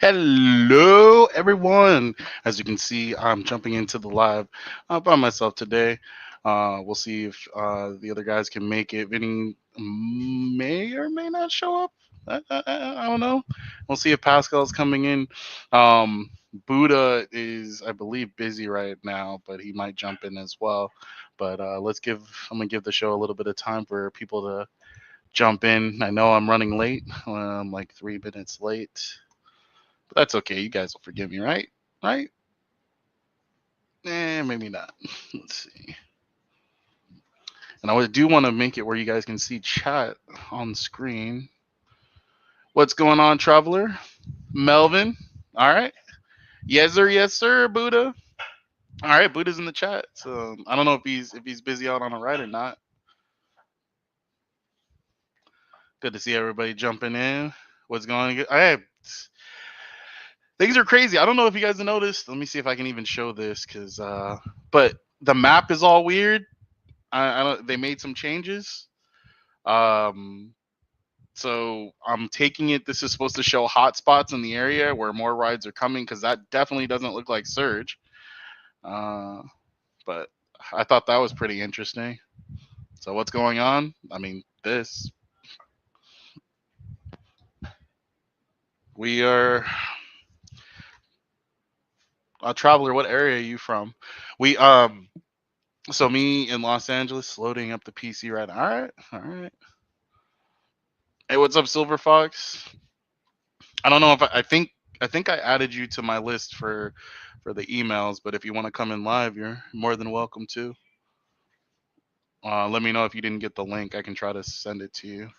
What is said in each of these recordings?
Hello, everyone. As you can see, I'm jumping into the live by myself today. We'll see if the other guys can make it. Vinny may or may not show up. I don't know. We'll see if Pascal's coming in. Buddha is, I believe, busy right now, but he might jump in as well. But I'm gonna give the show a little bit of time for people to jump in. I know I'm running late. I'm like 3 minutes late. But that's okay. You guys will forgive me, right? Right? Maybe not. Let's see. And I do want to make it where you guys can see chat on screen. What's going on, traveler? Melvin. All right. Yes, sir, Buddha. All right, Buddha's in the chat. So I don't know if he's busy out on a ride or not. Good to see everybody jumping in. What's going on? Hey, things are crazy. I don't know if you guys have noticed. Let me see if I can even show this, but the map is all weird. I don't. They made some changes. Um, so I'm taking it. This is supposed to show hotspots in the area where more rides are coming because that definitely doesn't look like Surge. Uh, but I thought that was pretty interesting. So what's going on? I mean, this we are a traveler. What area are you from? We So me in Los Angeles, loading up the PC right. All right, all right. Hey, what's up, Silver Fox? I don't know if I think I added you to my list for the emails, but if you want to come in live, you're more than welcome to. Let me know if you didn't get the link. I can try to send it to you.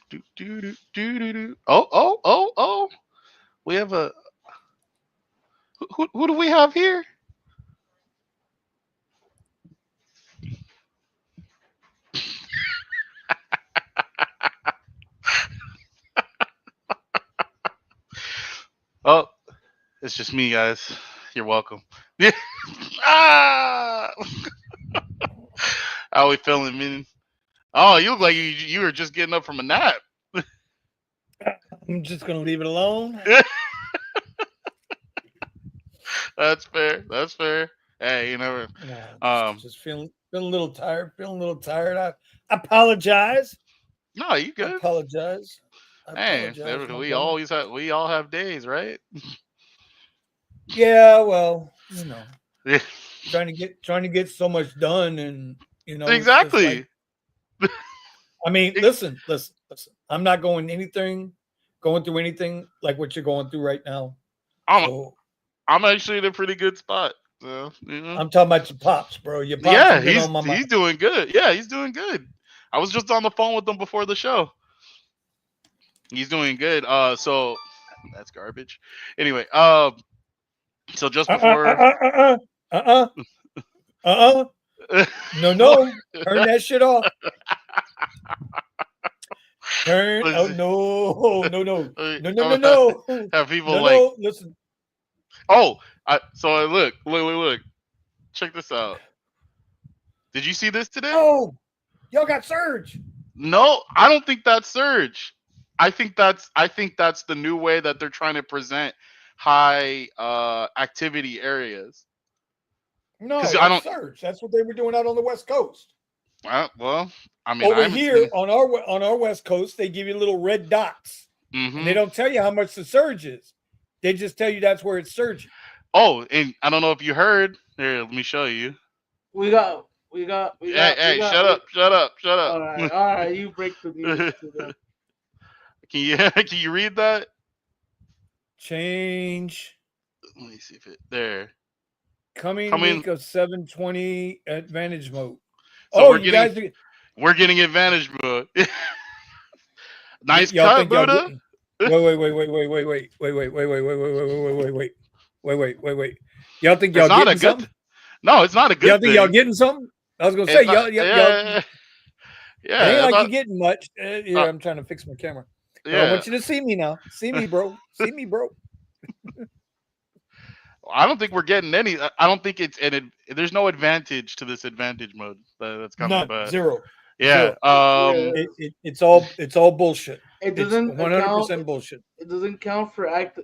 Do, do, do, do, do, do. Oh! We have a who do we have here? Oh, it's just me, guys. You're welcome. Yeah. Ah! How we feeling, man? Oh, you look like you were just getting up from a nap. I'm just gonna leave it alone. That's fair. That's fair. Hey, you never. No, just Um, just feeling a little tired. Feeling a little tired. I apologize. no, you I good. apologize. I Hey, apologize, my we brother. always have we all have days, right? Yeah, well, Yeah, trying to get so much done, and it's just like, exactly. I mean, Ex- listen. I'm not going through anything like what you're going through right now. I'm So I'm actually in a pretty good spot. So I'm talking about your pops, bro. Your pops yeah, have been he's on my mind. he's doing good. Yeah, he's doing good. I was just on the phone with him before the show. He's doing good. So that's garbage. Anyway, so just Uh uh uh before. uh uh uh uh uh uh. No, What? no. Turn that shit off. Turn. Oh Listen, no, no, no, no, no, no, I'm gonna no, have people no, like, no. Listen. oh, look, check this out. Did you see this today? Oh, y'all got surge. No, I don't think that's surge. I think that's the new way that they're trying to present high activity areas. No, Because I that's don't. surge. That's what they were doing out on the West Coast. Well, I mean, I Over haven't seen here it. on our West Coast, they give you little red dots, and they Mm-hmm. don't tell you how much the surge is. They just tell you that's where it's surging. Oh, and I don't know if you heard. Here, let me show you. We got, we got, we Hey, got, we hey, got. shut We, up, shut up, shut up. all right. You break the news to them. Can you can you read that? Change Let me see if it there. coming Coming. week of 720 advantage mode. So Oh, you guys, we're getting advantage mode. Nice y'all cut, think y'all Buddha. getting? Wait. Y'all think It's y'all not a getting good. something? No, it's not a Y'all good think y'all thing. getting something? I was gonna say It's not. y'all. Yeah, It ain't yeah. It's like not. you getting much. Uh, Here, I'm trying to fix my camera, but I yeah. want you to see me now. See me, bro. See me, bro. I don't think we're getting any. I don't think it's an. There's no advantage to this advantage mode that's coming. None. But Zero. Yeah. Zero. Yeah. It's all bullshit. It It's doesn't account. 100% bullshit. It doesn't count for act.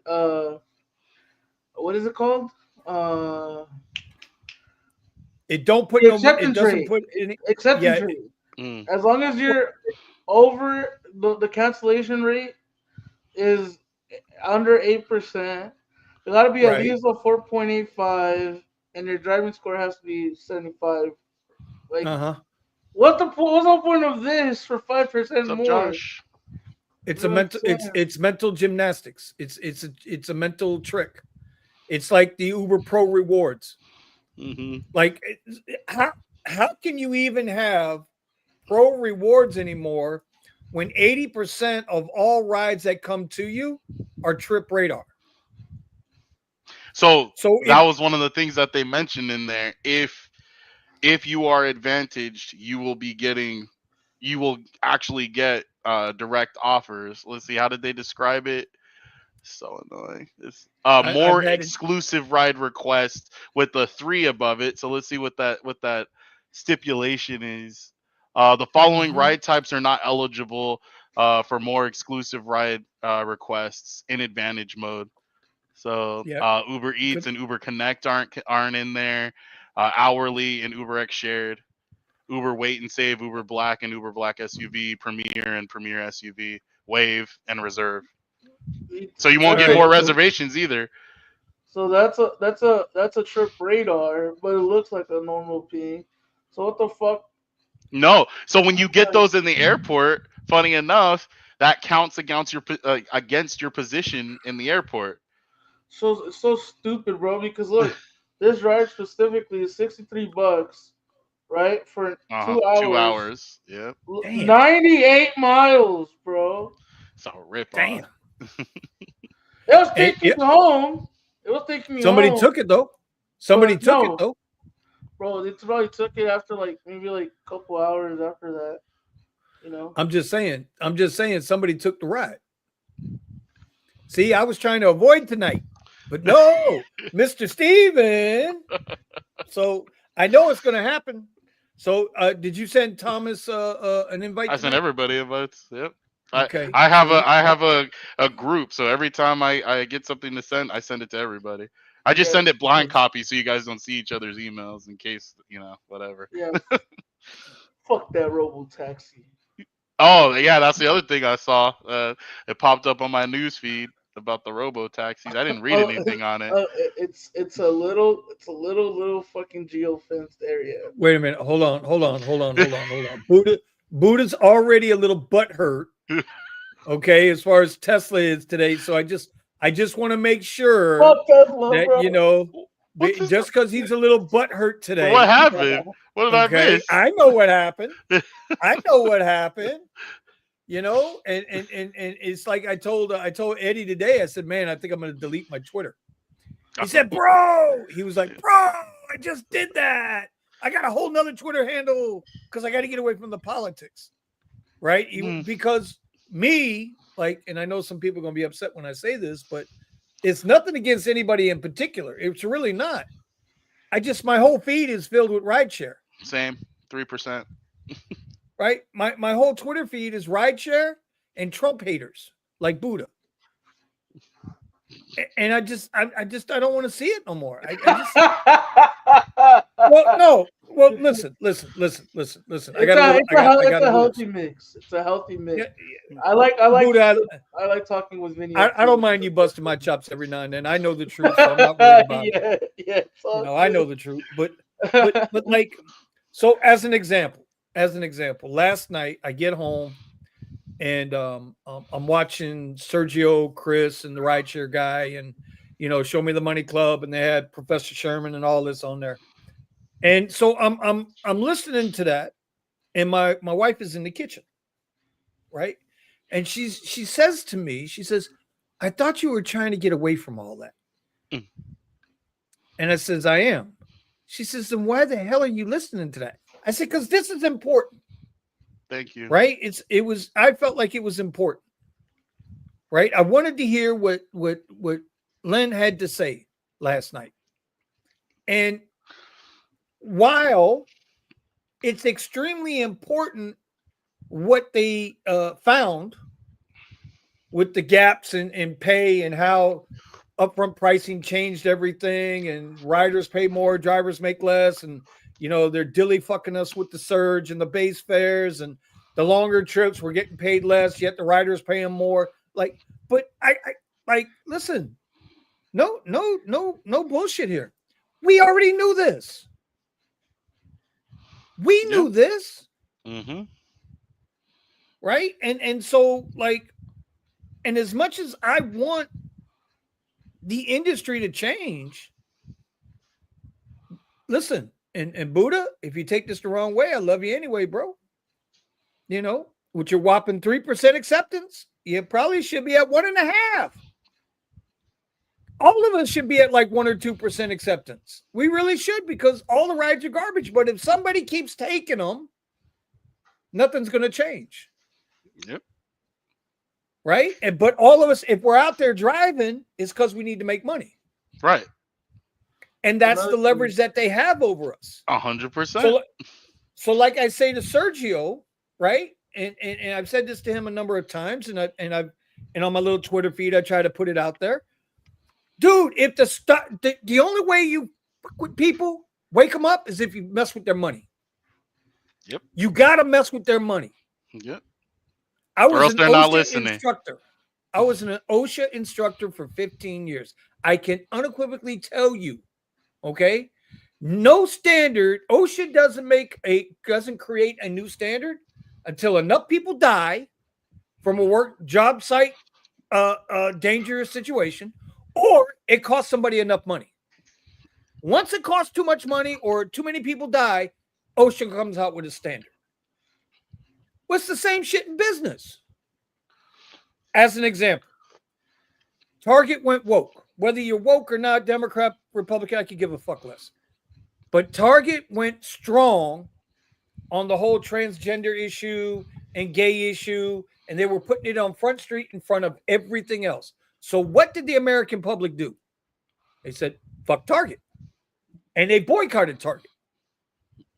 What is it called? Uh, It don't put the no. It acceptance doesn't rate. put any. Acceptance Yeah. rate. Mm. As long as you're over the cancellation rate is under 8%, you got to be at Right. least a 4.85, and your driving score has to be 75. Like, Uh-huh. what's the point of this for 5% What's up, more? Josh? It's You a know what I'm mental. saying? It's mental gymnastics. It's a mental trick. It's like the Uber Pro rewards. Hmm. Like how can you even have pro rewards anymore when 80% of all rides that come to you are trip radar? So So that if was one of the things that they mentioned in there. If you are advantaged, you will actually get direct offers. Let's see, how did they describe it? So annoying. It's I've more had it. exclusive ride request with the 3 above it. So let's see what that stipulation is. The following Mhm. ride types are not eligible for more exclusive ride requests in advantage mode. So Yeah. Uber Eats Good. and Uber Connect aren't in there. Hourly and Uber X shared. Uber Wait and Save, Uber Black and Uber Black SUV, Premier and Premier SUV, Wave and Reserve. So you won't All get right. more So reservations either. So that's a trip radar, but it looks like a normal P. So what the fuck? No. So when you get those in the airport, funny enough, that counts against your position in the airport. So it's so stupid, bro. Because look, this ride specifically is $63, right, for 2 2 hours, hours. Yep. damn. 98 miles, bro. It's a rip off. Damn. It was And taking me home. It was taking me somebody home, took it though. Somebody but took it no, though. bro. They probably took it after like maybe like a couple hours after that. You know. I'm just saying. I'm just saying somebody took the ride. See, I was trying to avoid tonight, but no, Mr. Steven. So I know it's going to happen. So did you send Thomas an invite I send tonight? everybody invites. Yep. Okay. I So have a group, so every time I get something to send, I send it to everybody. I just Yeah. send it blind copy so you guys don't see each other's emails in case, whatever. Yeah. Fuck that robo taxi. Oh yeah, that's the other thing I saw. It popped up on my news feed about the robo taxis. I didn't read Oh, anything on it. it's a little fucking geo fenced area. wait a minute. Hold on. Buddha's already a little butthurt. Okay, as far as Tesla is today. So I just want to make sure Fuck Tesla, that bro. What's this? just because he's a little butthurt What today. happened? What did I Okay, miss? I know what happened. I know what happened. And it's like I told Eddie today. I said, man, I think I'm going to delete my Twitter. He said, bro. He was like, bro, I just did that. I got a whole nother Twitter handle because I got to get away from the politics, right? Because me, like, and I know some people are going to be upset when I say this, but it's nothing against anybody in particular. It's really not. My whole feed is filled with rideshare. Same, 3%. Right? My whole Twitter feed is rideshare and Trump haters like Buddha. And I don't want to see it no more. Well, no. Well, listen. It's I gotta a do this. healthy mix. It's a healthy Yeah, mix. I like Buddha, I like talking with Vinny. I don't mind you busting my chops every now and then. I know the truth, so I'm not worried about it. Yeah, yeah. It's all I know the truth. But like, so as an example, last night I get home and I'm watching Sergio, Chris, and the rideshare guy, and Show Me the Money Club, and they had Professor Sherman and all this on there. And so I'm listening to that, and my wife is in the kitchen, right? And she says to me, she says, "I thought you were trying to get away from all that." Mm. And I says, "I am." She says, "Then why the hell are you listening to that?" I said, "Because this is important." Thank you. Right? I felt like it was important. Right? I wanted to hear what Len had to say last night. And while it's extremely important what they found with the gaps in pay and how upfront pricing changed everything, and riders pay more, drivers make less, and they're dilly fucking us with the surge and the base fares and the longer trips. We're getting paid less, yet the riders paying more. Like, but I like listen, no bullshit here. We already knew this. We Yeah. knew this, Mm-hmm. right? And so like, and as much as I want the industry to change, listen, and Buddha, if you take this the wrong way, I love you anyway, bro. With your whopping 3% acceptance, you probably should be at 1.5. All of us should be at like 1 or 2% acceptance. We really should, because all the rides are garbage. But if somebody keeps taking them, nothing's going to change. Yep. Right? But all of us, if we're out there driving, it's because we need to make money. Right. And that's the leverage that they have over us. 100%. So like I say to Sergio, right? And I've said this to him a number of times, and on my little Twitter feed, I try to put it out there. Dude, if the only way you fuck with people, wake them up, is if you mess with their money. Yep. You gotta mess with their money. Yep. I Or was else an they're not OSHA listening. instructor. I was an OSHA instructor for 15 years. I can unequivocally tell you, okay, no standard. OSHA doesn't create a new standard until enough people die from a work job site dangerous situation, or it costs somebody enough money. Once it costs too much money or too many people die, OSHA comes out with a standard. What's the same shit in business? As an example, Target went woke. Whether you're woke or not, Democrat, Republican, I could give a fuck less. But Target went strong on the whole transgender issue and gay issue, and they were putting it on Front Street in front of everything else. So what did the American public do? They said, fuck Target. And they boycotted Target.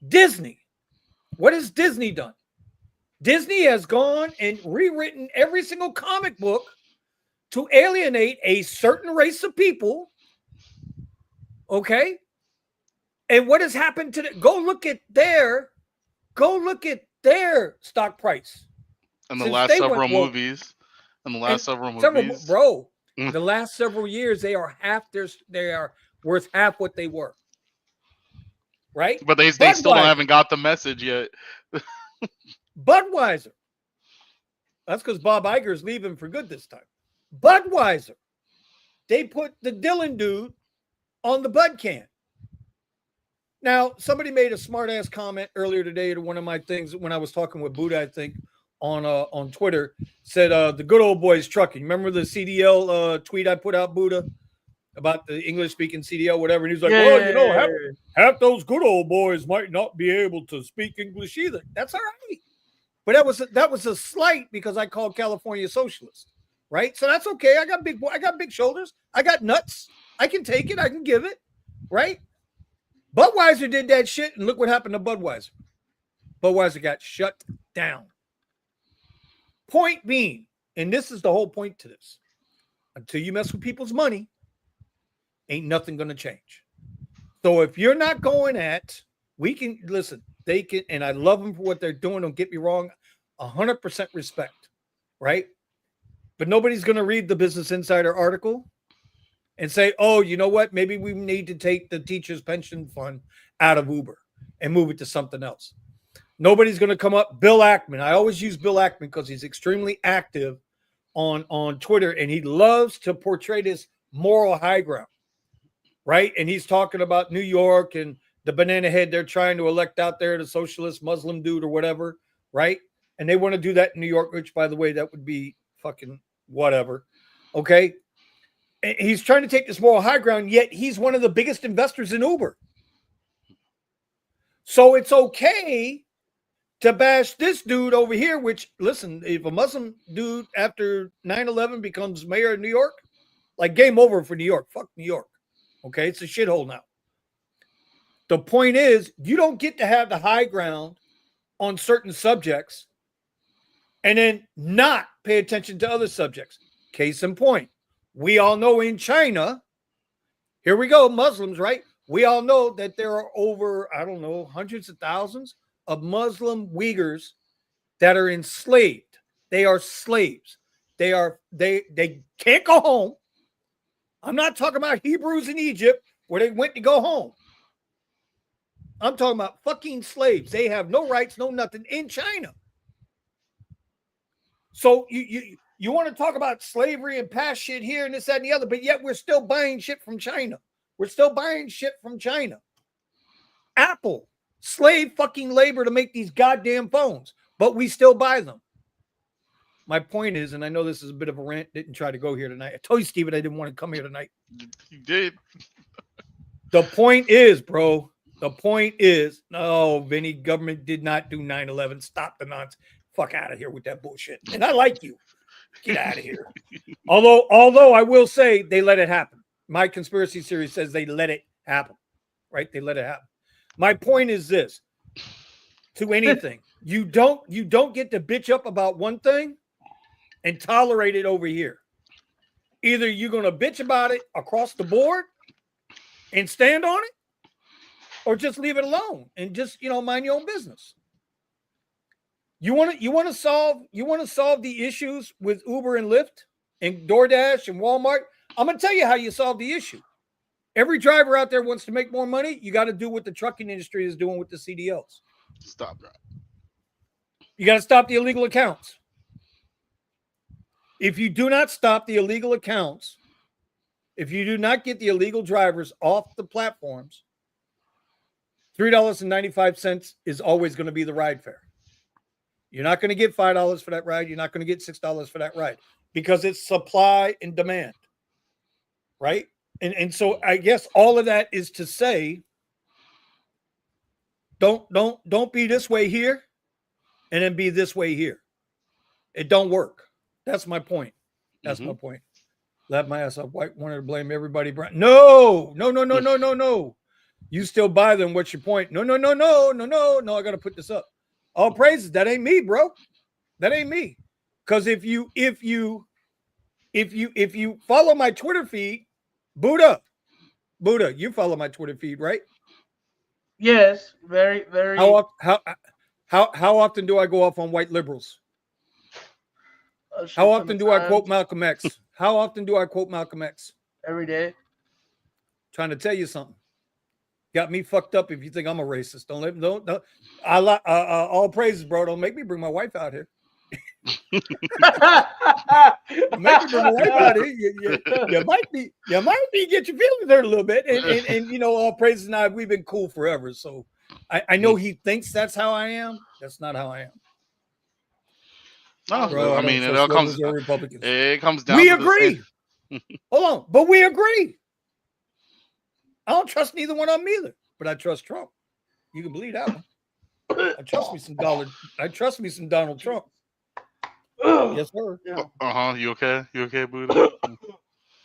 Disney. What has Disney done? Disney has gone and rewritten every single comic book to alienate a certain race of people. Okay? And what has happened to go look at their stock price. In the last several movies. Bro, the last several years, they are worth half what they were. Right? But they still haven't got the message yet. Budweiser. That's because Bob Iger's leaving for good this time. Budweiser. They put the Dylan dude on the Bud can. Now, somebody made a smart-ass comment earlier today to one of my things when I was talking with Buddha, I think, on Twitter, said the good old boys trucking. Remember the CDL tweet I put out, Buddha, about the English-speaking CDL, whatever? And he's like, half those good old boys might not be able to speak English either. That's all right. But that was a slight because I called California socialist, right? So that's okay. I got big shoulders. I got nuts. I can take it. I can give it, right? Budweiser did that shit, and look what happened to Budweiser. Budweiser got shut down. Point being, and this is the whole point to this, until you mess with people's money, ain't nothing going to change. So if you're not going we can, listen, they can, and I love them for what they're doing, don't get me wrong, 100% respect, right? But nobody's going to read the Business Insider article and say, oh, you know what? Maybe we need to take the teachers' pension fund out of Uber and move it to something else. Nobody's going to come up. Bill Ackman. I always use Bill Ackman because he's extremely active on Twitter, and he loves to portray this moral high ground, right? And he's talking about New York and the banana head they're trying to elect out there, the socialist Muslim dude or whatever, right? And they want to do that in New York, which, by the way, that would be fucking whatever, okay? He's trying to take this moral high ground, yet he's one of the biggest investors in Uber. So it's okay to bash this dude over here, which, listen, if a Muslim dude after 9/11 becomes mayor of New York, like game over for New York. Fuck New York. Okay, it's a shithole now. The point is, you don't get to have the high ground on certain subjects and then not pay attention to other subjects. Case in point, we all know in China, here we go, Muslims, right? We all know that there are over, I don't know, hundreds of thousands of Muslim Uyghurs that are enslaved. They are slaves. They can't go home. I'm not talking about Hebrews in Egypt where they went to go home. I'm talking about fucking slaves. They have no rights, no nothing in China. So you want to talk about slavery and past shit here and this, that, and the other, but yet we're still buying shit from China. We're still buying shit from China. Apple, slave fucking labor to make these goddamn phones, but we still buy them. My point is, and I know this is a bit of a rant, didn't try to go here tonight. I told you, Steven, I didn't want to come here tonight. You did. The point is, bro, the point is, no, Vinny, government did not do 9/11. Stop the nonsense. Fuck out of here with that bullshit. And I like you. Get out of here. Although I will say they let it happen. My conspiracy theory says they let it happen. Right? They let it happen. My point is this: to anything, you don't get to bitch up about one thing and tolerate it over here. Either you're gonna bitch about it across the board and stand on it, or just leave it alone and just mind your own business. You want to solve the issues with Uber and Lyft and DoorDash and Walmart. I'm gonna tell you how you solve the issue. Every driver out there wants to make more money. You got to do what the trucking industry is doing with the CDLs. Stop that. You got to stop the illegal accounts. If you do not stop the illegal accounts, if you do not get the illegal drivers off the platforms, $3.95 is always going to be the ride fare. You're not going to get $5 for that ride. You're not going to get $6 for that ride because it's supply and demand, right? And so I guess all of that is to say, don't be this way here and then be this way here. It don't work. That's my point. That's my point. Laughed my ass off. White wanted to blame everybody. No. You still buy them. What's your point? No. I got to put this up. All praises. That ain't me, bro. That ain't me. Because if you follow my Twitter feed, Buddha, you follow my Twitter feed, right? Yes, very, very. How often do I go off on white liberals? How often do I quote Malcolm X? How often do I quote Malcolm X? Every day. Trying to tell you something. Got me fucked up if you think I'm a racist. Don't. All praises, bro. Don't make me bring my wife out here. Make me bring my wife out here. You might be get your feelings hurt a little bit. And all praises now. We've been cool forever. So I know he thinks that's how I am. That's not how I am. No, bro, I mean it all comes. Republicans. It comes down. We to agree. Hold on, but we agree. I don't trust neither one of them either, but I trust Trump. You can believe that one. I trust me some Donald Trump. Yes, sir. Yeah. You okay? You okay, Buddha?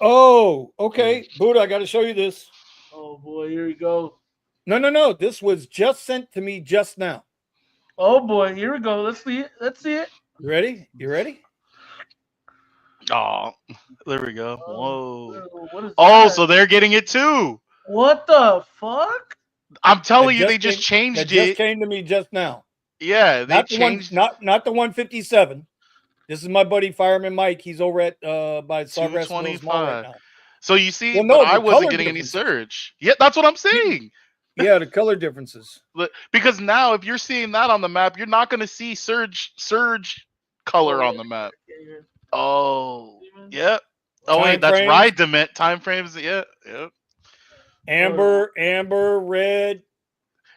Oh, okay. Buddha, I got to show you this. Oh boy, here we go. No. This was just sent to me just now. Oh boy, here we go. Let's see it. You ready? Oh, there we go. Whoa. What is that? So they're getting it too. What the fuck? I'm telling you, they just changed it. Just came to me just now. Yeah, they changed. Not the 157. This is my buddy Fireman Mike. He's over at by Sawgrass Mills Mall right now. So you see, I wasn't getting any surge. Yeah, that's what I'm saying. Yeah, the color differences. Because now, if you're seeing that on the map, you're not going to see surge color on the map. Oh, yeah. Oh wait, that's ride dement time frames. Yeah. Amber, red.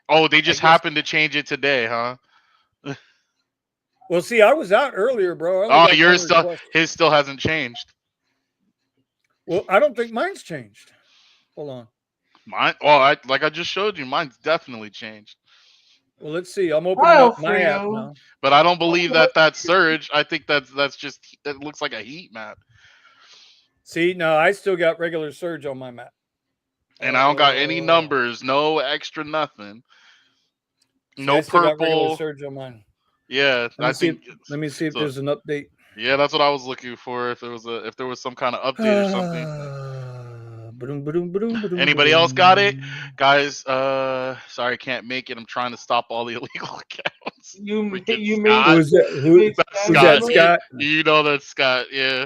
Oh, they just happened to change it today, huh? Well, see, I was out earlier, bro. His still hasn't changed. Well, I don't think mine's changed. Hold on. Mine? Well, like I just showed you, mine's definitely changed. Well, let's see. I'm opening up my app now. But I don't believe that's surge. I think that's just, it looks like a heat map. See, no, I still got regular surge on my map. And I don't got any numbers, no extra nothing. No purple. Got regular surge on mine. Yeah, Let me I see if think so. there's an update. Yeah, that's what I was looking for. If there was some kind of update or something. Ba-dum, ba-dum, ba-dum, ba-dum, Anybody else got it, ba-dum. guys? Sorry, can't make it. I'm trying to stop all the illegal accounts. Freaking You made Scott. Who's that? you made That's Who's Scam that? Scott. Junior. Scott. You know that's Scott. Yeah.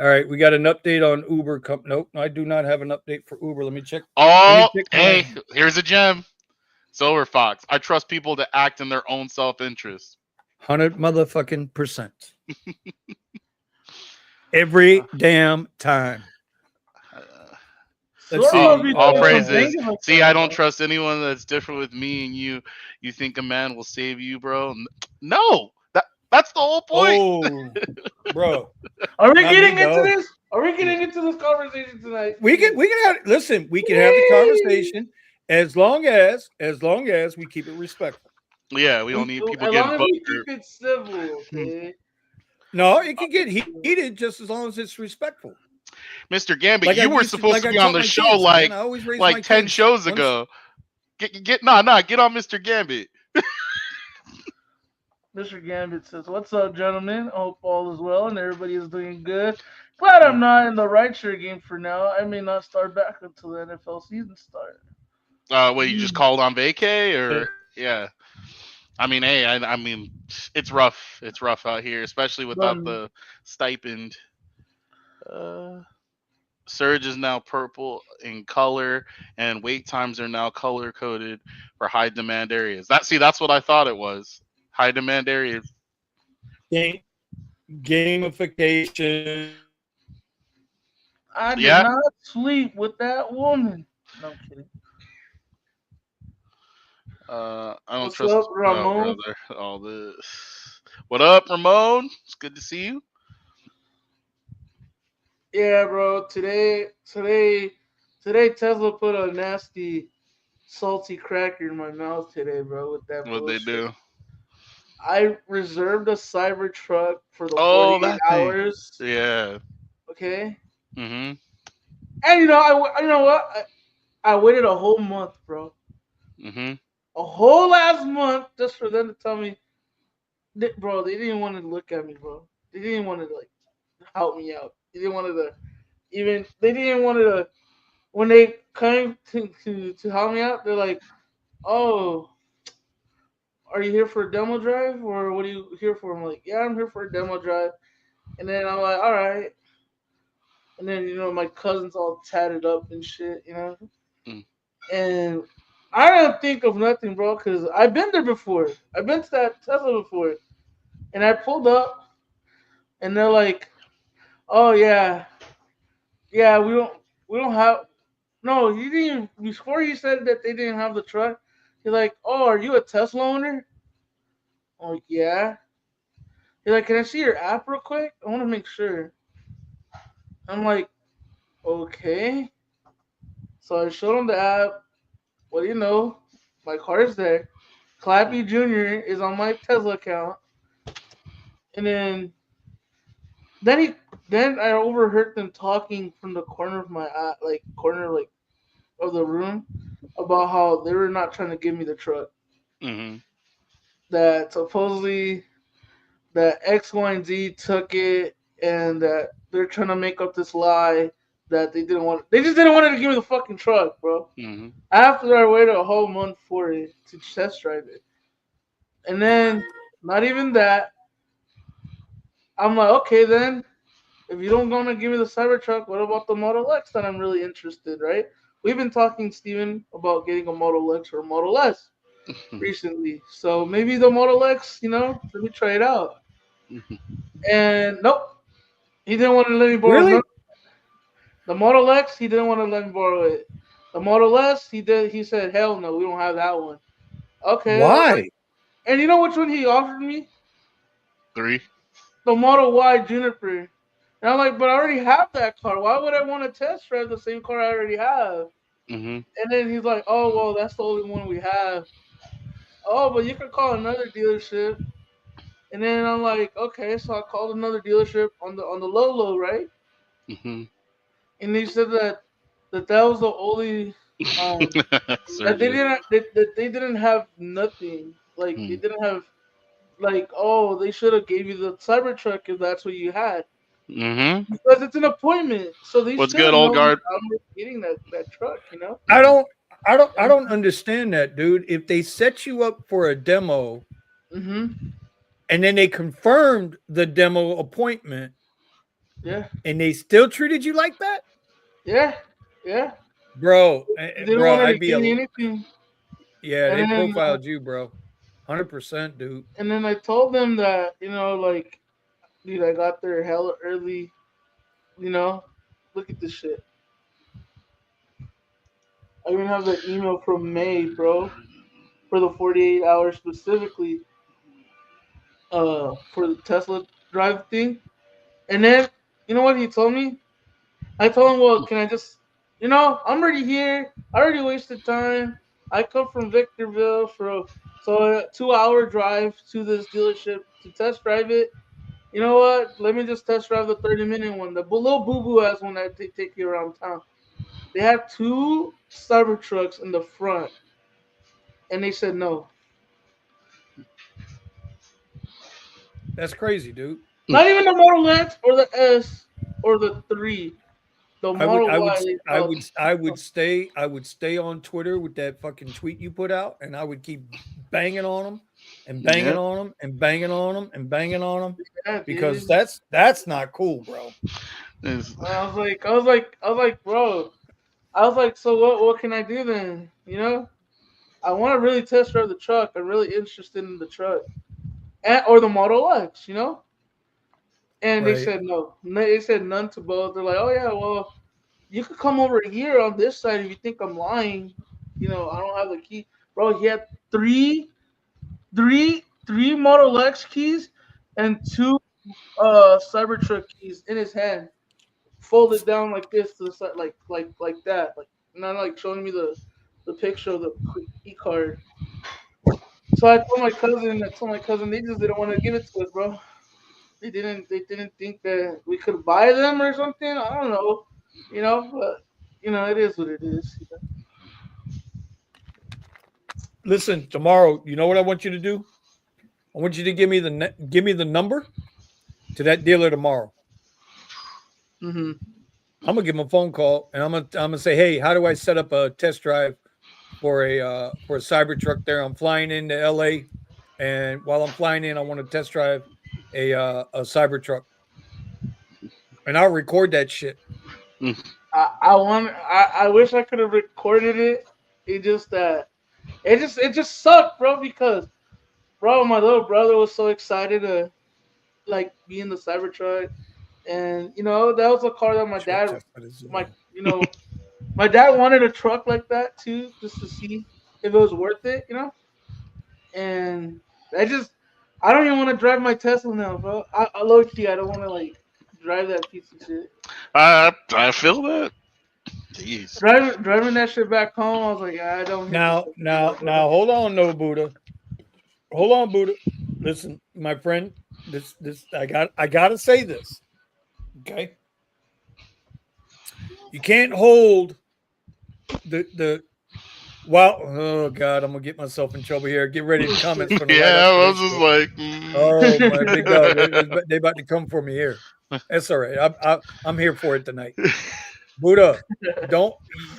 All right, we got an update on Uber. Nope, I do not have an update for Uber. Let me check. Let me Oh, check my hey, here's a gem. Silver Fox. I trust people to act in their own self interest. 100 motherfucking % every damn time. Let's Sora Oh, must be see. all doing some praises. banking See, I accounts, don't bro. trust anyone that's different with me and you. You think a man will save you, bro? No, that's the whole point. Oh, bro, Are we not me, getting into dog. this? Are we getting into this conversation tonight? We can have listen. We can have the Whee! conversation as long as we keep it respectful. Yeah, we don't need people As getting long as we keep butthurt. it civil, okay? No, it can get heated just as long as it's respectful. Mr. Gambit, Like I you were used to, supposed like to I be on taught the my show kids, man. I always raise my like 10 kids shows once. ago. Get on Mr. Mr. Gambit says, "What's up, gentlemen? Hope all is well and everybody is doing good. Glad I'm Mm. not in the rideshare game for now. I may not start back until the NFL season starts." Wait, you just called on vacay or yeah? I mean, hey, I mean, it's rough. It's rough out here, especially without Done. the stipend. Uh, Surge is now purple in color, and wait times are now color coded for high demand areas. That's what I thought it was. High demand areas. Game, gamification. I did Yeah. not sleep with that woman. No, I'm kidding. I don't What's trust up, no Ramon? brother. All this. What up, Ramon? It's good to see you. Yeah, bro. Today, Tesla put a nasty, salty cracker in my mouth today, bro. With that What they bullshit. do? I reserved a Cybertruck for the Oh, 48 that thing. hours. Yeah. Okay, Mhm. and you know what? I waited a whole month, bro. Mhm. A whole last month just for them to tell me, bro. They didn't want to look at me, bro. They didn't want to like help me out. They didn't want to even. They didn't want to when they came to help me out. They're like, "Oh, are you here for a demo drive or what are you here for?" I'm like, "Yeah, I'm here for a demo drive." And then I'm like, "All right." And then my cousin's all tatted up and shit. Mm. And I don't think of nothing, bro, because I've been there before. I've been to that Tesla before, and I pulled up, and they're like, "Oh yeah, yeah, we don't have." No, he didn't. Before he said that they didn't have the truck, he's like, "Oh, are you a Tesla owner?" I'm like, "Yeah." He's like, "Can I see your app real quick? I want to make sure." I'm like, "Okay." So I showed him the app. What do you know? My car is there. Clappy Jr. is on my Tesla account. And then he then I overheard them talking from the corner of my eye, like corner like of the room about how they were not trying to give me the truck. Mhm. That supposedly that X, Y, and Z took it, and that they're trying to make up this lie that they didn't want. They just didn't want to give me the fucking truck, bro. Mhm. After I waited a whole month for it to test drive it, and then not even that, I'm like, okay, then if you don't gonna give me the Cybertruck, what about the Model X? That I'm really interested, right? We've been talking, Steven, about getting a Model X or a Model S recently, so maybe the Model X, let me try it out. Mhm. And nope, he didn't want to let me borrow none. Really? The Model X, he didn't want to let me borrow it. The Model S, he did. He said, "Hell no, we don't have that one." Okay, I'm like, Why? and you know which one he offered me? 3. The Model Y Juniper. And I'm like, but I already have that car. Why would I want to test drive the same car I already have? Mhm. And then he's like, oh, well, that's the only one we have. Oh, but you can call another dealership. And then I'm like, okay, so I called another dealership on the low, right? Mhm. And they said that was the only um that they Sergio. didn't that they didn't have nothing. Like they Mm. didn't have. like, oh, they should have gave you the Cybertruck if that's what you had, Mm-hmm. because it's an appointment. So they What's should good, have old known guard? I was getting that truck, you know. I don't, I And don't understand that, dude. If they set you up for a demo mm-hmm. and then they confirmed the demo appointment Yeah, and they still treated you like that, yeah, yeah. They didn't bro, want to I'd be give a me anything, yeah. and They then profiled you, bro. 100%, dude. I told them that, like, dude, I got there hella early. You know, look at this shit. I even have the email from May, bro, for the 48 hours specifically, for the Tesla drive thing. And then, you know what he told me? I told him, well, can I just, I'm already here. I already wasted time. I come from Victorville so a 2 hour drive to this dealership to test drive it. You know what? Let me just test drive the 30-minute one, the little boo boo ass one that they take you around town. They had two Cybertrucks in the front, and they said no. That's crazy, dude. Not even the Model X or the S or the 3. The I would, Model I would, Y. They I called would, I would stay, I would stay on Twitter with that fucking tweet you put out, and I would keep banging on them, and banging Yep. on them, and banging on them, and banging on them, yeah, because dude. that's not cool, bro. It's- Bro. I was like, so what can I do then? I want to really test drive the truck. I'm really interested in the truck, or the Model X. And they Right. said no. They said none to both. They're like, oh yeah, well, you could come over here on this side if you think I'm lying. I don't have the key, bro. He had three Model X keys and two Cybertruck keys in his hand, folded down like this to the side, like that, like not like showing me the picture of the key card. So I told my cousin they just didn't want to give it to us, bro. They didn't think that we could buy them or something. I don't know, but it is what it is. Listen, tomorrow, you know what I want you to do? I want you to give me the number to that dealer tomorrow. Mm-hmm. I'm gonna give him a phone call, and I'm gonna say, hey, how do I set up a test drive for a Cybertruck there? I'm flying into LA, and while I'm flying in, I want to test drive a Cybertruck, and I'll record that shit. I wish I could have recorded it. It just that it just sucked, bro. Because bro, my little brother was so excited to like be in the Cybertruck, and that was a car that Truck test that is, my you know my dad wanted a truck like that too, just to see if it was worth it, And I don't even want to drive my Tesla now, bro. I low key, I don't want to like drive that piece of shit. I feel that. Jeez. Driving that shit back home, I was like, I don't hit this now, shit now, anymore, bro. now, hold on, no Buddha. Hold on, Buddha. Listen, my friend. This, I gotta say this. Okay, you can't hold the. Wow, oh God, I'm gonna get myself in trouble here. Get ready to comments from the right Yeah, after I was this just shit. like, Oh my big dog, they about to come for me here. That's all right. I'm here for it tonight. Buddha, don't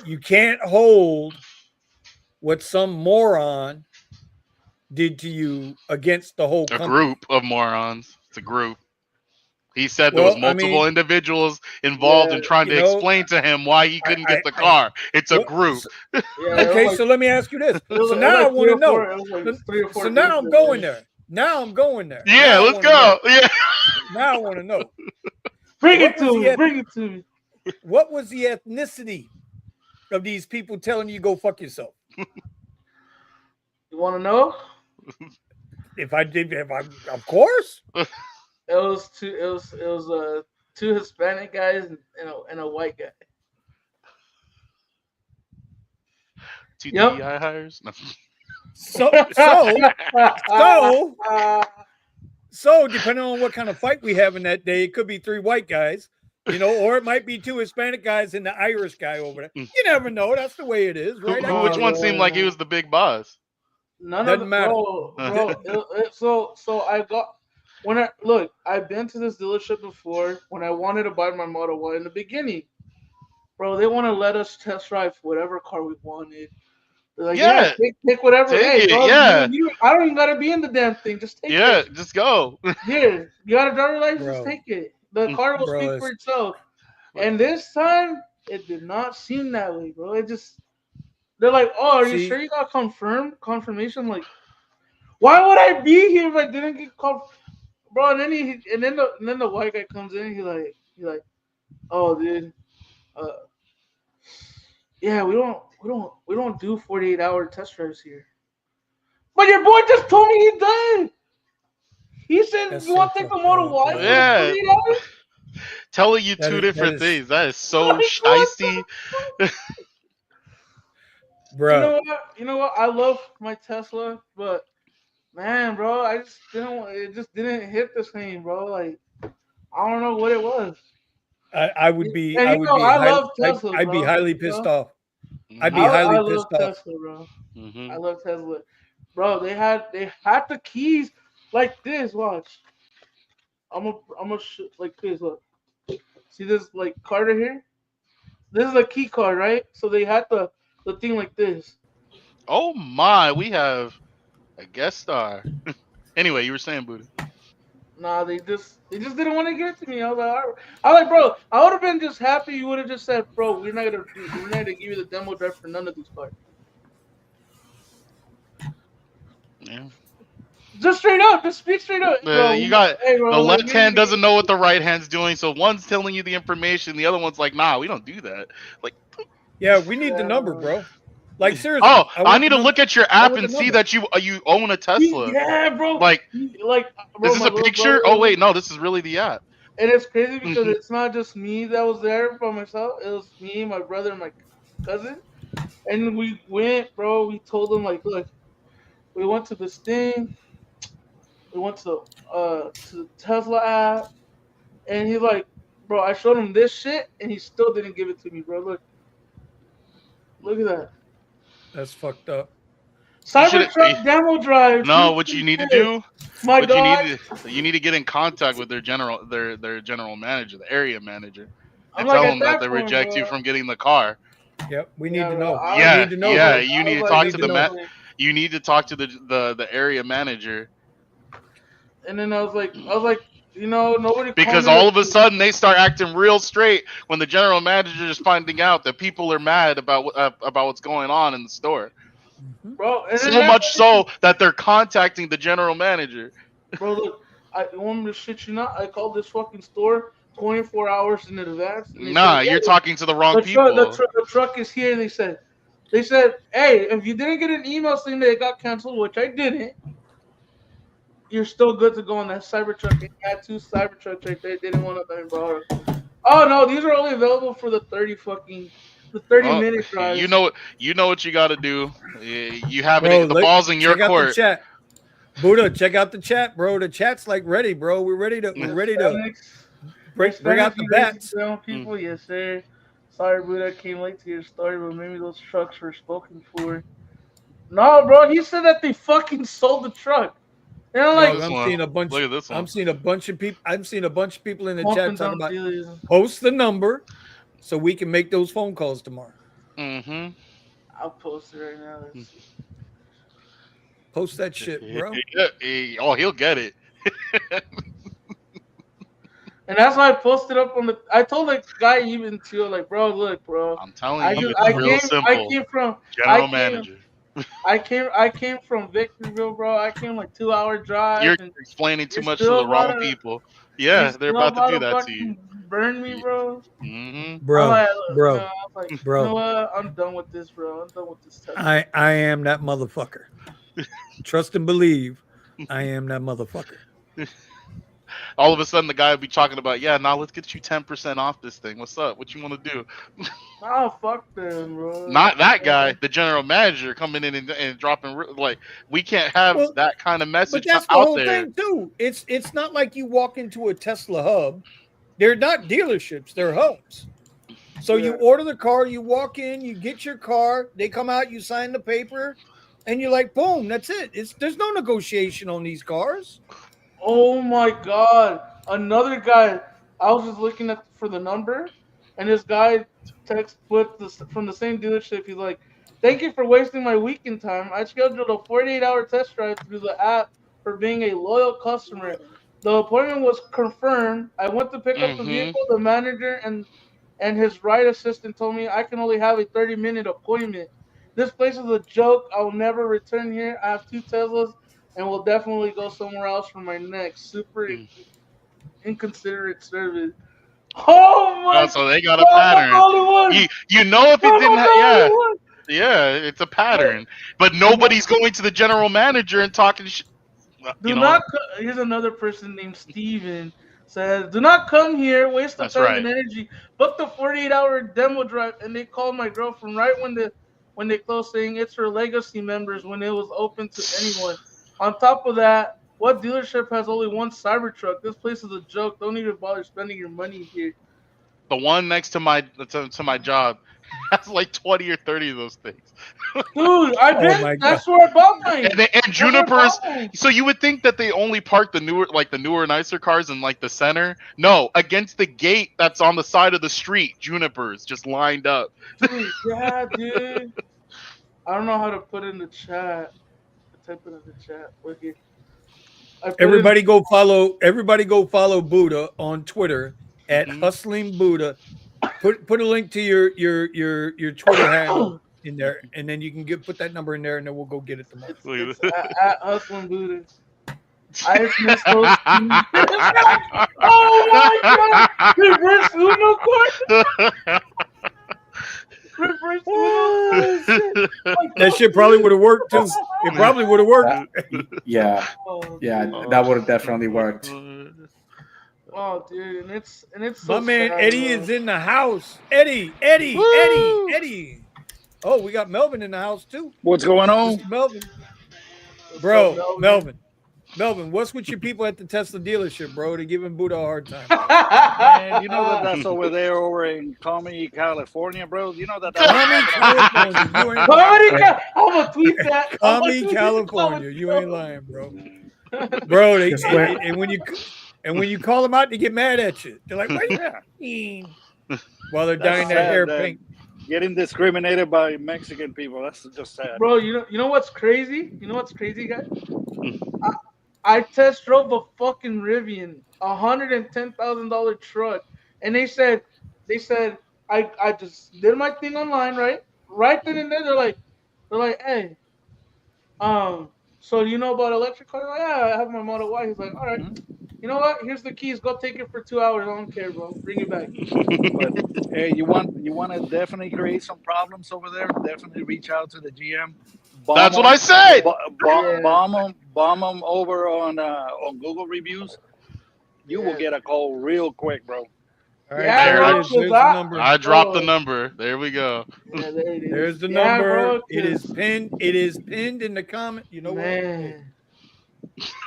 you can't hold what some moron did to you against the whole a company. group of morons. It's a group. He said there was Well, I multiple mean, individuals involved Yeah, in trying you to know, explain to him why he couldn't get the I car. It's a what, group. yeah. okay, so let me ask you this. So It was now I like want three to or four. know. It was like So, 3 or 4 so dudes now I'm there. going there. Now I'm going there. Yeah, Now I let's want to go. know. Yeah. Now I want to know Bring it what to was me. Bring it to me. what was the ethnicity of these people telling you go fuck yourself? You want to know? If I, of course. It was two Hispanic guys and a white guy. Two Yep. DEI hires? No. So so so so depending on what kind of fight we have in that day, it could be three white guys, or it might be two Hispanic guys and the Irish guy over there. You never know. That's the way it is, right? I Which get Oh you. one seemed like he man. was the big boss? none of Doesn't the matter. bro. So I got when I look. I've been to this dealership before when I wanted to buy my Model Y in the beginning, bro. They want to let us test drive whatever car we wanted. They're like, yeah, Yeah, take whatever. take Hey, it. bro, Yeah, I don't even gotta be in the damn thing. Just take yeah, this. just go. Here, you got a driver license. Bro, Take it. The car will bro, speak for itself. And this time, it did not seem that way, bro. It just they're like, oh, are you see, sure you got confirmation? Like, why would I be here if I didn't get bro? And then the white guy comes in. He like, oh, dude, uh, yeah, we don't do 48-hour test drives here. But your boy just told me he did. He said, that's you so want to take the fucked Model up, Y for bro. the Yeah, 48 hours? telling you That two is that different is, things. That is so Like, what shisty. the You know bro. what? You know what? I love my Tesla, but man, bro, I just didn't. It just didn't hit the same, bro. Like I don't know what it was. I would be And I you would know, be I highly love Tesla, I'd be bro. highly You pissed know, off. I'd be Hmm. I highly love pissed off. Tesla, bro. I Hmm. love Tesla, bro. They had the keys like this. Watch, like this. Look, see this like card right here. This is a key card, right? So they had the thing like this. Oh my, we have a guest star. Anyway, you were saying, Buddha. Nah, they just didn't want to give it to me. I was like, all right. I was like, bro, I would have been just happy. You would have just said, bro, we're not gonna give you the demo drive for none of these cars. Yeah. Just straight up, just speak straight up, bro. You got Hey, the bro, left hand doesn't know what the right hand's doing, so one's telling you the information, the other one's like, "Nah, we don't do that." Like, Yeah, we need the number, uh, bro. Like oh, seriously, I I want need the to number. look at your I app want the and see number. that you own a Tesla. yeah, bro. Like, Like, is bro, this my a little brother, picture? Oh wait, no, this is really the app. and it's crazy because Hmm. it's not just me that was there by myself. It was me, my brother, and my cousin. And we went, bro. We told them like, look, we went to this thing. We went to the Tesla app, and he's like, bro, I showed him this shit, and he still didn't give it to me, bro. Look at that. That's fucked up. You should. Cybertruck demo drive. No, what you need to 3.6. do, My what God, you need to get in contact with their general manager, the area manager, I'm and like tell at them that that they point, reject you bro. from getting the car. Yep, we need Yeah, to bro. know. We Yeah, need to know, yeah. bro. You I need was to We like talk need to to at the that know. point, you need to talk to the area manager and then I was like, nobody called because me. all of a sudden they start acting real straight when the general manager is finding out that people are mad about what's going on in the store. Mhm. Bro, and then So that's much so that they're contacting the general manager. bro. Look, you want me to shit you not? I called this fucking store 24 hours in advance, and they said, Nah, yeah, you're talking to the wrong people. the truck is here. They said, hey, if you didn't get an email saying that it got canceled, which I didn't, you're still good to go on that Cybertruck. And you had two Cybertrucks right there. They didn't want to let me borrow. Oh no, these are only available for the 30 Well, minute you drives. know you know what you got to do. You have Bro, it. The look, ball's in your check out the court. chat. Buddha, check out the chat, bro. The chat's like ready, bro. We're ready to Hispanics, bring out the you racist bats. brown people, yes sir. Sorry, Buddha, I came late to your story, but maybe those trucks were spoken for. No, bro, he said that they fucking sold the truck. And I'm Look at like, Dog, this I'm one. seeing a bunch. Look at this I'm one. seeing a bunch of people. I'm seeing a bunch of people in the chat pumping talking dumb about dealers. post the number so we can make those phone calls tomorrow. Mm-hmm. I'll post it right now. Let's see. Post that shit, bro. Oh, he'll get it. And that's why I posted up on the. I told the guy even too, like, bro, look, bro. I'm telling I you, just, it's real I simple. came from, I General came, manager. I came from Victorville, bro. I came like 2 hour drive, You're and explaining too you're much to still the about wrong to, people. you're Yeah, they're still about to about do to that to you. fucking burn me, bro. Mm-hmm. I'm Bro, like, bro, I was like, you know bro. what? I'm done with this, bro. I'm done with this Tesla. I am that motherfucker. Trust and believe. I am that motherfucker. All of a sudden, the guy would be talking about, yeah, now let's get you 10% off this thing. What's up? What you want to do? Oh, fuck them, bro. Not that guy, the general manager coming in and dropping like we can't have Well, that kind of but message that's the out whole there. thing too. It's not like you walk into a Tesla hub. They're not dealerships, they're hubs. So Yeah. you order the car, you walk in, you get your car, they come out, you sign the paper, and you're like, boom, that's it. There's no negotiation on these cars. Oh my god! Another guy. I was just looking at for the number, and this guy text with this from the same dealership. He's like, "Thank you for wasting my weekend time. I scheduled a 48-hour test drive through the app for being a loyal customer. The appointment was confirmed. I went to pick up the Mm-hmm. vehicle. The manager and his ride assistant told me I can only have a 30-minute appointment. This place is a joke. I will never return here. I have two Teslas and will definitely go somewhere else for my next super inconsiderate service. Oh Oh, my so they got a God, I'm not the pattern. only one. You know if it I'm didn't not the yeah. only one. Yeah, it's a But pattern. But do not, nobody's going to the general manager and talking shit. You do know, not. Here's another person named Steven says, "Do not come here, waste of that's time right. and energy. Book the 48-hour demo drive." And they called my girlfriend right when they closed, saying it's her legacy members when it was open to anyone. On top of that, what dealership has only one Cybertruck? This place is a joke. Don't even bother spending your money here. The one next to my job has like 20 or 30 of those things. Dude, Oh my god. that's where I bought mine. And That's where I bought Junipers. mine. So you would think that they only park the newer, nicer cars in like the center. No, against the gate that's on the side of the street. Junipers just lined up. Dude, yeah, dude. I don't know how to put in the chat. I type it in the chat. Look here. I put in. Everybody go follow Buddha on Twitter at Mhm. Hustling Buddha. Put a link to your Twitter handle in there, and then you can put that number in there, and then we'll go get it tomorrow. It's at Hustling Buddha. I just missed those. Oh my god! Reverse Uno court. Reverse Oh, shit. Uno. That shit probably would have worked too. It probably would have worked. Yeah, Oh, yeah, dude. that would have definitely worked. Oh, dude, and it's My so man sad, Eddie bro. is in the house. Eddie. Oh, we got Melvin in the house too. What's going on? Mr. Melvin. What's Bro, up, Melvin, what's with your people at the Tesla dealership, bro? They're giving Buddha a hard time. Man, you know that's over there over in Comey, California, bro. You know that. California. You ain't I'm gonna tweet that. Cami, California. You ain't lying, bro. Bro, Just where- and when you call them out, they get mad at you. They're like, "What you mean?" While they're That's dyeing their sad, hair that- pink. Getting discriminated by Mexican people. That's just sad. Bro, you know what's crazy? You know what's crazy, guys? I test drove a fucking Rivian, $110,000 truck, and they said I just did my thing online, right then and there. They're like, hey, so you know about electric cars? Like, yeah, I have my Model Y. He's like, all right, you know what? Here's the keys. Go take it for 2 hours. I don't care, bro. Bring it back. But hey, you want to definitely create some problems over there? Definitely reach out to the GM. That's what I said. Yeah. Bomb them over on Google reviews. You will Yeah. get a call real quick, bro. All right, Yeah, there bro, it is. There's the number. I dropped the number. There we go. Yeah, there it is. There's the Yeah, number. bro, It is pinned. It is pinned in the comment. You know what? Man.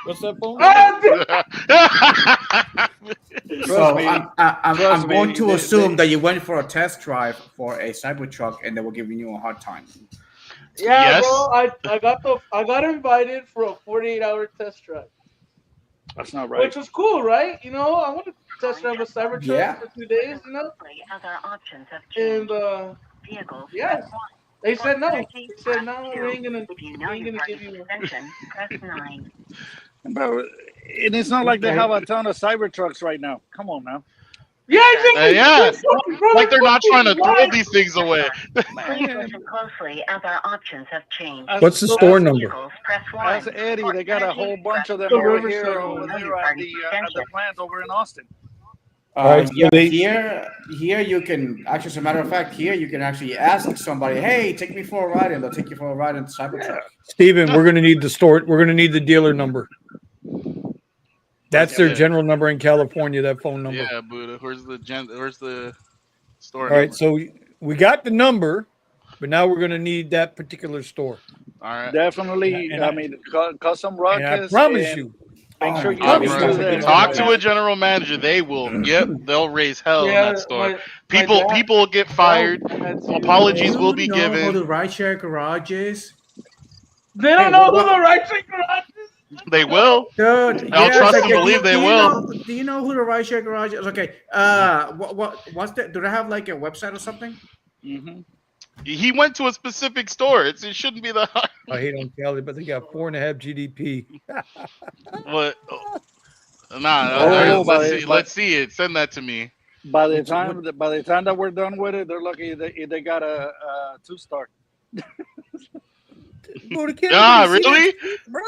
What's that phone? Ah, dude. So me. I'm Trust going me, to they- assume that you went for a test drive for a Cybertruck and they were giving you a hard time. Yeah, Yes. bro. I got invited for a 48-hour test drive, That's not right. which was cool, right? You know, I wanted to test drive a Cybertruck Yeah. for 2 days, you know, and yeah, they said no. They said no. We ain't gonna give you one. Bro, and it's not like they have a ton of Cybertrucks right now. Come on now. Yeah, exactly. Yeah. Bro, Like they're not trying to throw lying. these things away. Please listen closely as our options have changed. What's the store number? Press Ask 1. Eddie, they got a whole bunch of them The over Riverside here, one. over there at the plant over in Austin. Right, so Yeah, they- here you can actually, as a matter of fact, here you can actually ask somebody, "Hey, take me for a ride," and they'll take you for a ride in the Cybertruck. Steven, we're gonna need the store. We're gonna need the dealer number. That's their Yeah. general number in California. That phone number. Yeah, Buddha. Where's the store? All right, number? so we got the number, but now we're gonna need that particular store. All right. Definitely, And I mean, custom ruckus. And I promise and you, Make sure you Oh, do bro. that. Talk to a general manager. They will. Yep, they'll raise hell in that store. People get fired. Apologies will be Do you know given. how the rideshare garage is? They don't know who the right share garage is. They will. Dude, I'll yeah, it's trust like, and believe they do you will. know? Do you know who the Rideshare Garage is? Okay, what's that? Do they have like a website or something? Mm-hmm. He went to a specific store. It shouldn't be that hard. I hate on Cali, but they got 4.5 GDP. What? Nah, Okay. Oh, let's see it. Send that to me. by the Which, time that we're done with it, they're lucky if they got a 2-star. Bro, can't Ah, nobody see that really? shit, bro.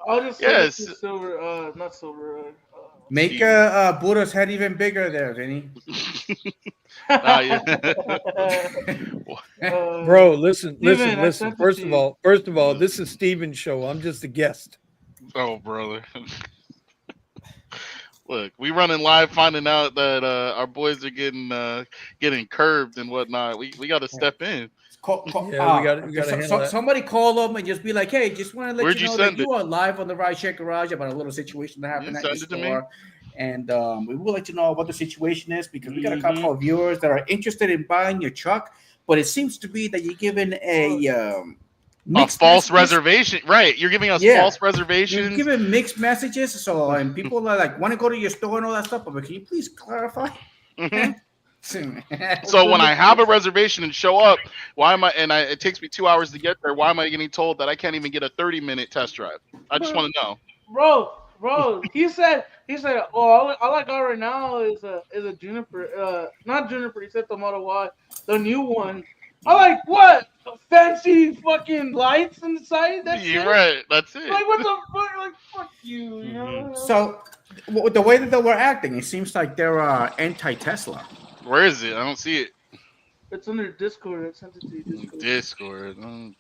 I'll just send it Yes. to Silver. Not Silver. make Steven. Buddha's head even bigger there, Vinny. Nah, yeah. Bro, listen. Steven, I Listen. sent it to you. First of all, this is Steven's show. I'm just a guest. Oh, brother. Look, we running live, finding out that our boys are getting curved and whatnot. We got to step in. Yeah, we got to handle that. Somebody call them and just be like, "Hey, just want to let Where'd you you know that send you are live on the Rideshare Garage about a little situation that happened at your send it to me. store, and we would like to know what the situation is because we got a Mhm. couple of viewers that are interested in buying your truck, but it seems to be that you're given A mixed false messages. reservation, right? You're giving us Yeah. false You're reservations. given mixed messages, so and people are like want to go to your store and all that stuff, but can you please clarify?" Mhm. So when I have a reservation and show up, why am I? It takes me 2 hours to get there. Why am I getting told that I can't even get a 30-minute test drive? I just want to know. Bro. He said. Oh, all I got right now is a Juniper. Not Juniper. He said the Model Y, the new one. I like what? Fancy fucking lights inside. That's You're it. right. That's it. Like what the fuck? Like fuck you. You Mhm. know. So the way that they were acting, it seems like they're anti-Tesla. Where is it? I don't see it. It's under Discord. I sent it to you. Discord. Discord. Mhm.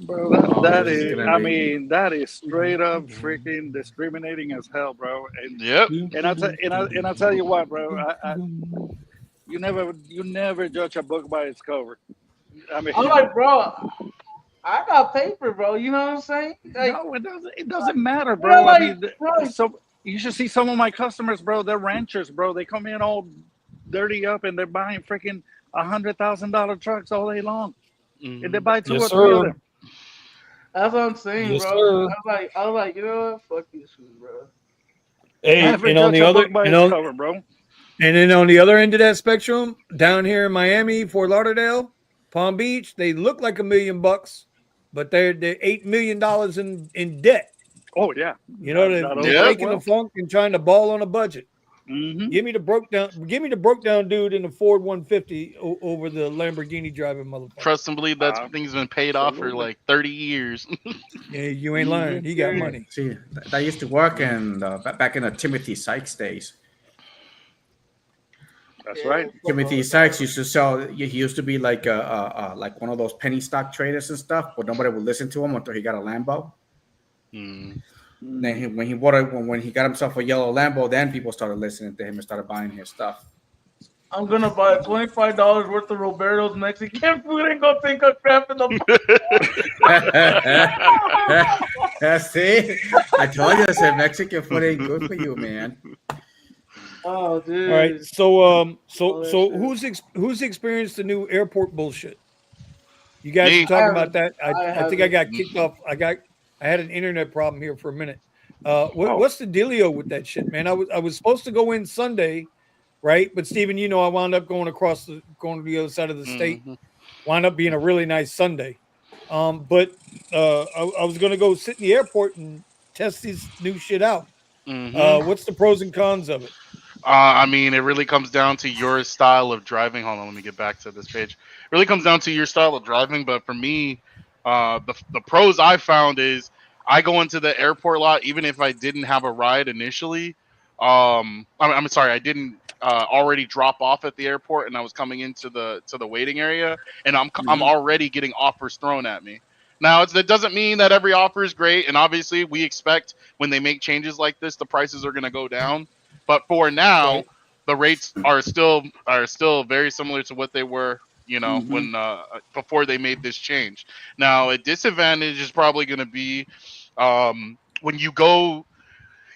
Bro, Oh, that this is is, gonna I be- mean, that is straight up freaking discriminating as hell, bro. Yep. And I tell you what, bro, you never judge a book by its cover. I mean, I'm like, bro. I got paper, bro. You know what I'm saying? Like, no, it doesn't matter, bro, bro. I like, mean, bro, so you should see some of my customers, bro. They're ranchers, bro. They come in all dirty up and they're buying freaking $100,000 trucks all day long, and they Mhm. buy two Yes, or three of sir. them. that's what I'm saying, Yes, bro. sir. I was like, you know what? Fuck these shoes, bro. Hey, Never and on judge the a other, book by and its on, cover, bro. and then on the other end of that spectrum, down here in Miami, Fort Lauderdale, Palm Beach, they look like $1 million, but they're $8 million in debt. Oh yeah, You know, that they're over as faking the well. funk and trying to ball on a budget. Mm-hmm. Give me the broke down dude in the Ford 150 over the Lamborghini driving motherfucker. Trust and believe that thing's been paid off for Absolutely. like 30 years. Yeah, you ain't lying. He got money. See, that used to work in back in the Timothy Sykes days. That's right. Timothy Sykes used to sell. He used to be like one of those penny stock traders and stuff, but nobody would listen to him until he got a Lambo. Mm. Then when he got himself a yellow Lambo, then people started listening to him and started buying his stuff. I'm gonna buy $25 worth of Roberto's Mexican food and go take a crap in the. See, I told you, I said Mexican food ain't good for you, man. Oh, dude. All right. So shit. who's experienced the new airport bullshit? You guys Me. are talking about that. I think I haven't. got kicked off. I had an internet problem here for a minute. Oh. What's the dealio with that shit, man? I was supposed to go in Sunday, right? But Steven, you know, I wound up going to the other side of the state. Mhm. Wound up being a really nice Sunday. But I was going to go sit in the airport and test this new shit out. Mhm. What's the pros and cons of it? I mean, it really comes down to your style of driving. Hold on, let me get back to this page. It really comes down to your style of driving. But for me, the pros I found is I go into the airport lot even if I didn't have a ride initially. I'm sorry, I didn't already drop off at the airport, and I was coming into the waiting area, and I'm already getting offers thrown at me. Now, that doesn't mean that every offer is great, and obviously we expect when they make changes like this, the prices are going to go down. But for now, Right. the rates are still very similar to what they were, when before they made this change. Now, a disadvantage is probably going to be when you go,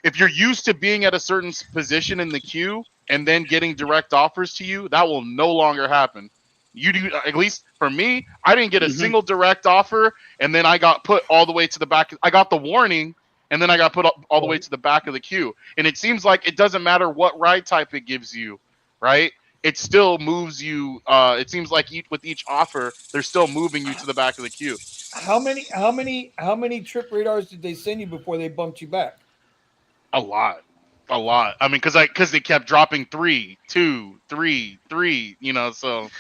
if you're used to being at a certain position in the queue and then getting direct offers to you, that will no longer happen. You do, at least for me. I didn't get a Mhm. single direct offer, and then I got put all the way to the back. I got the warning, and then I got put all the way to the back of the queue. And it seems like it doesn't matter what ride type it gives you, right? It still moves you. It seems like with each offer, they're still moving you to the back of the queue. How many trip radars did they send you before they bumped you back? A lot. A lot. I mean, because they kept dropping 3, 2, 3, 3. So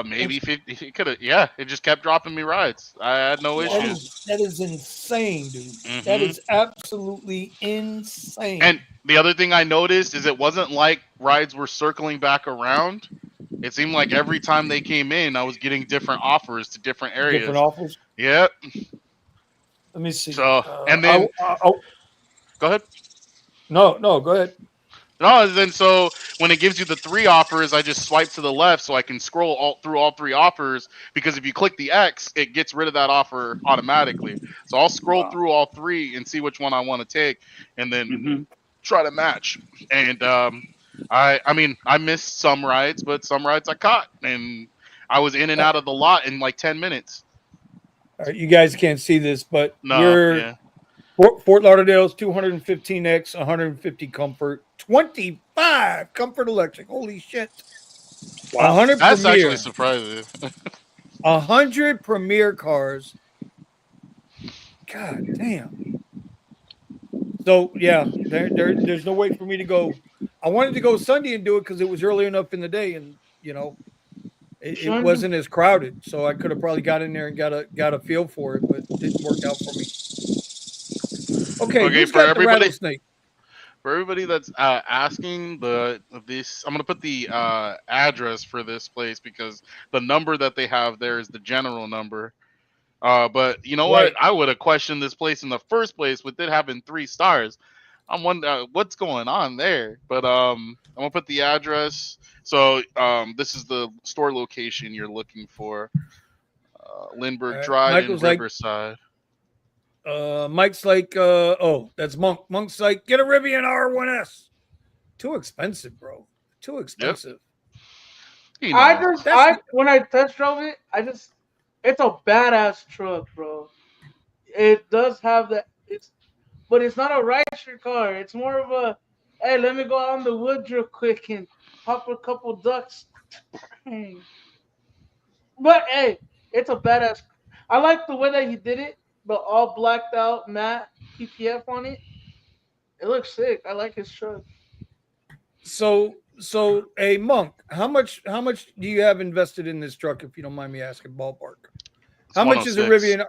maybe 50. It could have. Yeah, it just kept dropping me rides. I had no That issues. is insane, dude. That Hmm is absolutely insane. And the other thing I noticed is it wasn't like rides were circling back around. It seemed like every time they came in, I was getting different offers to different Different areas. offers. Yep. Let me see. So, and then go ahead. No, go ahead. No, then so when it gives you the 3 offers, I just swipe to the left so I can scroll through all 3 offers, because if you click the X, it gets rid of that offer automatically. So I'll scroll Wow. through all 3 and see which one I want to take, and then Mhm. try to match. And I mean, I missed some rides, but some rides I caught, and I was in and out of the lot in like 10 minutes. All right, you guys can't see this, but No, we're yeah. Fort Lauderdale's 215X, 150 comfort, 25 comfort electric. Holy shit. Wow. 100 That's actually premier. surprising. 100 premier cars. God damn. So yeah, there's no way for me to go. I wanted to go Sunday and do it because it was early enough in the day, and it wasn't as crowded. So I could have probably got in there and got a feel for it, but it didn't work out for me. Okay, Okay, who's got the rattlesnake? for everybody that's asking, I'm gonna put the address for this place because the number that they have there is the general number. But you know what? Right. I would have questioned this place in the first place with it having 3 stars. I'm wondering what's going on there. But I'm gonna put the address. So this is the store location you're looking for. Lindbergh Drive in Michael's like, Riverside. Mike's like, oh, that's Monk. Monk's like, get a Rivian R1S. Too expensive, bro. Too expensive. You know. When I test drove it, it's a badass truck, bro. It does have that. But it's not a rideshare car. It's more of a, hey, let me go out in the woods real quick and pop a couple ducks. But hey, it's a badass. I like the way that he did it, the all blacked out matte PPF on it. It looks sick. I like his truck. So a Monk, how much do you have invested in this truck, if you don't mind me asking, ballpark? It's How much is a 106. Rivian?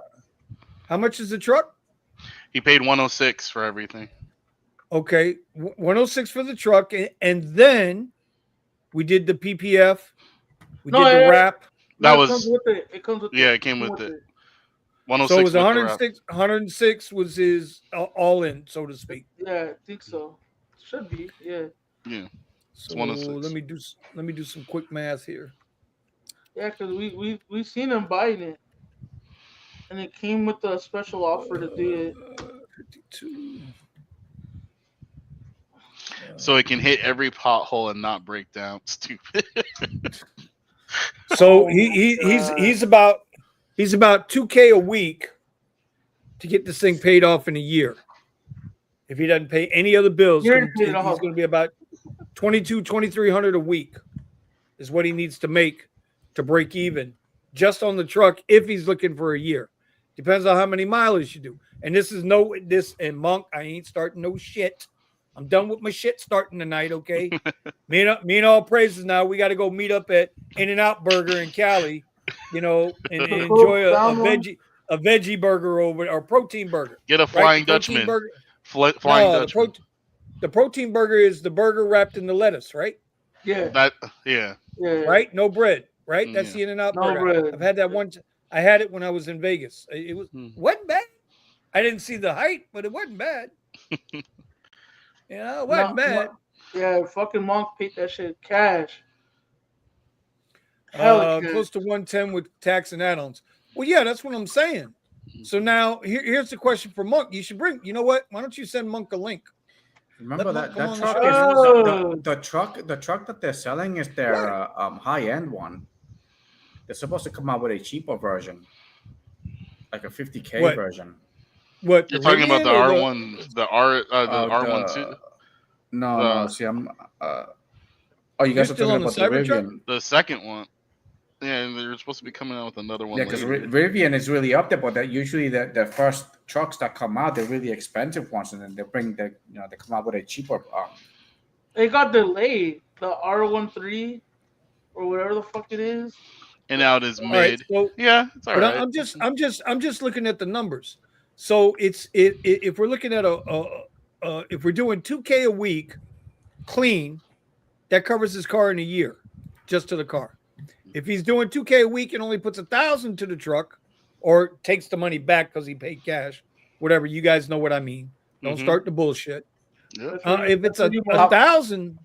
How much is the truck? He paid 106 for everything. Okay, 106 for the truck, and then we did the PPF. We No, did the wrap. That it comes was with it. It comes with yeah, it. it came with it. So 106 it was with the wrap. 106. 106 was his all in, so to speak. Yeah, I think so. Should be. Yeah. Yeah. So 106. let me do some quick math here. Yeah, because we seen him buying it, and it came with a special offer to do it. 52. So it can hit every pothole and not break down. Stupid. So Oh he's about $2K a week to get this thing paid off in a year. If he doesn't pay any other bills, You're he's paid off. going to be about 2,300 a week is what he needs to make to break even just on the truck if he's looking for a year. Depends on how many mileage you do. And this and Monk, I ain't starting no shit. I'm done with my shit starting tonight, okay? me and all praises now. We got to go meet up at In-N-Out Burger in Cali, and enjoy a veggie burger over or protein burger. Get a right? Flying The protein Dutchman. burger. Flying Dutchman. The protein burger is the burger wrapped in the lettuce, right? Yeah. Yeah. Right? No bread, right? That's Yeah. the In-N-Out No burger. bread. I've had that one. I had it when I was in Vegas. It wasn't bad. I didn't see the height, but it wasn't bad. It wasn't bad. Yeah, fucking Monk paid that shit cash. Hell yeah. Close to 110 with tax and add-ons. Well, yeah, that's what I'm saying. So now here's the question for Monk. You should bring. You know what? Why don't you send Monk a link? Remember Let that Mark come that on the truck show. is Oh. the truck that they're selling is their high end one. They're supposed to come out with a cheaper version, like a 50K What? version. What? You're The talking about Rivian the or R1, the R1 The two, no. the See, I'm. Oh, you You're guys are still talking on the about the Cybertruck? Rivian. the second one. Yeah, and they're supposed to be coming out with another Yeah, one because later. Rivian is really up there, but that usually the first trucks that come out, they're really expensive ones, and then they come out with a cheaper. It got delayed. The R13 or whatever the fuck it is. And now it is All right. mid. So, Yeah, it's all but right. I'm just looking at the numbers. So if we're looking at if we're doing 2K a week clean, that covers his car in a year, just to the car. If he's doing 2K a week and only puts 1,000 to the truck, or takes the money back because he paid cash, whatever, you guys know what I mean. Don't Mhm. start the bullshit. Yep. That's where If it's that's where you a money. thousand,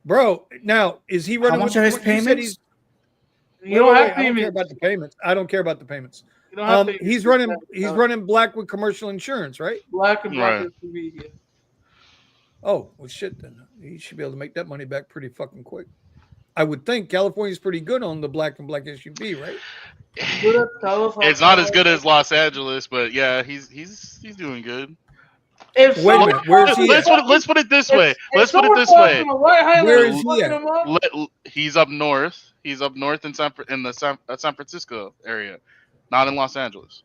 bro. Now is he How running? much with are his the, you said he's payments? You don't have I don't care payments. about the payments. I don't care about the payments. You don't have payments. He's running black with commercial insurance, right? black and black Right. SUV. Yeah. Oh well, shit. Then he should be able to make that money back pretty fucking quick. I would think California's pretty good on the black and black SUV, right? You gotta tell us how It's not far as good as Los Angeles, but yeah, he's doing good. If Wait a someone minute, where's he at? Let's put it this if, way. if Let's put it someone this walks way. in a white Where Highlander is he fucking at? him up, He's up north. He's up north in San Francisco area, not in Los Angeles.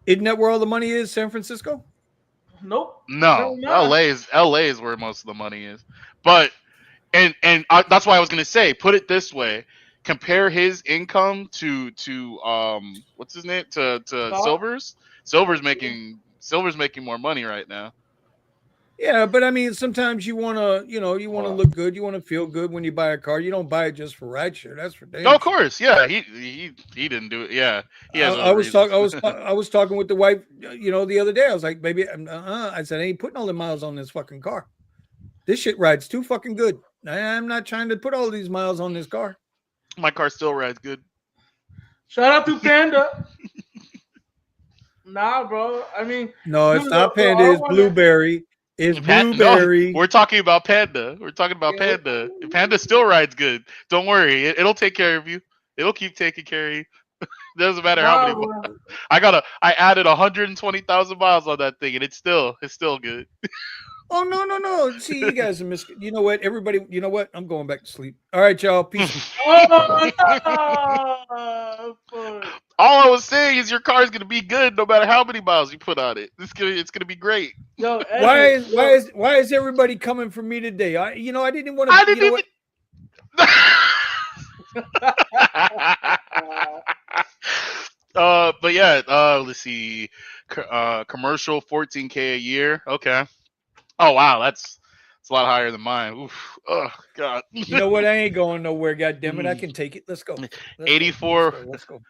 Isn't that where all the money is? San Francisco? nope. No, Apparently not. LA is where most of the money is. But that's why I was gonna say, put it this way: compare his income to what's his name to Stop. Silver's making more money right now. Yeah, but I mean, sometimes you want to, you want to look good, you want to feel good when you buy a car. You don't buy it just for rideshare. That's for damn No, of sure. course, yeah. He didn't do it. Yeah, he has I other was reasons. talking. I was talking with the wife, the other day. I was like, "Baby, I said, I ain't putting all the miles on this fucking car. This shit rides too fucking good. I'm not trying to put all these miles on this car." My car still rides good. Shout out to Panda. Nah, bro. I mean, No, dude, it's not the Panda. It's R1 Blueberry. It's No, Blueberry. we're talking about Panda. We're talking about Yeah. Panda. Panda still rides good. Don't worry, it'll take care of you. It'll keep taking care of you. Doesn't matter how Nah, many. bro. I added 120,000 miles on that thing, and it's still good. Oh no! See, you guys are You know what? Everybody, you know what? I'm going back to sleep. All right, y'all. Peace. Oh, nah, fuck. All I was saying is your car's gonna be good no matter how many miles you put on it. It's gonna be great. Yo, Eddie, Why is everybody coming for me today? I didn't want I to. You didn't know even. what? But yeah, let's see. Commercial 14K a year. Okay. Oh wow, that's a lot higher than mine. Oof. Oh god. You know what? I ain't going nowhere. God damn it! I can take it. Let's go. 84. Let's go.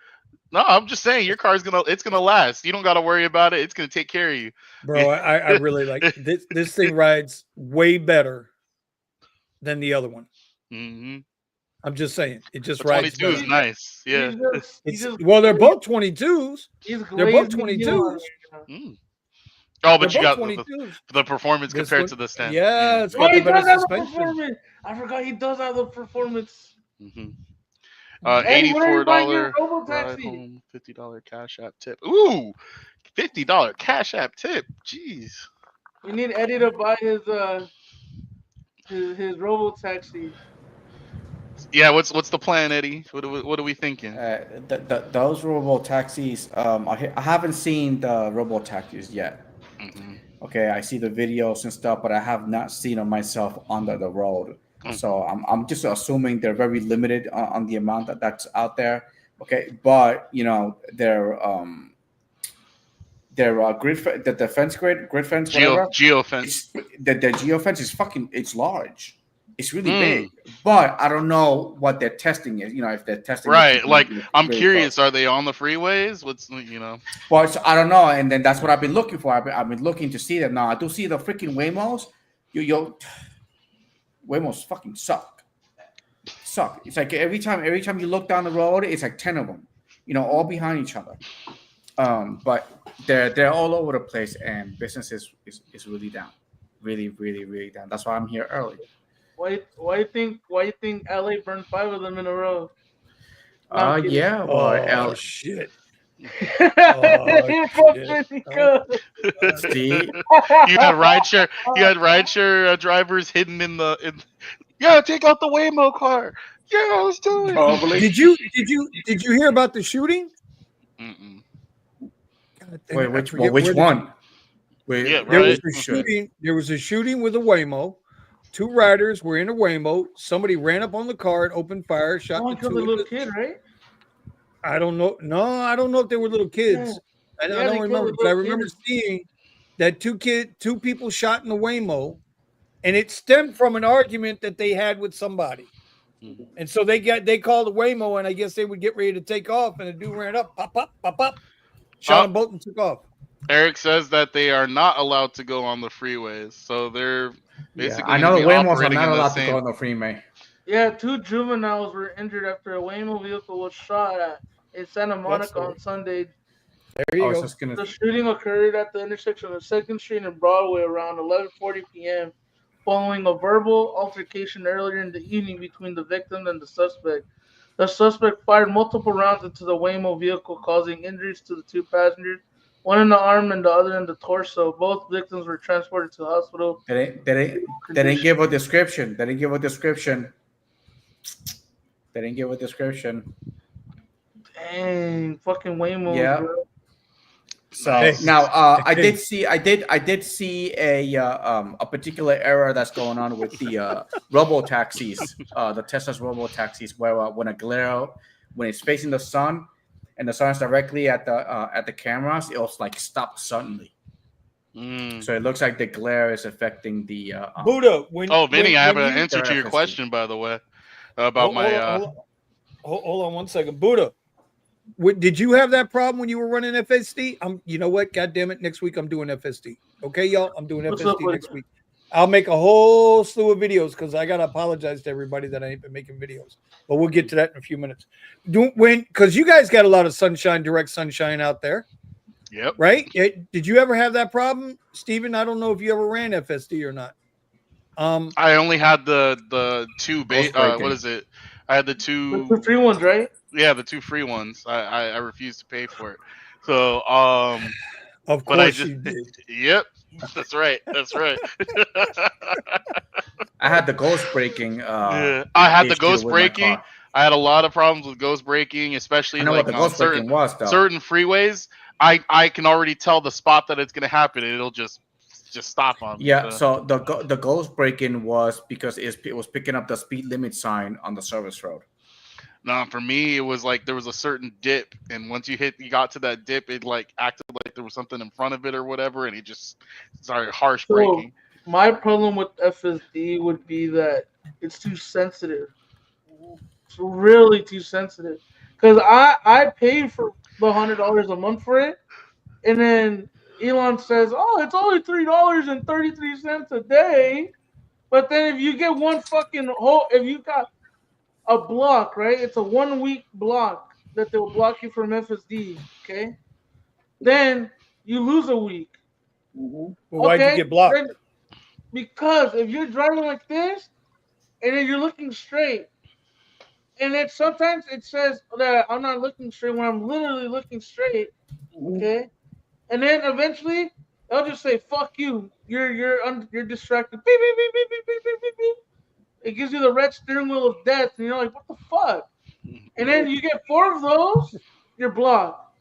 No, I'm just saying your car's gonna last. You don't gotta worry about it. It's gonna take care of you. Bro, I really like this. This thing rides way better than the other one. Mm-hmm. I'm just saying, it just The rides 22 better. is nice. Yeah. Well, they're both 22s. He's They're both glazing you on 22s. right now. Mm. Oh, They're but you both got 22s. the performance This compared one, to the stand. yeah, it's Oh, got he the better does have the suspension. performance. I forgot he does have the performance. Mm-hmm. Eddie, when are you buying your $84 robo ride taxi? home, $50 cash app tip. Ooh, $50 cash app tip. Jeez. We need Eddie to buy his robo taxi. Yeah, what's the plan, Eddie? What are we thinking? Those robo taxis. I haven't seen the robo taxis yet. Mm-hmm. Okay, I see the videos and stuff, but I have not seen them myself on the road. So I'm just assuming they're very limited on the amount that's out there. Okay, but their the defense grid fence, whatever. Geofence. The geofence is it's large. It's really Mm. big, but I don't know what their testing is. If they're testing Right, it, like I'm really curious. close. Are they on the freeways? But so I don't know, and then that's what I've been looking for. I've been looking to see them now. I do see the freaking Waymos. Waymos fucking suck. It's like every time you look down the road, it's like 10 of them, all behind each other. But they're all over the place, and business is really down. really, really, really down. That's why I'm here early. Why you think LA burned 5 of them in a row? No, I'm kidding. Yeah. Well, Oh L. shit. Oh Fuck shit. Oh, Dominica. God. See, You had rideshare. You had rideshare drivers hidden in. Yeah, take out the Waymo car. Yeah, let's do it. probably. Did you hear about the shooting? Mm-mm. God dang Wait, it, I well, forget which where the one? Wait, Yeah, there was right. which a shooting? shooting. There was a shooting with a Waymo. Two riders were in a Waymo. Somebody ran up on the car and opened fire, shot the Someone killed a two of little the. kid, right? I don't know. No, I don't know if they were little Yeah, kids. I yeah, don't they killed remember, a but I little remember kid. seeing that two people shot in the Waymo, and it stemmed from an argument that they had with somebody. Mhm. And so they called the Waymo, and I guess they would get ready to take off, and the dude ran up, pop, pop, pop, pop, shot Uh, them both, and took off. Eric says that they are not allowed to go on the freeways, so they're Yeah, basically I going to know be the Waymos are operating not in the allowed to go same. on the freeway. Yeah, 2 juveniles were injured after a Waymo vehicle was shot at in Santa That's Monica the on Sunday. there I you was go. just gonna. The shooting occurred at the intersection of 2nd Street and Broadway around 11:40 p.m. following a verbal altercation earlier in the evening between the victim and the suspect. The suspect fired multiple rounds into the Waymo vehicle, causing injuries to the two passengers, one in the arm and the other in the torso. Both victims were transported to the hospital They didn't condition. give a description. They didn't give a description. They didn't give a description. Dang, fucking Waymos, Yeah. bro. So Hey, Nice. now, hey, I did see a particular error that's going on with the robo taxis, the Tesla's robo taxis, where when a glare, when it's facing the sun, and the sun is directly at the cameras, it'll like stop suddenly. Mm. So it looks like the glare is affecting the Buddha, when Oh, Vinny, I have when an you answer their to your FSD. question, by the way, about hold, my. hold on, hold on 1 second, Buddha. Did you have that problem when you were running FSD? You know what? God damn it! Next week I'm doing FSD. Okay, y'all, I'm doing What's up FSD with next week. I'll make a whole slew of videos because I gotta apologize to everybody that I ain't been making videos. But we'll get to that in a few minutes. Because you guys got a lot of sunshine, direct sunshine out there, Yep. right? Did you ever have that problem, Steven? I don't know if you ever ran FSD or not. I only had the two Ghost what breaking. is it? I had the the two two. free ones, right? Yeah, the two free ones. I refused to pay for it. So Of but I course just you did. yep. That's right. That's right. I had the ghost breaking Yeah, I had the issue ghost with my braking. car. I had a lot of problems with ghost braking, I especially know what like the on ghost breaking was though. certain freeways. I can already tell the spot that it's gonna happen, and it'll just stop on me. Yeah, So so the ghost breaking was because it was picking up the speed limit sign on the service road. no, for me it was like there was a certain dip, and once you got to that dip, it like acted like there was something in front of it or whatever, and it just started harsh So braking. my problem with FSD would be that it's too sensitive. It's really too sensitive. Cause I paid for the $100 a month for it, and then Elon says, "Oh, it's only $3.33 a day." But then if you get one fucking whole, if you got a block, right? It's a 1 week block that they'll block you from FSD. Okay, then you lose a week. Mhm. Well, why'd you Okay, get blocked? then because if you're driving like this and then you're looking straight, and then sometimes it says that I'm not looking straight when I'm literally looking straight. Okay, and then eventually they'll just say "fuck you." You're distracted. Beep, beep, beep, beep, beep, beep, beep, beep, beep. It gives you the red steering wheel of death, and you're like, "What the fuck?" And then you get 4 of those, you're blocked.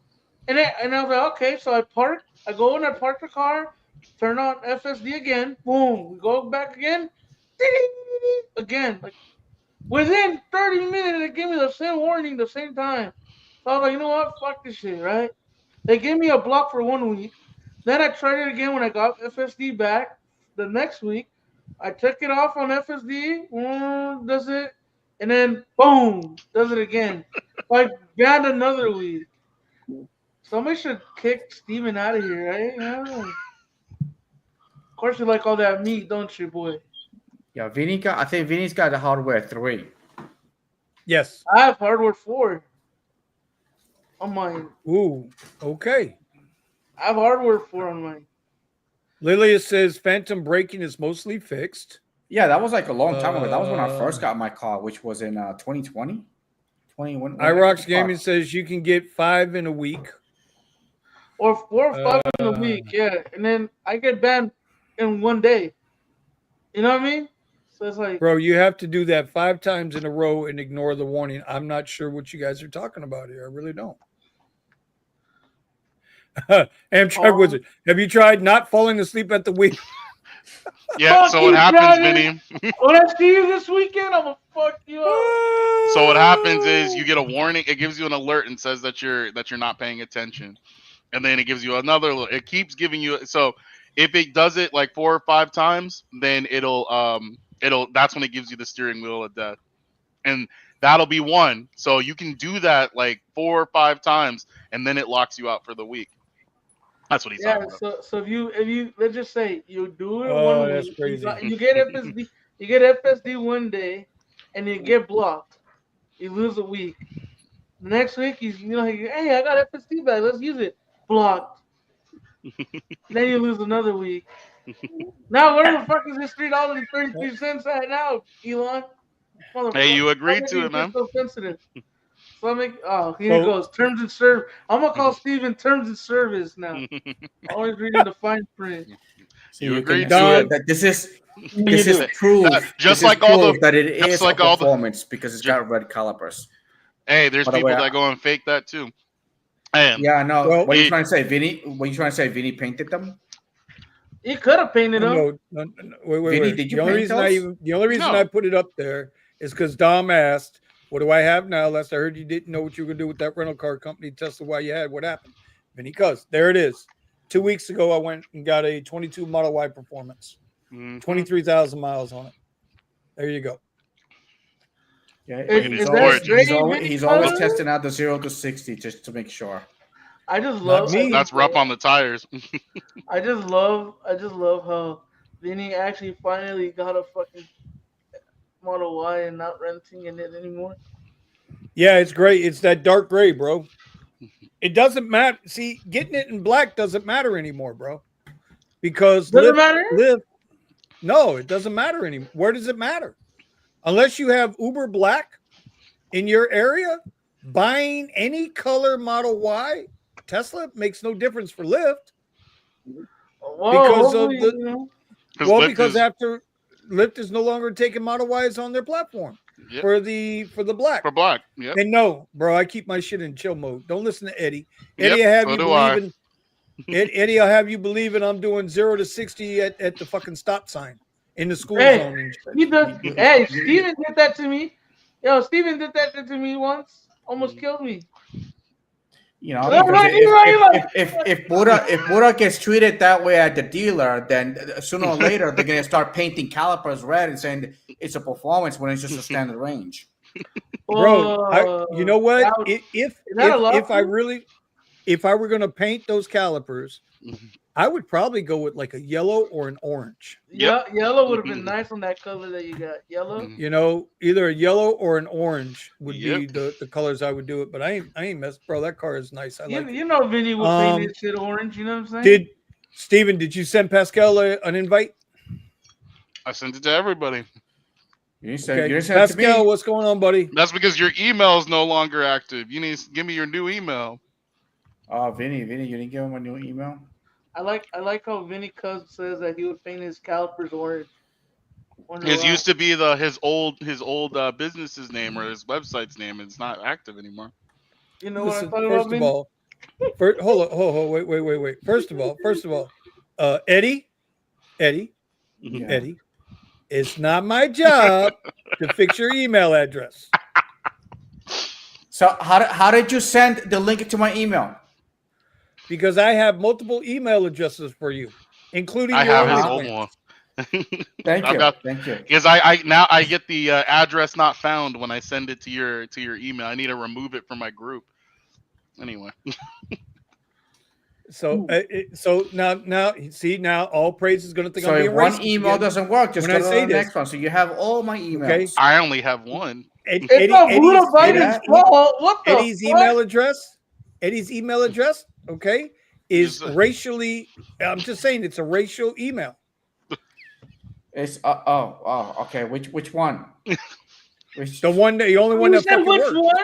And I was like, okay, so I park. I go and I park the car, turn on FSD again. Boom, we go back again. Again, like within 30 minutes, they gave me the same warning the same time. So I was like, you know what? Fuck this shit, right? They gave me a block for 1 week. Then I tried it again when I got FSD back the next week. I took it off on FSD, does it, and then boom, does it again. Like banned another week. Somebody should kick Steven out of here, right? Yeah. Of course you like all that meat, don't you, boy? Yeah, I think Vinny's got the hardware 3. Yes. I have hardware 4 on mine. Ooh. Okay. I have hardware 4 on mine. Lilia says phantom braking is mostly fixed. Yeah, that was like a long time ago. That was when I first got my car, which was in 2020. 21. iRox Gaming says you can get 5 in a week. Or 4 or 5 in a week, yeah. And then I get banned in 1 day. You know what I mean? So it's like, Bro, you have to do that 5 times in a row and ignore the warning. I'm not sure what you guys are talking about here. I really don't. Amtrak Wizard, have you tried not falling asleep at the wheel? Yeah. So what happens, Vinny? when I see you this weekend, I'm gonna fuck you up. So what happens is you get a warning. It gives you an alert and says that you're not paying attention, and then it gives you another alert. It keeps giving you. So if it does it like 4 or 5 times, then it'll that's when it gives you the steering wheel of death, and that'll be one. So you can do that like 4 or 5 times, and then it locks you out for the week. That's what he's talking about. So if you let's just say you do it Oh, one that's week, crazy. you get FSD 1 day, and you get blocked. You lose a week. Next week, hey, I got FSD back. Let's use it. Blocked. Then you lose another week. Now where the fuck is this $3.33 at now, Elon? Hey, you agreed to it, man. So sensitive. Here it goes. Terms and service. I'm gonna call Steven terms and service now. Always reading the fine print. You agreed to it. That this is proof. Just like all the that it is like a all performance because it's got red calipers. Hey, there's people that go and fake that too. Yeah, no. Well, what are you trying to say, Vinny? What are you trying to say? Vinny painted them? He could have painted them. No, wait. Vinny, did you paint those? The only reason I put it up there is because Dom asked, "What do I have now?" Last I heard, you didn't know what you were going to do with that rental car company. Tesla, why you had what happened? Vinny, cuz there it is. 2 weeks ago, I went and got a 22 Model Y Performance, 23,000 miles on it. There you go. Yeah, he's always testing out the 0 to 60 just to make sure. I just love that's rough on the tires. I just love how Vinny actually finally got a fucking Model Y and not renting in it anymore. Yeah, it's great. It's that dark gray, bro. It doesn't matter. See, getting it in black doesn't matter anymore, bro. Because no, it doesn't matter anymore. Where does it matter? Unless you have Uber Black in your area, buying any color Model Y, Tesla makes no difference for Lyft. Because after Lyft is no longer taking Model Ys on their platform for the black. For black, yeah. And no, bro, I keep my shit in chill mode. Don't listen to Eddie. Eddie, Eddie, I'll have you believing I'm doing 0 to 60 at the fucking stop sign in the school zone. And shit. Hey, Steven did that to me. Yo, Steven did that to me once. Almost killed me. You know, if Buddha gets treated that way at the dealer, then sooner or later they're gonna start painting calipers red and saying it's a performance when it's just a standard range. Bro, you know what? If I were gonna paint those calipers, I would probably go with like a yellow or an orange. Yeah, yellow would have been nice on that color that you got. Yellow. You know, either a yellow or an orange would be the colors I would do it. But I ain't messed, bro. That car is nice. I like it. You know, Vinny would paint his shit orange. You know what I'm saying? Did you send Pascal an invite? I sent it to everybody. You sent Pascal, it to me. what's going on, buddy? That's because your email is no longer active. You need to give me your new email. Oh, Vinny, you didn't give him a new email? I like how Vinny Cuz says that he would paint his calipers orange. His used to be his old business's name or his website's name. It's not active anymore. You know what I'm talking about, Vinny? Hold on, wait. First of all, Eddie, it's not my job to fix your email address. So how did you send the link to my email? Because I have multiple email addresses for you, including I have his old one. Thank you. Because I get the address not found when I send it to your email. I need to remove it from my group. Anyway. So now all praise is going to think I'm being one racist email again. Doesn't work. Just go to the next one. So you have all my emails. Okay. I only have one. It's not Buddha Biden's fault. What the Eddie's email address. Okay, is Just- racially. I'm just saying it's a racial email. It's okay. Which one? Which The only one You that said fucking which works. one?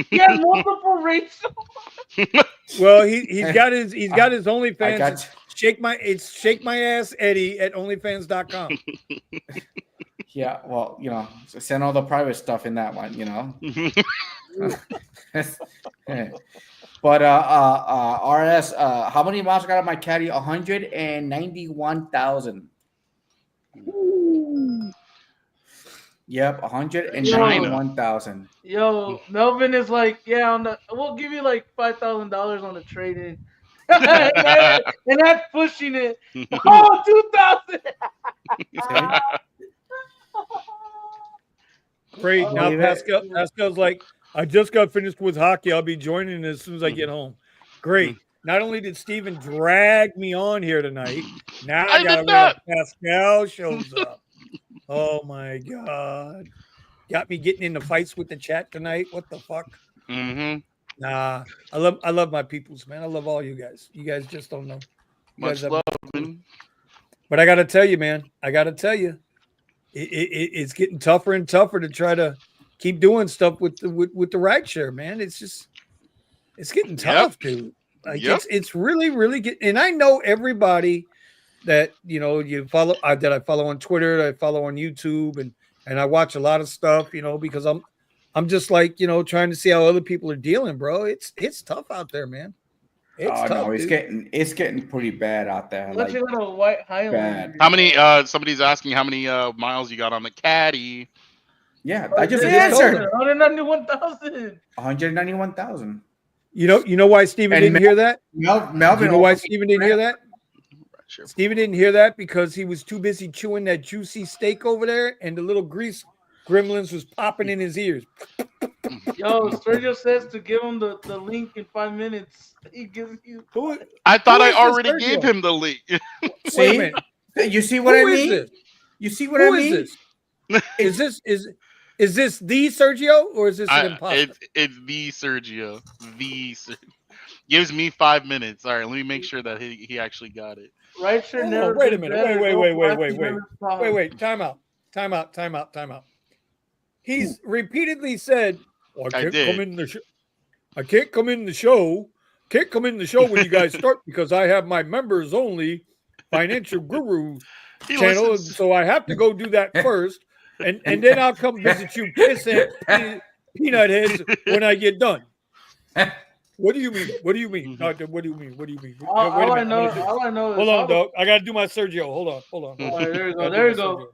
He has multiple racial. Well, he's got his OnlyFans. I got It's shake my ass Eddie at OnlyFans.com. yeah. Well, send all the private stuff in that one. But RS, how many miles I got on my caddy? 191,000. Yep, 191,000. Yo, Melvin is like, yeah, we'll give you like $5,000 on the trade in. and that's pushing it. Oh, 2,000. Great. Now Believe it. Pascal's like, I just got finished with hockey. I'll be joining as soon as I get home. Great. Not only did Steven drag me on here tonight, now I gotta wait till Pascal shows up. Oh my God. Got me getting into fights with the chat tonight. What the fuck? Mm-hmm. Nah. I love my peoples, man. I love all you guys. You guys just don't know. You Much guys have love, no clue. man. But I gotta tell you, man, it's getting tougher and tougher to try to keep doing stuff with the rideshare, man. It's getting tough, dude. Like it's really, really getting. And I know everybody that you follow that I follow on Twitter, that I follow on YouTube, and I watch a lot of stuff, because I'm just like trying to see how other people are dealing, bro. It's tough out there, man. It's tough. No, dude. it's getting pretty bad out there. Let's Like, get a white Highlander. How many? Somebody's asking how many miles you got on the caddy. yeah, I just just answered 191,000. 191,000. You know why Steven didn't hear that? Melvin, You know why Steven didn't hear that? Sure. Steven didn't hear that because he was too busy chewing that juicy steak over there, and the little grease gremlins was popping in his ears. Yo, Sergio says to give him the link in 5 minutes. He gives you. I thought Who I is this already Sergio? gave him the link. Wait a See, minute. you see what Who I is mean? this? You see what Who I mean? is this? Is this the Sergio or is this an imposter? It's the Sergio. Gives me 5 minutes. All right, let me make sure that he actually got it. Rideshare Oh, never. wait a been minute. better. Wait. Time out. He's repeatedly said, well, I can't come in the show. I can't come in the show. Can't come in the show when you guys start because I have my members only financial guru He channel, listens. so I have to go do that first, and then I'll come visit you, peanut heads, when I get done. What do you mean? What do you mean? What do you mean? What do you mean? All I know is. Hold on, dog. I gotta do my Sergio. Hold on. All right, there you go. There you go.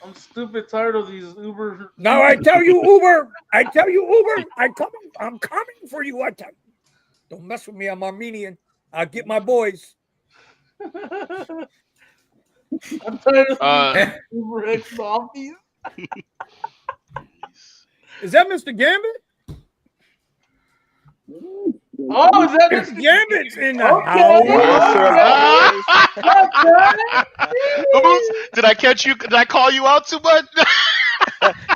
I'm stupid tired of these Uber. Now I tell you, Uber. I'm coming for you. I tell you. Don't mess with me. I'm Armenian. I'll get my boys. I'm tired of these Uber X zombies. Is that Mr. Gambit? Oh, is that Mr. Gambit's in the Oops, did I catch you? Did I call you out too much?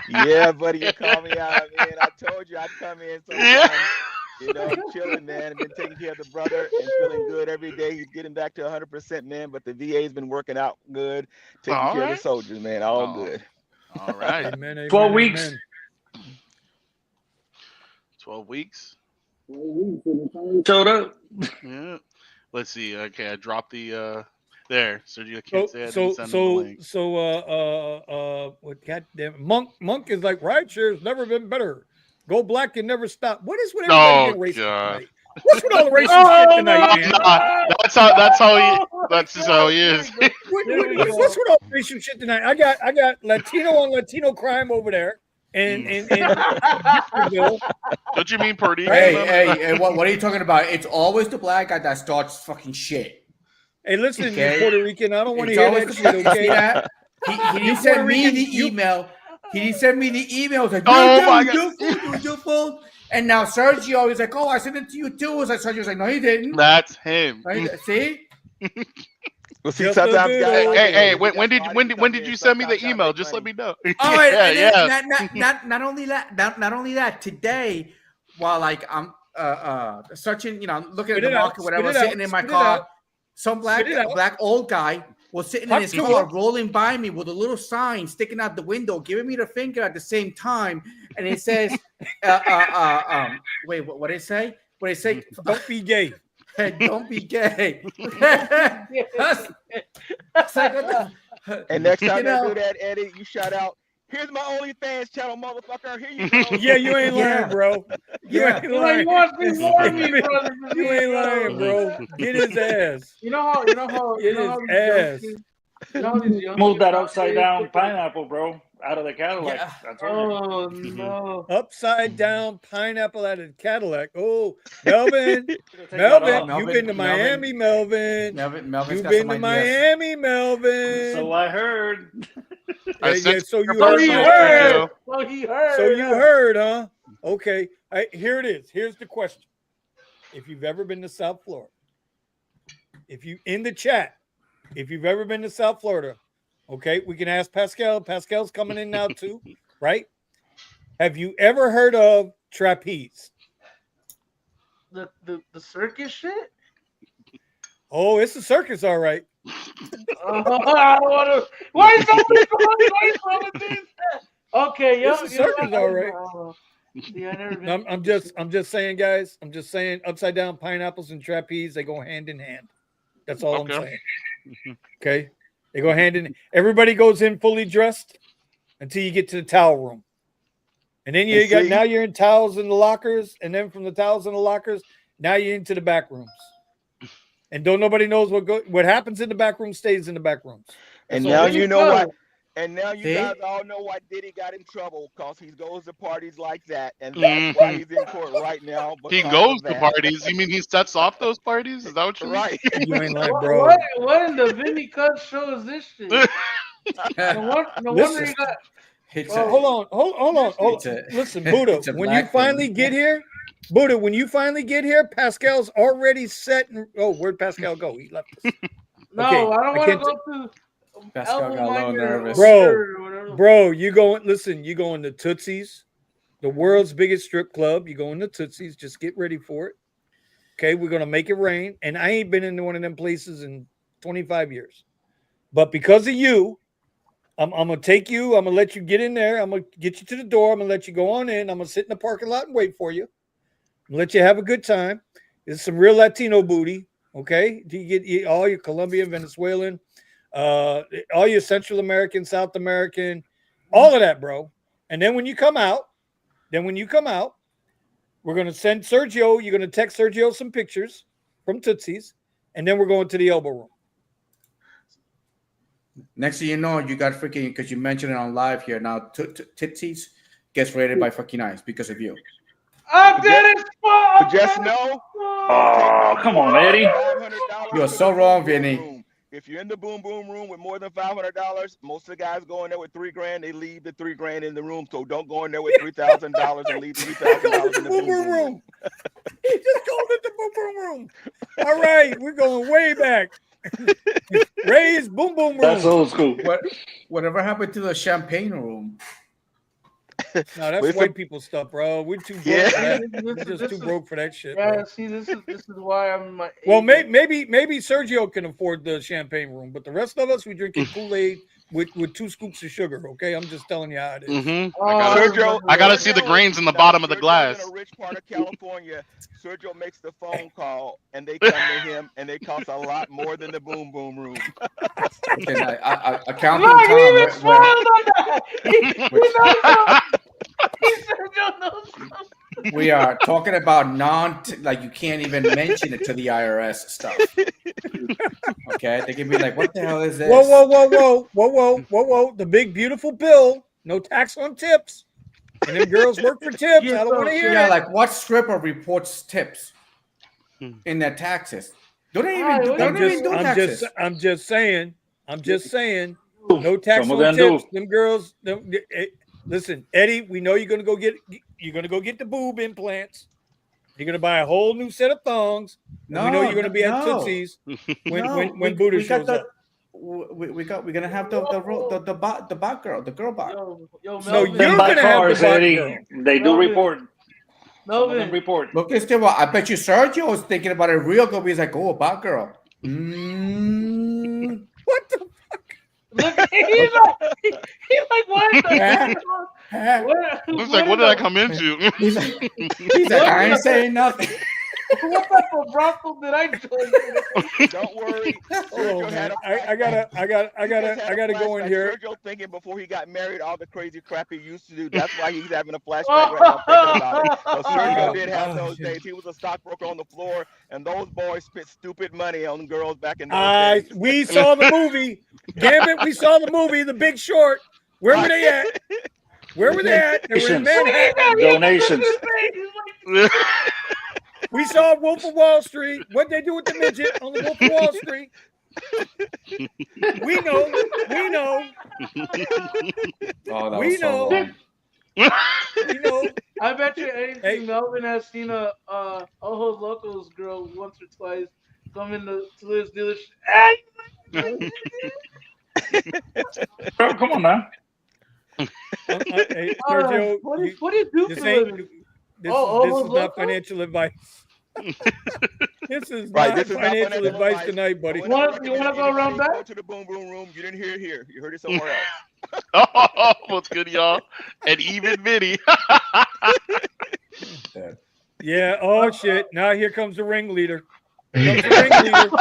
Yeah, buddy, you called me out, man. I told you I'd come in sometime. Chilling, man. I've been taking care of the brother and feeling good every day. He's getting back to 100%, man. But the VA's been working out good, taking care of the soldiers, man. All good. All right. Amen, 12 weeks. amen. 12 weeks. Showed up. Yeah. Let's see. Okay, I dropped the there. Sergio can't say I didn't send him the link. What goddamn Monk is like rideshare's never been better. Go black and never stop. What is with everybody being racist tonight? What's with all the racist shit tonight, man? That's just how he is. What's with all the racist shit tonight? I got Latino on Latino crime over there. And Don't you mean Purdy? Hey, what are you talking about? It's always the black guy that starts fucking shit. Hey, listen, Okay. you Puerto Rican, I don't want to hear that shit, okay? He didn't send me the email. He didn't send me the email. It's like, my God. your phone. And now Sergio is like, oh, I sent it to you too. It's like Sergio's like, no, he didn't. That's him. Right? See? Well, see, sometimes guys. Hey, when did you send me the email? Just let me know. All right, yeah. Not only that. Today, while like I'm searching, looking Spit at the it out, market, whatever, spit it sitting out, in my spit it car. out. Some Spit it out. black old guy was sitting Talk in his to car, him. rolling by me with a little sign sticking out the window, giving me the finger at the same time, and it says, wait, what did it say? What did it say? Don't be gay. Don't be gay. That's like, what the, And next time you they know, do that, Eddie, you shout out, "Here's my OnlyFans channel, motherfucker. Here you go." Yeah, you ain't Yeah. lying, bro. You Yeah. ain't You lying. want to see more of me, brother? You ain't lying, bro. Get his ass. You know how Get these young his ass. kids, you know how these young Move kids that nowadays upside down look at- pineapple, bro, out of the Cadillac. Yeah. I told you. Oh no! Upside down pineapple out of Cadillac. Oh, Melvin. Take that Melvin, off. you've been to Miami, Melvin. Melvin's You've got been some to ideas. Miami, Melvin. So I heard. I sent So your you So heard, he personal heard. video. So he heard. So you heard, huh? Okay. Here it is. Here's the question. If you've ever been to South Florida, if you in the chat, if you've ever been to South Florida, okay, we can ask Pascal. Pascal's coming in now too, right? Have you ever heard of trapeze? the circus shit. Oh, it's a circus, all right. I don't want to. Why is that? Okay, yeah, It's a circus, all right. Yeah, I never been. No, I'm just saying, guys. I'm just saying, upside down pineapples and trapeze, they go hand in hand. That's all I'm Okay. saying. Okay, they go hand in. Everybody goes in fully dressed until you get to the towel room, and then you And got see- now you're in towels in the lockers, and then from the towels in the lockers, now you're into the back rooms. And don't nobody knows what happens in the back room stays in the back rooms. And So now this you is know good. why. And now you See? guys all know why Diddy got in trouble, because he goes to parties like that, and that's why he's in court right now. He because goes of to that. parties. You mean he sets off those parties? Is that what you mean? Right. You ain't lying, What, bro. what in the Vinny Cut show is this shit? No wonder Listen. you got. It's Oh, Hold on. It's a- Listen, Buddha, it's a when you black finally thing. get here, Pascal's already set. Where'd Pascal go? He left us. No, Okay, I don't I want to can't go to Pascal Elbow got a little Minder nervous. or whatever. Bro, you going to Tootsie's, the world's biggest strip club. You going to Tootsie's, just get ready for it. Okay, we're gonna make it rain. And I ain't been into one of them places in 25 years. But because of you, I'm gonna take you, I'm gonna let you get in there, I'm gonna get you to the door, I'm gonna let you go on in, I'm gonna sit in the parking lot and wait for you. Let you have a good time. It's some real Latino booty, okay? You get all your Colombian, Venezuelan, all your Central American, South American, all of that, bro. And then when you come out, we're gonna send Sergio. You're gonna text Sergio some pictures from Tootsie's, and then we're going to the elbow room. Next thing you know, you got freaking, because you mentioned it on live here now. Tootsies gets rated by fucking ICE because of you. I did it. But just know. Oh, come on, Eddie. $500 You are for so the wrong, boom boom Vinny. room. If you're in the boom boom room with more than $500, most of the guys go in there with $3,000. They leave the $3,000 in the room. So don't go in there with $3,000 and leave $3,000 in the boom boom room. He just called it the boom boom room. All right, we're going way back. Ray's boom boom room. That's old school. Whatever happened to the champagne room? No, that's Listen- white people stuff, bro. We're too broke Yeah. for that. This We're is- just this too is- broke for that shit. Yeah, Bro. see, this is why I'm in my. Well, 80s. maybe Sergio can afford the champagne room, but the rest of us, we drinking Kool-Aid with 2 scoops of sugar. Okay, I'm just telling you how it is. Mm-hmm. Oh, Sergio, I gotta see the grains in the bottom of the Sergio's glass. in a rich part of California. Sergio makes the phone call, and they come to him, and they cost a lot more than the boom boom room. Okay, accounting Look, he Tom, even smiled on that. He knows something. Sergio knows something. we are talking about like you can't even mention it to the IRS stuff. Okay, they can be like, "What the hell is this?" Whoa. The big, beautiful bill. No tax on tips. And them girls work for tips. I don't want to hear Yeah, it. like what stripper reports tips in their taxes? Don't they even do, Alright, they I'm don't even do taxes? just saying. No tax Some of on them do. tips. Them girls. Listen, Eddie. We know you're gonna go get the boob implants. You're gonna buy a whole new set of thongs. No, we know you're gonna be at no. Tootsie's No, when Buddha we got shows up. we're gonna have the bot girl, the girl bot. Yo, No, Melvin, you're Them by gonna have the cars, bot Eddie. girl. They do Melvin. report. Some of them Melvin. report. Look at Steve. I bet you Sergio was thinking about it real good. He's like, oh, about girl. What the? Look, he's like, what Huh? the? Huh? It's like, what did I come into? He's like, I ain't saying nothing. What type of brothel did I join? Don't worry. Oh Sergio had man, a I gotta go in flashback. here. Sergio thinking before he got married, all the crazy crap he used to do. That's why he's having a flashback right now thinking about it. So Sergio did have those days. He was a stockbroker on the floor, and those boys spent stupid money on girls back in those days. We saw the movie, Gambit. We saw the movie, The Big Short. Where were they at? Where were they at? They were in Manhattan. Donations. We saw Wolf of Wall Street. What'd they do with the midget on the Wolf of Wall Street? We know. Oh, that We was so know. wrong. You know. I bet you anything Hey. Melvin has seen a Ojos Locos girl once or twice come into his dealership. Hey! Bro, come on now. Hey, Sergio, what do you do this for a ain't. living? This Ojos is not Locos? financial advice. This is Right, not this is not financial financial advice advice. tonight, buddy. You wanna go around Go back? to the boom boom room. You didn't hear it here. You heard it somewhere else. Oh, what's good, y'all? And even Vinny. Yeah. Oh shit. Now here comes the ringleader. Here comes the ringleader.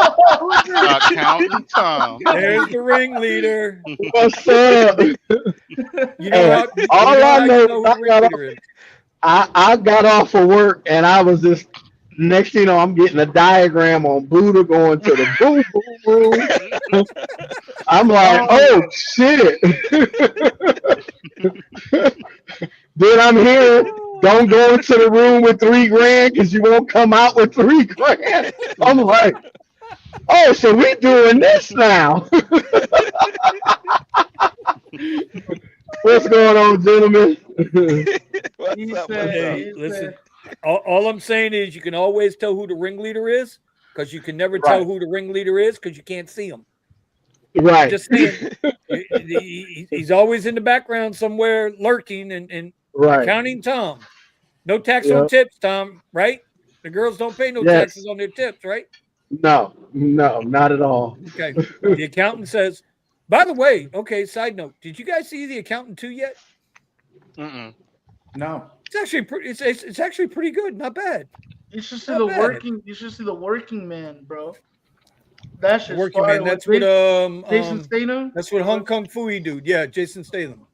Accountant Tom. There's the ringleader. What's up? You know what? All You know I how know you is know who I the got ringleader is. I got off of work and I was just next thing you know I'm getting a diagram on Buddha going to the boom boom room. I'm like, oh shit. Then I'm here. Don't go into the room with $3,000 because you won't come out with $3,000. I'm like, oh, so we doing this now. What's going on, gentlemen? He What's up? said, Hey, he listen. said, All I'm saying is you can always tell who the ringleader is because you can never tell Right. who the ringleader is because you can't see him. Right. Just saying. He's always in the background somewhere lurking and Right. counting Tom. No tax Yep. on tips, Tom, right? The girls don't pay no Yes. taxes on their tips, right? No, not at all. Okay. The accountant says, by the way, okay, side note, did you guys see The Accountant 2 yet? Mm-mm. No. It's actually it's actually pretty good, not bad. you should see Not the bad. working. You should see the Working Man, bro. That shit's Working fire. Man, that's With what Jason Statham. that's what Hong Kong Fooey dude. Yeah, Jason Statham.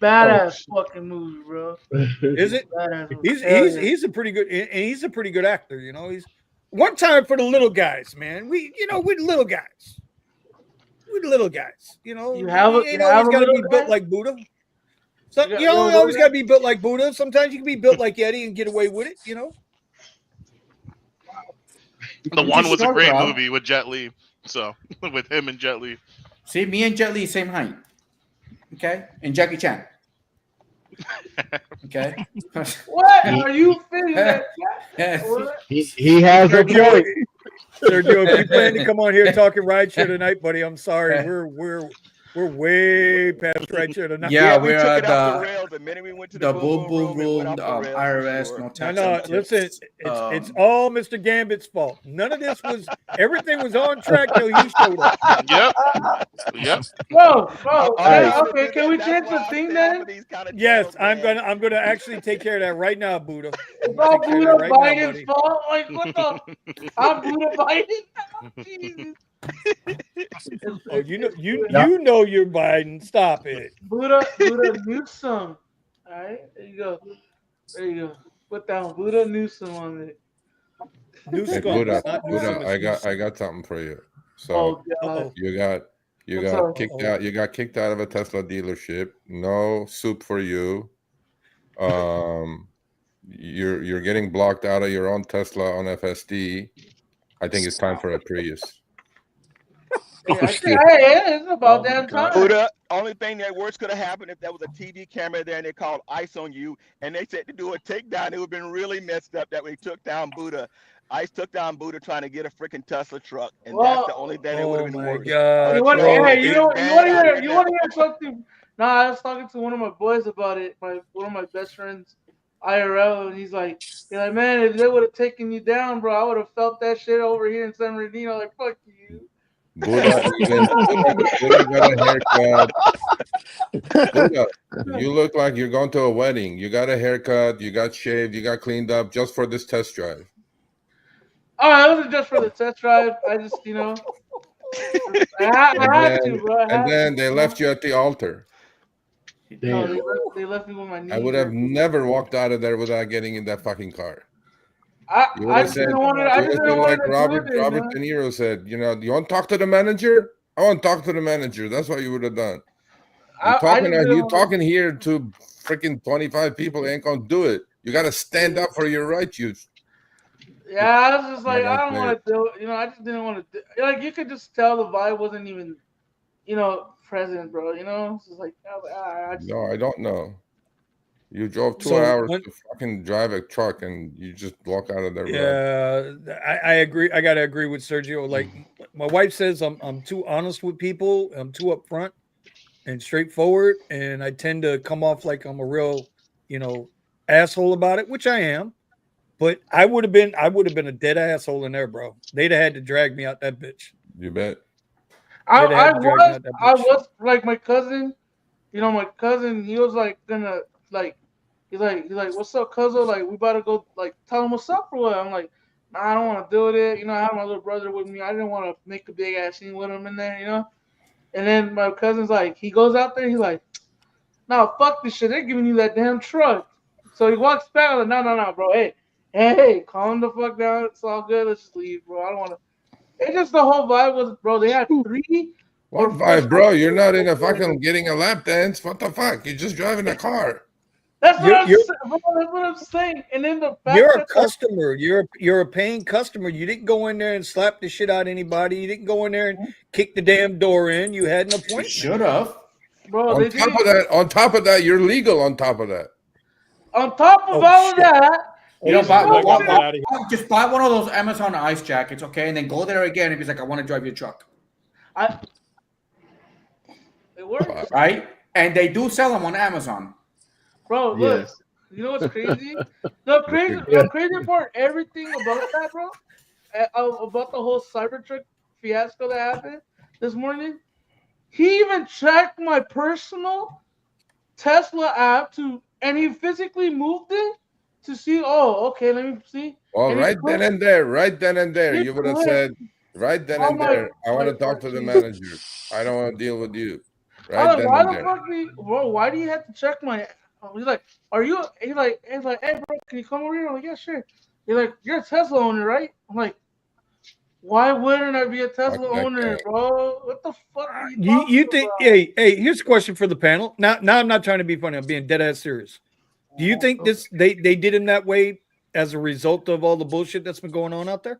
Badass fucking movie, bro. Is it? Badass movie. Hell yeah. He's a pretty good and he's a pretty good actor, you know. He's one time for the little guys, man. We're the little guys. We're the little guys, you know. You have a- ain't you always have a gotta be little built guy? like Buddha. So, You got- you don't you have a always little gotta be built like Buddha. Sometimes you can be built like Yeti and get away with it, you know. The one was a Sure, great bro. movie with Jet Li. So with him and Jet Li. See, me and Jet Li, same height. Okay? And Jackie Chan. Okay? What are you feeling that? Yes. What? He has a Sergio, point. Sergio, if you plan to come on here talking rideshare tonight, buddy, I'm sorry. We're way past rideshare tonight. Yeah, we we're took at it off the rails. The minute we went to the the boom boom it room, went off the rails for IRS, sure. no No, tax. no, on listen, tips. it's all Mr. Gambit's fault. None of this was everything was on track till he showed up. Yep. Yep. Bro, Right. okay, can we change the thing then? Yes, I'm gonna actually take care of that right now, Buddha. I'm It's gonna all take care Buddha of that right now, Biden's buddy. fault. Like, what the? I'm Buddha Biden. Oh, Jesus. Oh, you know you're Biden. Stop it. Buddha Newsom. All right, there you go. There you go. Put down Buddha Newsom on it. New Hey, scum. Buddha, It's not new Buddha, scum, I it's got new I got something for you. So Oh God. Uh-oh. you What's got up? kicked out. You got kicked out of a Tesla dealership. No soup for you. You're getting blocked out of your own Tesla on FSD. I think it's time for a Prius. Yeah, I think, hey, it's about damn time. Buddha, only thing that worse could have happened if there was a TV camera there and they called ICE on you and they said to do a takedown, it would have been really messed up that we took down Buddha. ICE took down Buddha trying to get a freaking Tesla truck, and that's the only thing that would Oh have been my worse. God, You want, bro. hey, you want Bad to out hear? here Something? Nah, I was talking to one of my boys about it. One of my best friends. IRL, and he's like, man, if they would have taken you down, bro, I would have felt that shit over here in San Bernardino. Like, fuck you. Buddha got a haircut. Buddha, you look like you're going to a wedding. You got a haircut, you got shaved, you got cleaned up just for this test drive. Oh, it wasn't just for the test drive. I just, I had to, bro. And then they left you at the altar. No, they left me with my knees. I would have never walked out of there without getting in that fucking car. I just didn't want to. Like Robert De Niro said, you want to talk to the manager? I want to talk to the manager. That's what you would have done. You talking here to freaking 25 people, ain't gonna do it. You got to stand up for your rights. Yeah, I was just like, I don't want to do it. I just didn't want to. Like, you could just tell the vibe wasn't even, present, bro. It's just like, no, I don't know. You drove 2 hours to fucking drive a truck, and you just walk out of there. Yeah, I agree. I gotta agree with Sergio. Like, my wife says, I'm too honest with people. I'm too upfront and straightforward, and I tend to come off like I'm a real, asshole about it, which I am. But I would have been a dead asshole in there, bro. They'd have had to drag me out that bitch. You bet. I was like my cousin. My cousin. He was like gonna like. He's like, what's up, cuzzo? Like, we about to go like tell him what's up or what? I'm like, nah, I don't want to do it. I have my little brother with me. I didn't want to make a big ass scene with him in there, And then my cousin's like, he goes out there. He's like, no, fuck this shit. They're giving you that damn truck. So he walks back. I'm like, no, bro. Hey, calm the fuck down. It's all good. Let's just leave, bro. I don't want to. It's just the whole vibe was, bro. They had 3. What vibe, bro? You're not in a fucking getting a lap dance. What the fuck? You're just driving a car. That's what I'm saying. And then the fact you're a customer. You're a paying customer. You didn't go in there and slap the shit out of anybody. You didn't go in there and kick the damn door in. You had an appointment. Should have. Bro, on top of that, you're legal on top of that. On top of all of that, just buy one of those Amazon ice jackets, okay? And then go there again if he's like, I want to drive your truck. It works. Right? And they do sell them on Amazon. Bro, look. Yes. You know what's crazy? The crazy part, everything about that, bro, about the whole Cybertruck fiasco that happened this morning, he even checked my personal Tesla app and he physically moved it to see, okay, let me see. Well, right then and there, you would have said, right then and there, I want to talk to the manager. I don't want to deal with you. Right then why the fuck bro, why do you have to check my He's like, he's like, hey bro, can you come over here? I'm like, yeah, sure. He's like, you're a Tesla owner, right? I'm like, why wouldn't I be a Tesla owner, bro? What the fuck are you think about? Hey, here's a question for the panel. Now I'm not trying to be funny, I'm being dead ass serious. Do you think they did him that way as a result of all the bullshit that's been going on out there?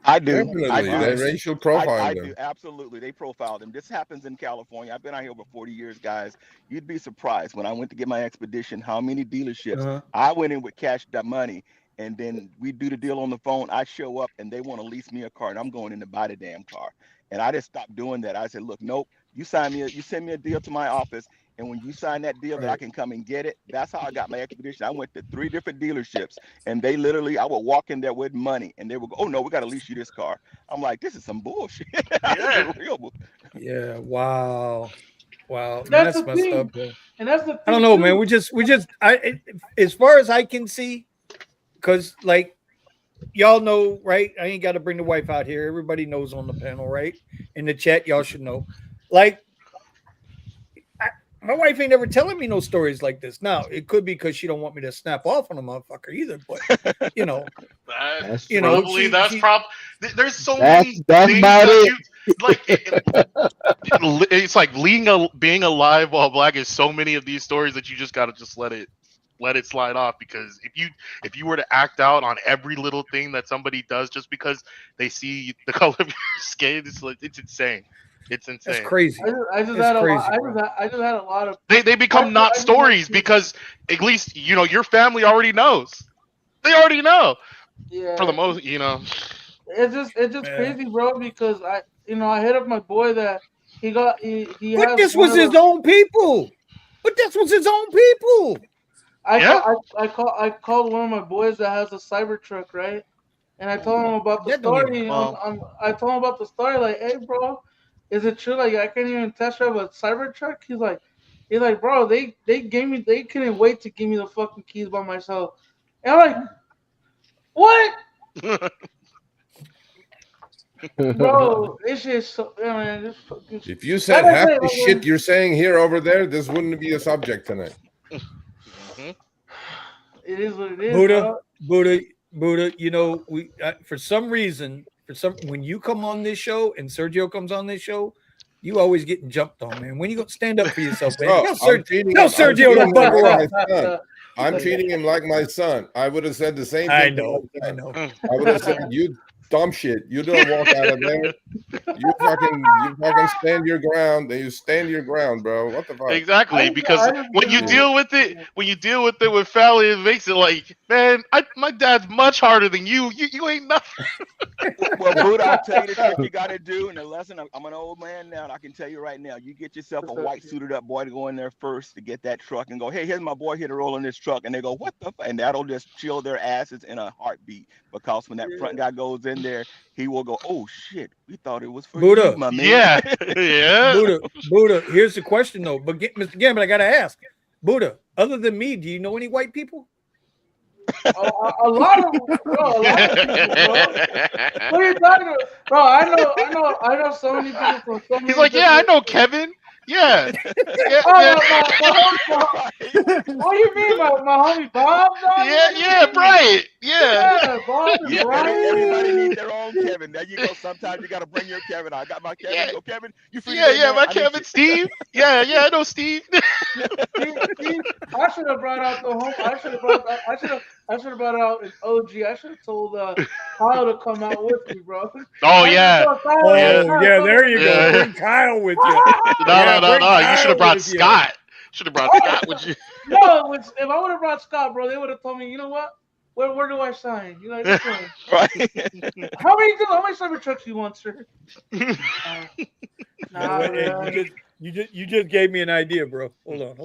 I do. They racial profile I them. do. Absolutely. They profiled them. This happens in California. I've been out here over 40 years, guys. You'd be surprised when I went to get my expedition, how many dealerships I went in with cash that money. And then we do the deal on the phone. I show up and they want to lease me a car and I'm going in to buy the damn car. And I just stopped doing that. I said, look, nope, you send me a deal to my office. And when you sign that deal that I can come and get it, that's how I got my expedition. I went to 3 different dealerships and they literally, I would walk in there with money and they would go, oh no, we got to lease you this car. I'm like, this is some bullshit. Yeah. Wow. That's the messed thing. Up, bro. And that's the thing. I don't know, man. As far as I can see, because like y'all know, right? I ain't got to bring the wife out here. Everybody knows on the panel, right? In the chat, y'all should know. Like, my wife ain't ever telling me no stories like this. Now, it could be because she don't want me to snap off on a motherfucker either. But there's so many things that like. It's like being alive while black is so many of these stories that you just gotta just let it slide off, because if you were to act out on every little thing that somebody does just because they see the color of your skin, it's insane. It's insane. That's crazy. I just had a lot of. They become not stories because at least your family already knows. They already know. Yeah. For the most, It's just crazy, bro. Because I hit up my boy that he got he. But this was his own people. Yeah. I called one of my boys that has a Cybertruck, right? And I told him about the That don't even. story. Well, I told him about the story. Like, hey, bro, is it true? Like, I can't even test drive a Cybertruck. He's like, bro, they gave me. They couldn't wait to give me the fucking keys by myself. And I'm like, what, bro? This shit so. Yeah, man, this fucking. If you Like said I half say, the like, shit you're saying here over there, this wouldn't be a subject tonight. it is what it is, Buddha, bro. Buddha. You know, we for some reason, when you come on this show and Sergio comes on this show, you always getting jumped on, man. When you gonna stand up for yourself, man? Bro, I'm treating Tell him. I'm Sergio to treating him bugger like off. my son. I'm treating him like my son. I would have said the same I thing to know, my I son. know. I would have said, "You dumb shit. You don't walk out of there. You fucking stand your ground. And you stand your ground, bro. What the fuck?" exactly, because I just when you didn't. deal with it, with family, it makes it like, man, my dad's much harder than you. You ain't nothing. Well, Buddha, I'll tell you the trick you got to do. And the lesson, I'm an old man now, and I can tell you right now, you get yourself a white suited up boy to go in there first to get that truck and go, hey, here's my boy here to roll in this truck. And they go, what the fuck? And that'll just chill their asses in a heartbeat. Because when that front guy goes in there, he will go, oh, shit, we thought it was for you, Buddha, my man. Yeah, yeah. Buddha. Here's the question though, but Mr. Gambit, I gotta ask, Buddha. Other than me, do you know any white people? A lot of people, bro. What are you talking about, bro? I know so many people from so many He's like, yeah, I different. know Kevin. Yeah, yeah, Oh, yeah, what do you mean, my homie Bob? Dog? yeah, yeah, right, yeah. Yeah, Bob and Yeah, Brian. everybody needs their own Kevin. There you go. Sometimes you got to bring your Kevin. I got my Kevin. Yeah, You go, Kevin, you free to yeah, go in yeah. there? My I need Kevin, you. Steve. Yeah, yeah, I know Steve. See, I should have brought out the home. I should have brought out an OG. I should have told Kyle to come out with me, bro. Oh I should have yeah, told Kyle, hey, yeah, Oh Kyle, yeah, come there with you me. go. yeah. Bring Kyle with you. No, Yeah, no, no, bring no. You should have Kyle brought with you. Scott. Should have brought Scott with you. No, if I would have brought Scott, bro, they would have told me, you know what? Where do I sign? You know, this one. Right. How many cyber trucks you want, sir? Uh, You know what? Hey, man. you just gave me an idea, bro. Hold on.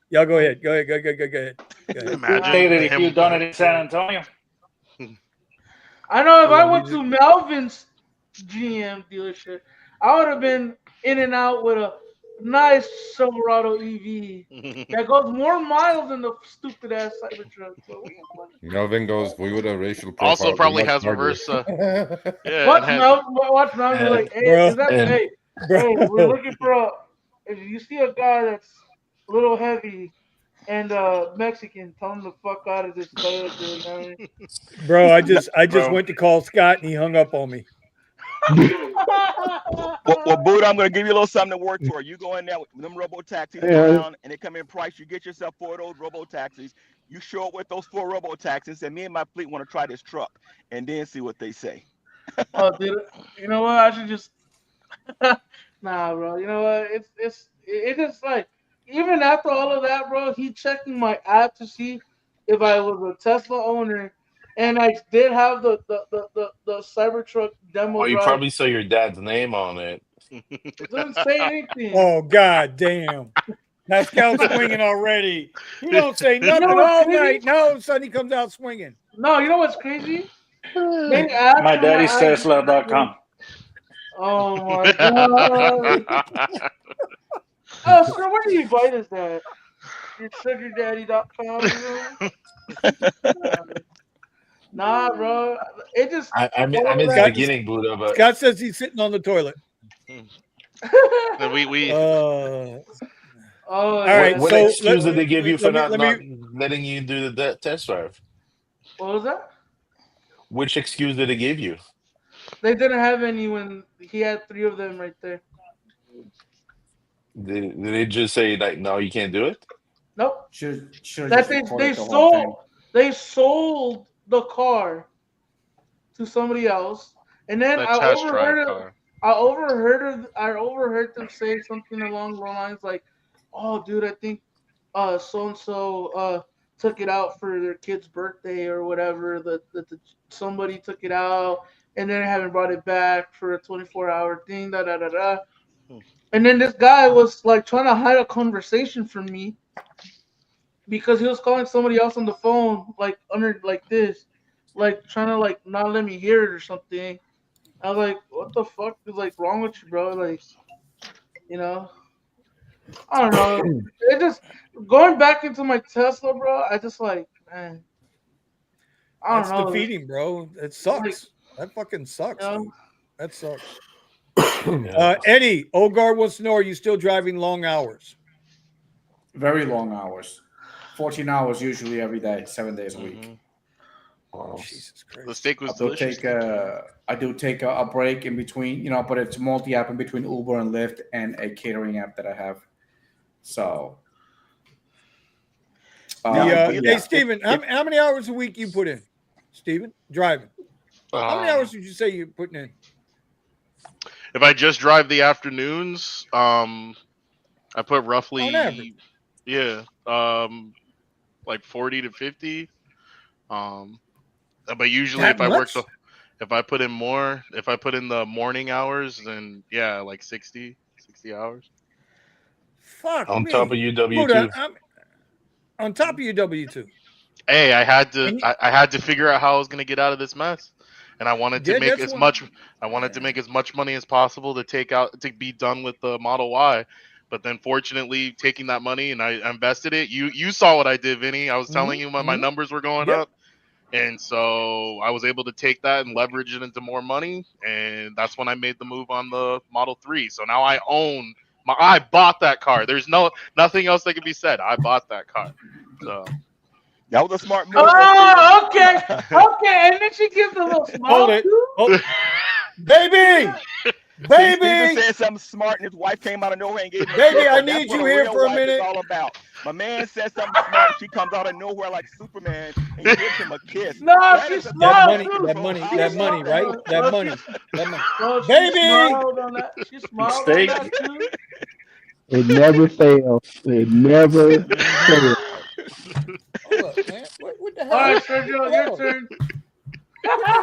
Y'all go ahead. Go ahead. Go ahead. Imagine If him. you've done it in San Antonio. I know if Hold I on, went to Melvin's GM dealership, I would have been in and out with a nice Silverado EV that goes more miles than the stupid ass Cybertruck. But we ain't going. Melvin goes, we would have racial Also, profile. Be probably much has larger. reverse. Yeah, and Watch has. Melvin. Watch Melvin. Be like, hey, bro, is that And hey? Hey, we're looking for a. If you see a guy that's a little heavy and Mexican, tell him to fuck out of this Toyota. You know what I mean? bro. I just bro, went to call Scott and he hung up on me. Well, Buddha, I'm going to give you a little something to work for. You go in there with them robo taxis Yeah. around, and they come in price. You get yourself 4 of those robo taxis. You show up with those 4 robo taxis, and me and my fleet want to try this truck, and then see what they say. Oh, dude, you know what? I should just nah, bro. You know what? It's just like even after all of that, bro. He checking my app to see if I was a Tesla owner, and I did have the Cybertruck demo Well, you drive. probably saw your dad's name on it. It doesn't say anything. Oh god damn. Pascal's swinging already. He don't say You know nothing what's all crazy? night. Now all of a sudden he comes out swinging. No, you know what's crazy? They asked my for my daddy's ID. Tesla.com. Oh my god. Oh, sir, where do you buy this at? Your sugardaddy.com. Nah, bro. It just I all of missed the that. Scott, beginning, Buddha, but Scott says he's sitting on the toilet. And we Oh Oh all yeah. right. what So excuse did they give you for let me not letting you do the test drive? What was that? Which excuse did they give you? They didn't have any when he had three of them right there. Did they just say like, no, you can't do it? Nope. Should have That just they recorded the whole sold thing. they sold the car to somebody else, and then the test drive car. I overheard them say something along the lines like, "Oh, dude, I think so and so took it out for their kid's birthday or whatever. That somebody took it out and then haven't brought it back for a 24-hour thing. Da da da da." And then this guy was like trying to hide a conversation from me. because he was calling somebody else on the phone, like under like this, like trying to like not let me hear it or something. I was like, what the fuck is like wrong with you, bro? Like, you know, I don't know. It just going back into my Tesla, bro. I just like, man, I don't That's know. defeating, bro. It It's like, sucks. That fucking you sucks, know, dude. That sucks. Yeah. Eddie, Ogard wants to know: are you still driving long hours? Very long hours, 14 hours usually every day, 7 days a week. Hmm. Wow. Jesus The Christ. steak was I do delicious. take a break in between, but it's multi app in between Uber and Lyft and a catering app that I have. So, but Hey, yeah, Steven, how many hours a week you put in? Steven, driving. How many hours Um, did you say you're putting in? if I just drive the afternoons, I put On average. roughly, yeah, like 40 to 50. Um, but usually That much? if I put in more, if I put in the morning hours, then yeah, like 60 hours. Fuck On top of me. you, W Buddha, two. I'm on top of your W-2. Hey, And I had to figure out how I was gonna get out of this mess, and yeah, that's one. I wanted to make as much money as possible to take out to be done with the Model Y. But then, fortunately, taking that money and I invested it. You saw what I did, Vinny. I was telling you when my Mm-hmm. numbers were going Yep. up, and so I was able to take that and leverage it into more money, and that's when I made the move on the Model 3. So now I own I bought that car. There's nothing else that can be said. I bought that car. So That was a smart move there, Steven. oh, okay, okay. And then she gives a little Hold smile it. too. Oh, baby, See, Steven baby, said something smart, and his wife came out of nowhere and gave him a baby. kiss. I That's need what you a here real for a wife is minute. all about. My man says something smart, and she comes out of nowhere like Superman and gives him a kiss. No, That she is a That smiled money, dynamic too. that control money, She that household money, smiled. right right? there. No, That no, money, that money. no, she Baby, smiled on that. She smiled on Steak. that too. It never fails. It never mm-hmm. fails. Hold up, man. What the All right, hell? What Sergio, the your hell? turn. What the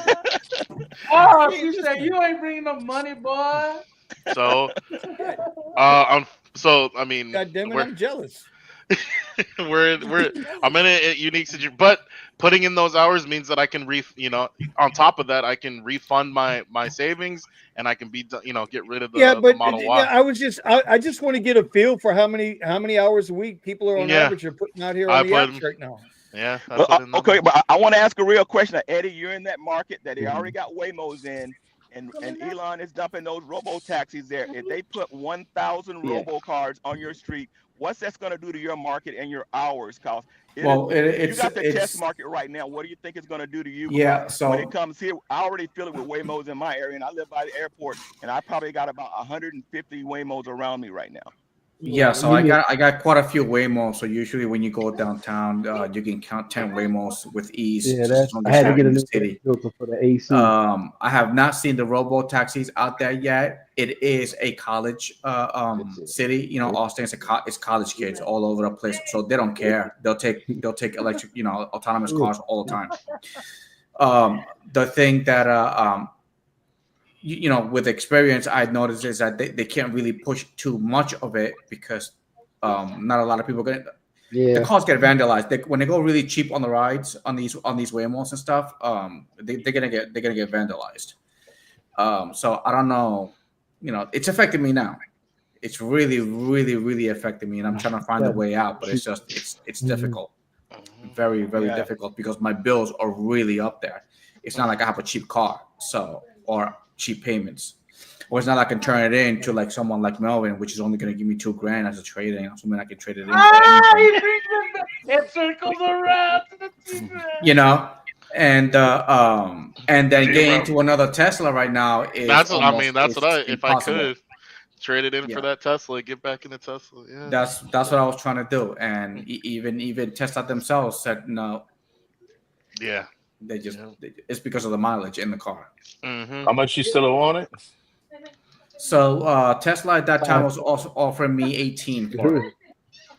hell? Oh, Hey, she said listen. you ain't bringing no money, boy. so Shit. so I mean God damn it, I'm jealous. we're I'm I'm in jealous. a unique situation, but putting in those hours means that I can on top of that I can refund my savings and I can get rid of Yeah, the but Model yeah, Y. I just want to get a feel for how many hours a week people are on Yeah, average are putting out here on I the put apps right now. yeah I Well, put in them. okay, but I want to ask a real question. Eddie, you're in that market that they already Mhm. got Waymos in, and Elon is dumping those robo taxis there. If they put 1,000 Yeah. robo cars on your street, what's that's going to do to your market and your hours? Cause well, you got the test it's market right now. What do you think it's going to do to you? Because yeah. when it So comes here, I already feel it with Waymos in my area, and I live by the airport, and I probably got about 150 Waymos around me right now. yeah, Well, so give me a, I got quite a few Waymos. So usually when you go downtown, you can count 10 Waymos with ease, yeah. just as That's long I as had to you're get a in the new air city. filter for the AC. I have not seen the robo taxis out there yet. It is a college That's it. city. Austin is it's college kids all over the place, so they don't care. They'll take electric, autonomous cars all the time. The thing that with experience I noticed is that they can't really push too much of it because not a lot of people get the Yeah. cars get vandalized. When they go really cheap on the rides on these Waymos and stuff, they're gonna get vandalized. So I don't know. It's affecting me now. It's really, really, really affecting me, and I'm trying to find a That way out. But shoot. it's Mhm. difficult, Mhm. very, very Yeah. difficult because my bills are really up there. It's not like I have a cheap car, or cheap payments. Or it's not like I can turn it in to like someone like Melvin, which is only going to give me $2,000 as a trade in. Assuming I can trade it in for Ah, anything. he brings it back. It circles around to the you secret. know and then Hey, getting bro. into another Tesla right now is almost That's what it's if I impossible. could trade it in for Yeah, that Tesla, get back in the Tesla. Yeah. that's what I was trying to do, and even Tesla themselves said no. Yeah. Yeah. It's because of the mileage in the car. Mhm. How much you still owe on it? So Tesla at that time 5. was also offering me 18 for it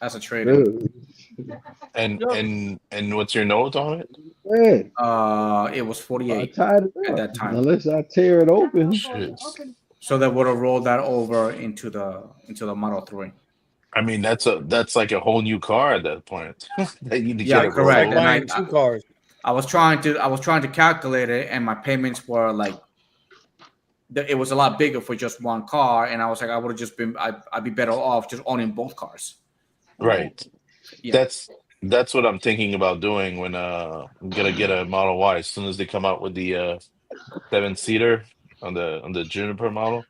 as a trade-in. Good. And Yo, and and what's your note on it? Man, It was I 48 tied it at up. that time. Unless I tear it open. Shit. So they would have rolled that over into the Model 3. I mean, that's like a whole new car at that point. That you need to Yeah, get it It's rolled like correct. And over. buying two cars. I was trying to calculate it, and my payments were like it was a lot bigger for just one car, and I was like, I would have just been, I'd be better off just owning both cars. Right. Yeah. That's what I'm thinking about doing when I'm gonna get a Model Y as soon as they come out with the 7-seater on the Juniper model.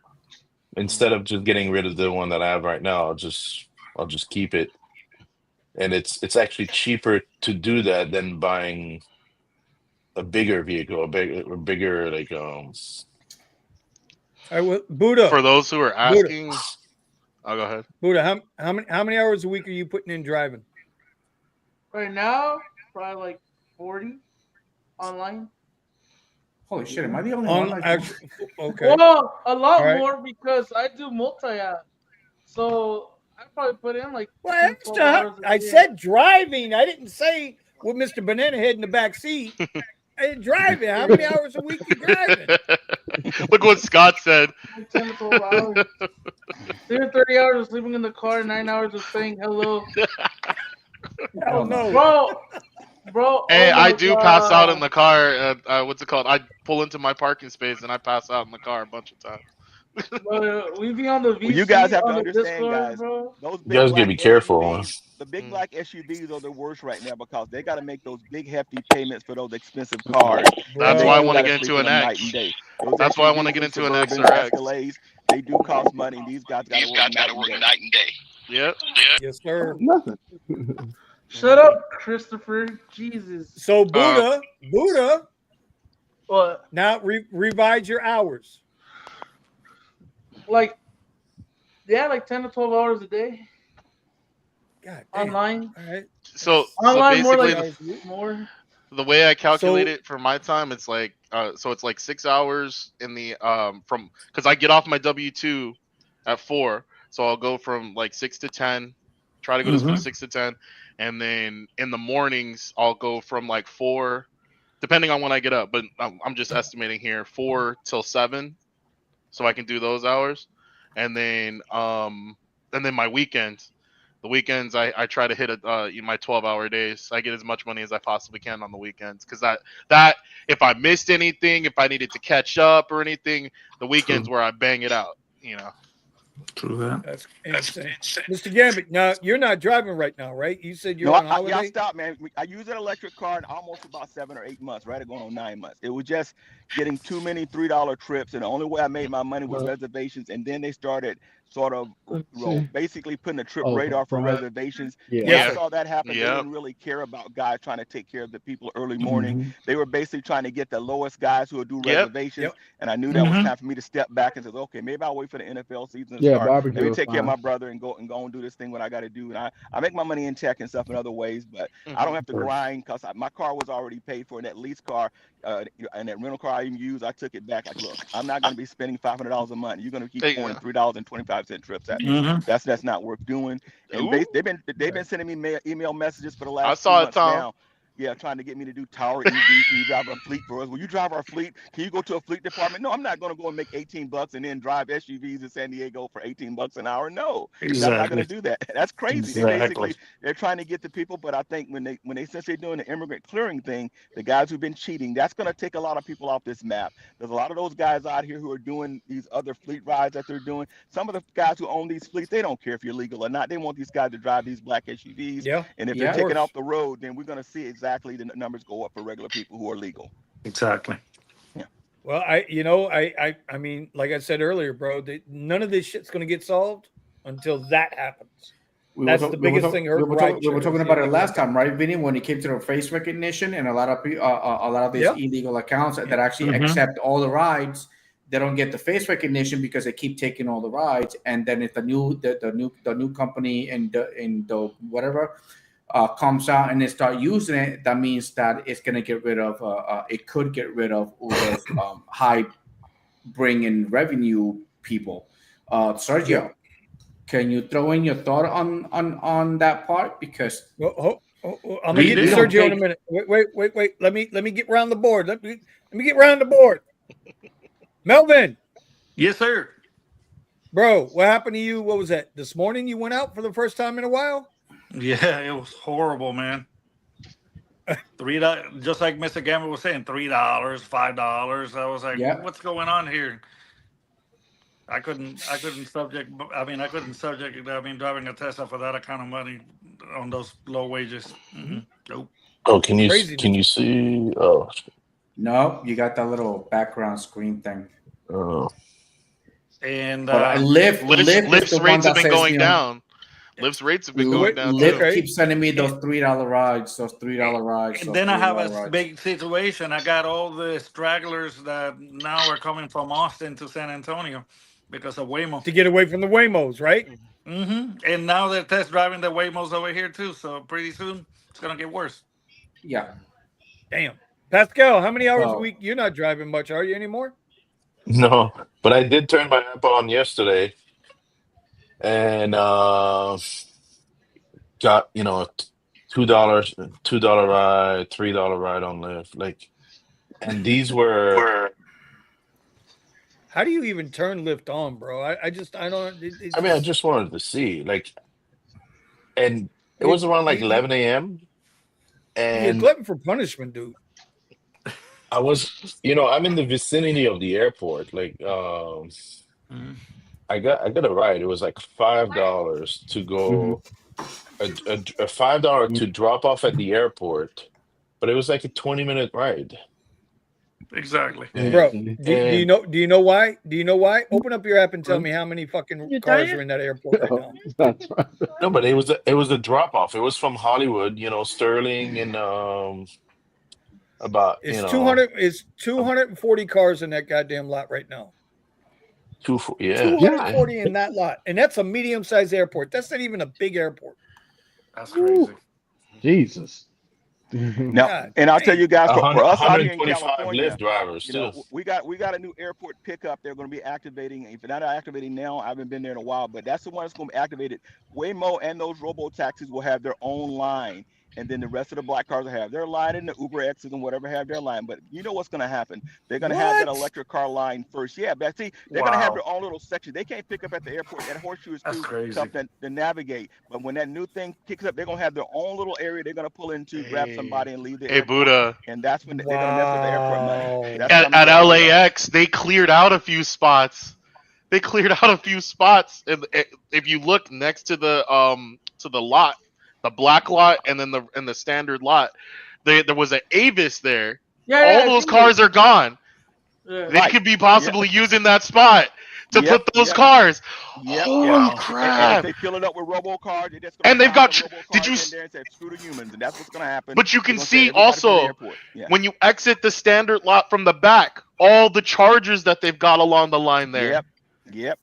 Instead of just getting rid of the one that I have right now, I'll just keep it. And it's actually cheaper to do that than buying a bigger vehicle, a bigger like All right, well, Buddha, For those who are Buddha, asking, I'll go ahead. Buddha. How many hours a week are you putting in driving? Right now, probably like 40 online. Holy shit! Am I the only On one? actually, okay. Well, a lot All right. more because I do multi-app. So I probably put in like Well, 10, 12 hours a I day. said driving. I didn't say with Mr. Banana Head in the back seat. I said driving. How many hours a week you driving? Look what Scott said. 10 to 12 hours. 30 hours of sleeping in the car, 9 hours of saying hello. Hell no. Bro. Hey, oh I my do pass out in God. the car. What's it called? I pull into my parking space and I pass out in the car a bunch of times. Bro, we be on the VC, Well, you guys have to on the understand, Discord, guys. bro. Those you big guys gotta black be careful. SUVs, the big black SUVs are the worst right now because they got to make those big hefty payments for those expensive cars, and That's then why I you want to got to get sleep into in an them night and X. day. Those That's why I want to SUVs get and into an X Suburbans, or X. Escalades, they do cost money. These guys got to work night and day. Yep. Yes, sir. Nothing. Shut up, Christopher. Jesus. So Buddha, What? now revise your hours. Like, yeah, like 10 to 12 hours a day. God damn. Online. All right. So Online, more basically, like more. the way I calculate So- it for my time, it's like so it's like 6 hours in the from because I get off my W-2 at 4, so I'll go from like 6 to 10, try to go to school 6 to 10, and then in the mornings I'll go from like 4, depending on when I get up, but I'm just estimating here 4 till 7, so I can do those hours, and then my weekends. The weekends, I try to hit my 12-hour days. I get as much money as I possibly can on the weekends because that if I missed anything, if I needed to catch up or anything, the weekends where I bang it out. True that. That's insane. Mr. Gambit, now you're not driving right now, right? You said you're No, on holiday. I stopped, man. I used an electric car in almost about 7 or 8 months, right? Going on 9 months. It was just getting too many $3 trips, and the only way I made my money was reservations. And then they started sort of basically putting a trip radar for reservations. Yeah. When I saw that happen, they Yep. didn't really care about guys trying to take care of the people early morning. They were basically trying to get the lowest guys who would do reservations. And I knew that was time for me to step back and say, okay, maybe I'll wait for the NFL season to Yeah, start. barbecue Let me is take care of fine. my brother and go and do this thing what I got to do. And I make my money in tech and stuff in other ways, but I don't have to grind because my car was already paid for. And that lease car and that rental car I even used, I took it back. Like, look, I'm not going to be spending $500 a month. You're going to keep pouring $3.25 trips at me. That's not worth doing. And they've been sending me email messages for the I last 2 saw it, months Tom. now. Yeah, trying to get me to do Tower EV. Can you drive our fleet for us? Will you drive our fleet? Can you go to a fleet department? No, I'm not going to go and make $18 and then drive SUVs in San Diego for $18 an hour. No, I'm not going to do that. That's crazy. They're trying to get the people, but I think since they're doing the immigrant clearing thing, the guys who've been cheating, that's going to take a lot of people off this map. There's a lot of those guys out here who are doing these other fleet rides that they're doing. Some of the guys who own these fleets, they don't care if you're legal or not. They want these guys to drive these black SUVs. Yeah. And if they're taking off the road, then we're going to see exactly the numbers go up for regular people who are legal. Exactly. Yeah. Well, I mean, like I said earlier, bro, none of this shit's going to get solved until that happens. That's the biggest thing. We were talking about it last time, right, Vinny? When it came to the face recognition and a lot of these illegal accounts that actually accept all the rides, they don't get the face recognition because they keep taking all the rides. And then if the new company and the whatever comes out and they start using it, that means that it's going to get rid of it could get rid of all those high bringing revenue people. Sergio, can you throw in your thought on that part? Because I'm gonna get to Sergio in a minute. Wait. Let me get around the board. Let me get around the board. Melvin. Yes, sir. Bro, what happened to you? What was that? This morning you went out for the first time in a while? Yeah, it was horrible, man. $3, just like Mr. Gamble was saying, $3, $5. I was like, Yeah. what's going on here? I couldn't subject. I mean, I couldn't subject. I mean, driving a Tesla for that kind of money on those low wages. Nope. Oh, can you Craziness. see? Oh, No, you got that little background screen thing. oh. And But Lyft is Lyft's the one rates have that been says, going down. Lyft's rates have been going down too. Lyft Okay. keeps sending me those $3 rides, those $3 rides. And those then I have $3 a rides. big situation. I got all the stragglers that now are coming from Austin to San Antonio because of Waymo. To get away from the Waymos, right? And now they're test driving the Waymos over here too. So pretty soon it's gonna get worse. Yeah. Damn. Pascal, how many hours a So- week? You're not driving much, are you anymore? No, but I did turn my app on yesterday, and got $2 ride, $3 ride on Lyft, like, and these were. How do you even turn Lyft on, bro? I don't. I mean, I just wanted to see, like, and it was around like 11 a.m. You're and glutton for punishment, dude. I was, I'm in the vicinity of the airport. Like, I got a ride. It was like $5 to go, a $5 to drop off at the airport, but it was like a 20-minute ride. Exactly. Bro, do you know? Do you know why? Do you know why? Open up your app and tell me how many fucking cars are in that airport right now. That's right. No, but it was a drop off. It was from Hollywood, Sterling, and about It's 200. It's 240 cars in that goddamn lot right now. 240 in that lot, and that's a medium-sized airport. That's not even a big airport. That's crazy. Jesus. Now, God and I'll tell you guys, for us out here in 125 California, Lyft drivers too. we got a new airport pickup. They're going to be activating. If they're not activating now, I haven't been there in a while, but that's the one that's going to be activated. Waymo and those robo taxis will have their own line, and then the rest of the black cars will have their line, and the Uber X's and whatever have their line. But you know what's going to happen? They're going to have that electric car line first. Yeah, but see, they're going to have their own little section. They can't pick up at the airport. That horseshoe is too tough to navigate. But when that new thing kicks up, they're going to have their own little area they're going to pull into, grab somebody, and leave the airport. Buddha. And that's when they're going to mess with the airport money. That's At LAX, they cleared out a few spots. If you look next to the lot, the black lot, and then the standard lot, there was an Avis there. All those cars are gone. Yeah. They could be possibly using that spot to put those cars. Holy crap! And if they fill it up with robocars, they're just and they've got. Did you? In there and say, screw the humans, and that's what's going to happen. But you can see also when you exit the standard lot from the back, all the chargers that they've got along the line there. Yep.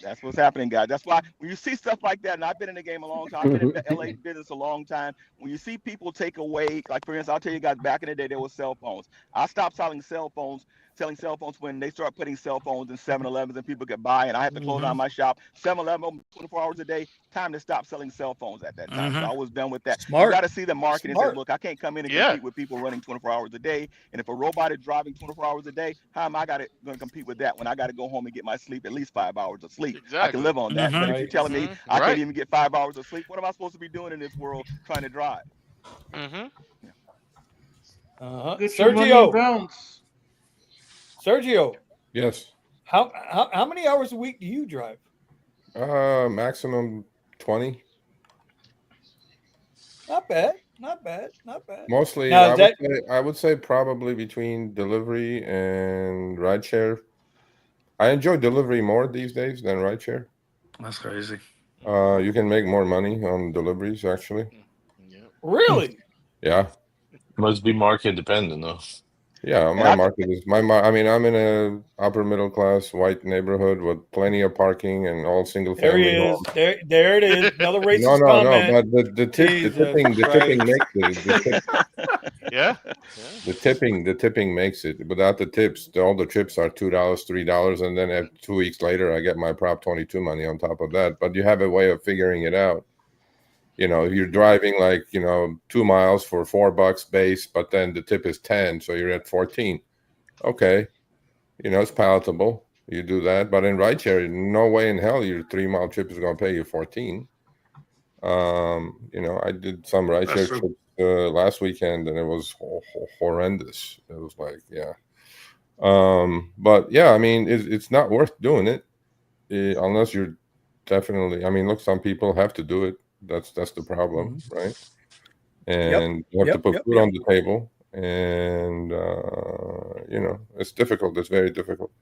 That's what's happening, guys. That's why when you see stuff like that, and I've been in the game a long time, I've been in the LA business a long time. When you see people take away, like for instance, I'll tell you guys, back in the day, there were cell phones. I stopped selling cell phones when they start putting cell phones in 7-Elevens and people could buy, and I had to close down my shop. 7-Eleven open 24 hours a day. Time to stop selling cell phones at that time. So I was done with that. Smart. You got to see the market and say, look, I can't come in and Yeah. compete with people running 24 hours a day. And if a robot is driving 24 hours a day, how am I going to compete with that when I got to go home and get my sleep, at least 5 hours of sleep? Exactly. I can live on that. But if you're telling me I Right. can't even get 5 hours of sleep, what am I supposed to be doing in this world trying to drive? Get your money in Sergio. bounds. Sergio, Yes. how many hours a week do you drive? Maximum 20. Not bad. Mostly, Now, I would say probably between delivery and rideshare. I enjoy delivery more these days than rideshare. That's crazy. You can make more money on deliveries, actually. Really? Yeah. Must be market dependent, though. Yeah, my market is I mean, I'm in a upper middle class white neighborhood with plenty of parking and all single There family he is. homes. There it is. Another racist No, comment. but the tipping makes it. Yeah. The tipping makes it. Without the tips, all the trips are $2, $3, and then 2 weeks later, I get my Prop 22 money on top of that. But you have a way of figuring it out. You're driving 2 miles for $4 base, but then the tip is 10, so you're at 14. Okay, it's palatable. You do that, but in rideshare, no way in hell your 3 mile trip is going to pay you 14. I did some rideshare trips last weekend, and it was horrendous. It was like, yeah. But yeah, I mean, it's not worth doing it unless you're definitely. I mean, look, some people have to do it. That's the problem, right? And you have to put food on the table, and it's difficult. It's very difficult.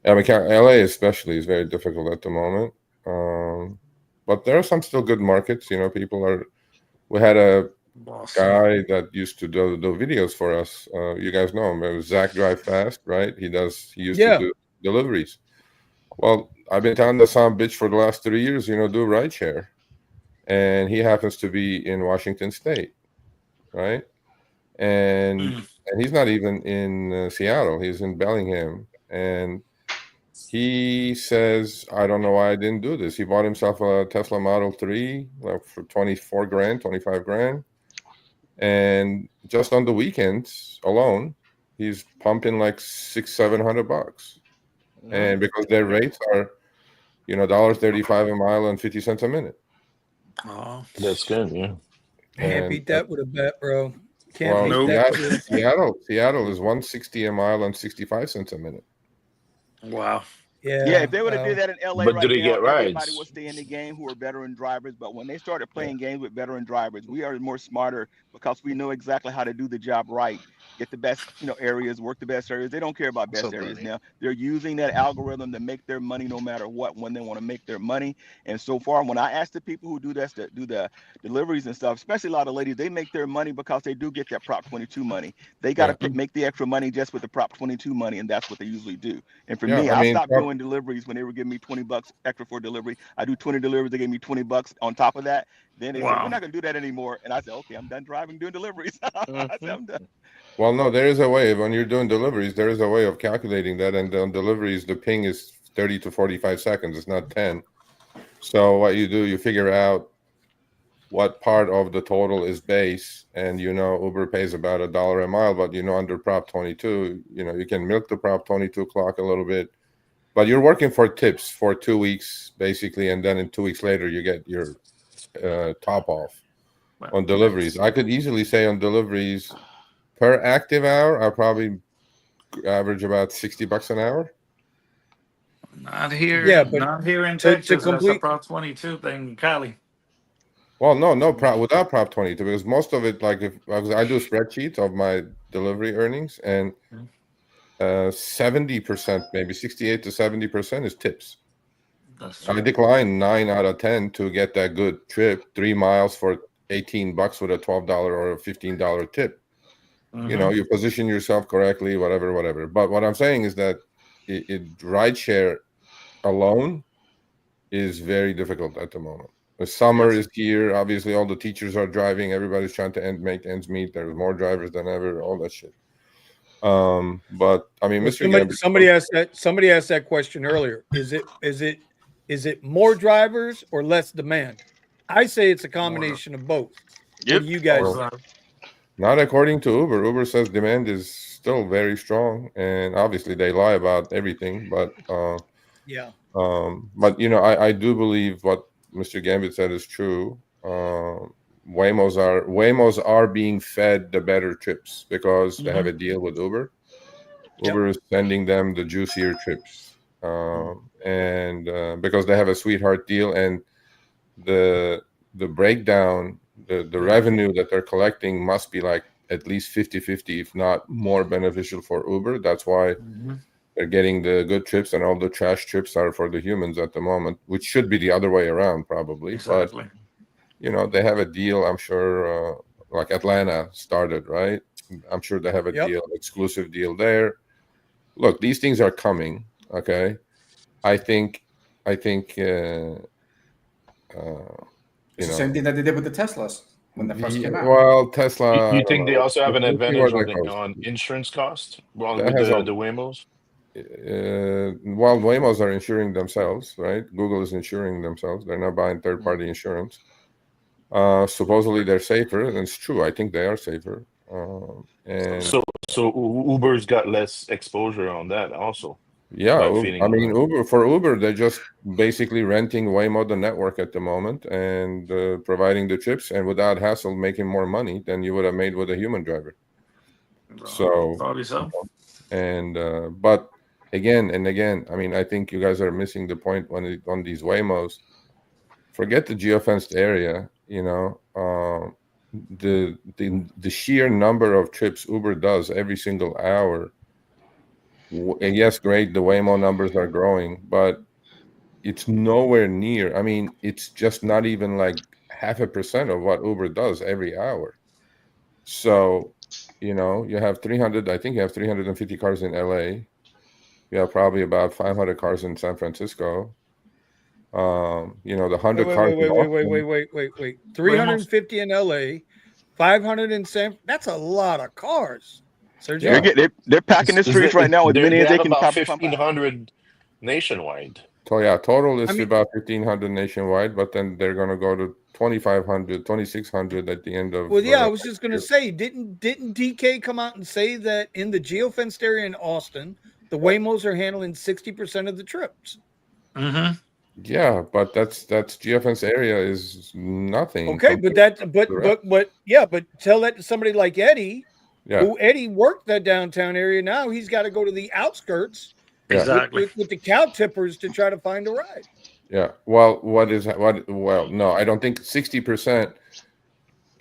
I mean, LA especially is very difficult at the moment. But there are some still good markets. People are. We had a guy that used to do videos for us. You guys know him. It was Zach Drive Fast, right? He used to do deliveries. Well, I've been telling the son bitch for the last 3 years, do rideshare. And he happens to be in Washington State, right? And he's not even in Seattle. He's in Bellingham. And he says, I don't know why I didn't do this. He bought himself a Tesla Model 3 for 24 grand, 25 grand. And just on the weekends alone, he's pumping like $600-700. And because their rates are, $1.35 a mile and 50 cents a minute. Oh, that's good. Yeah. Can't beat that with a bet, bro. Can't beat that with a Seattle is 160 a mile and 65 cents a minute. Wow. Yeah, if they would have did that in LA but right do they now, get everybody rides? would stay in the game who are veteran drivers. But when they started playing games with veteran drivers, we are more smarter because we know exactly how to do the job right. Get the best, areas, work the best areas. They don't care about best areas now. They're using that algorithm to make their money no matter what, when they want to make their money. And so far, when I ask the people who do this, that do the deliveries and stuff, especially a lot of ladies, they make their money because they do get that Prop 22 money. They got to make the extra money just with the Prop 22 money, and that's what they usually do. And for me, I stopped doing deliveries when they were giving me $20 extra for delivery. I do 20 deliveries, they gave me $20 on top of that. Then they said, we're not going to do that anymore. And I said, okay, I'm done driving, doing deliveries. I said, I'm done. Well, no, there is a way. When you're doing deliveries, there is a way of calculating that. And on deliveries, the ping is 30 to 45 seconds. It's not 10. So what you do, you figure out what part of the total is base. And, Uber pays about $1 a mile. But, under Prop 22, you can milk the Prop 22 clock a little bit. But you're working for tips for 2 weeks, basically. And then in 2 weeks later, you get your top off on deliveries. I could easily say on deliveries, per active hour, I probably average about $60 an hour. Not here. Yeah, but not here in Texas. That's a Prop 22 thing in Cali. Well, no prop without Prop 22, because most of it, like if I do spreadsheets of my delivery earnings, and 70%, maybe 68 to 70% is tips. I decline 9 out of 10 to get that good trip, 3 miles for $18 with a $12 or a $15 tip. You position yourself correctly, whatever. But what I'm saying is that rideshare alone is very difficult at the moment. The summer is here. Obviously, all the teachers are driving. Everybody's trying to make ends meet. There's more drivers than ever. All that shit. But I mean, somebody asked that question earlier. Is it more drivers or less demand? I say it's a combination of both. What do you guys think? Not according to Uber. Uber says demand is still very strong, and obviously they lie about everything. But I do believe what Mr. Gambit said is true. Waymos are being fed the better trips because they have a deal with Uber. Uber is sending them the juicier trips, and because they have a sweetheart deal, and the breakdown, the revenue that they're collecting must be like at least 50-50, if not more beneficial for Uber. That's why they're getting the good trips, and all the trash trips are for the humans at the moment, which should be the other way around probably. Exactly. But they have a deal, I'm sure, like Atlanta started, right? I'm sure they have a deal, exclusive deal there. Look, these things are coming. Okay, I think it's the same thing that they did with the Teslas when they first came out. Well, Tesla. You think they also have an advantage on insurance cost with the Waymos? Well, Waymos are insuring themselves, right? Google is insuring themselves. They're not buying third-party insurance. Supposedly they're safer, and it's true. I think they are safer. And so Uber's got less exposure on that also. Yeah, by feeding I them. mean, Uber, they're just basically renting Waymo the network at the moment and providing the chips, and without hassle, making more money than you would have made with a human driver. So, Probably so. and but again and again, I mean, I think you guys are missing the point on these Waymos. Forget the geofenced area. The sheer number of trips Uber does every single hour. And yes, great, the Waymo numbers are growing, but it's nowhere near. I mean, it's just not even like 0.5% of what Uber does every hour. So, you have 300, I think you have 350 cars in LA. You have probably about 500 cars in San Francisco. The Wait, 100 wait, cars wait, in wait, wait, wait, Austin. wait. 350 in LA, 500 in San. That's a lot of cars, Sergio. Yeah. They're packing the streets right now as many They as they have can about copy pump out. 1,500 nationwide. So yeah, total I is mean, about 1,500 nationwide, but then they're gonna go to 2,500, 2,600 at the end of. well, yeah, I was just going to say, didn't DK come out and say that in the geofenced area in Austin, the Waymos are handling 60% of the trips? Mm-hmm. Yeah, but that's GFN's area is nothing. Okay, but but tell that to somebody like Eddie, yeah, who Eddie worked that downtown area. Now he's got to go to the outskirts yeah, Exactly. with the cow tippers to try to find a ride. yeah. Well, Well, no, I don't think 60%.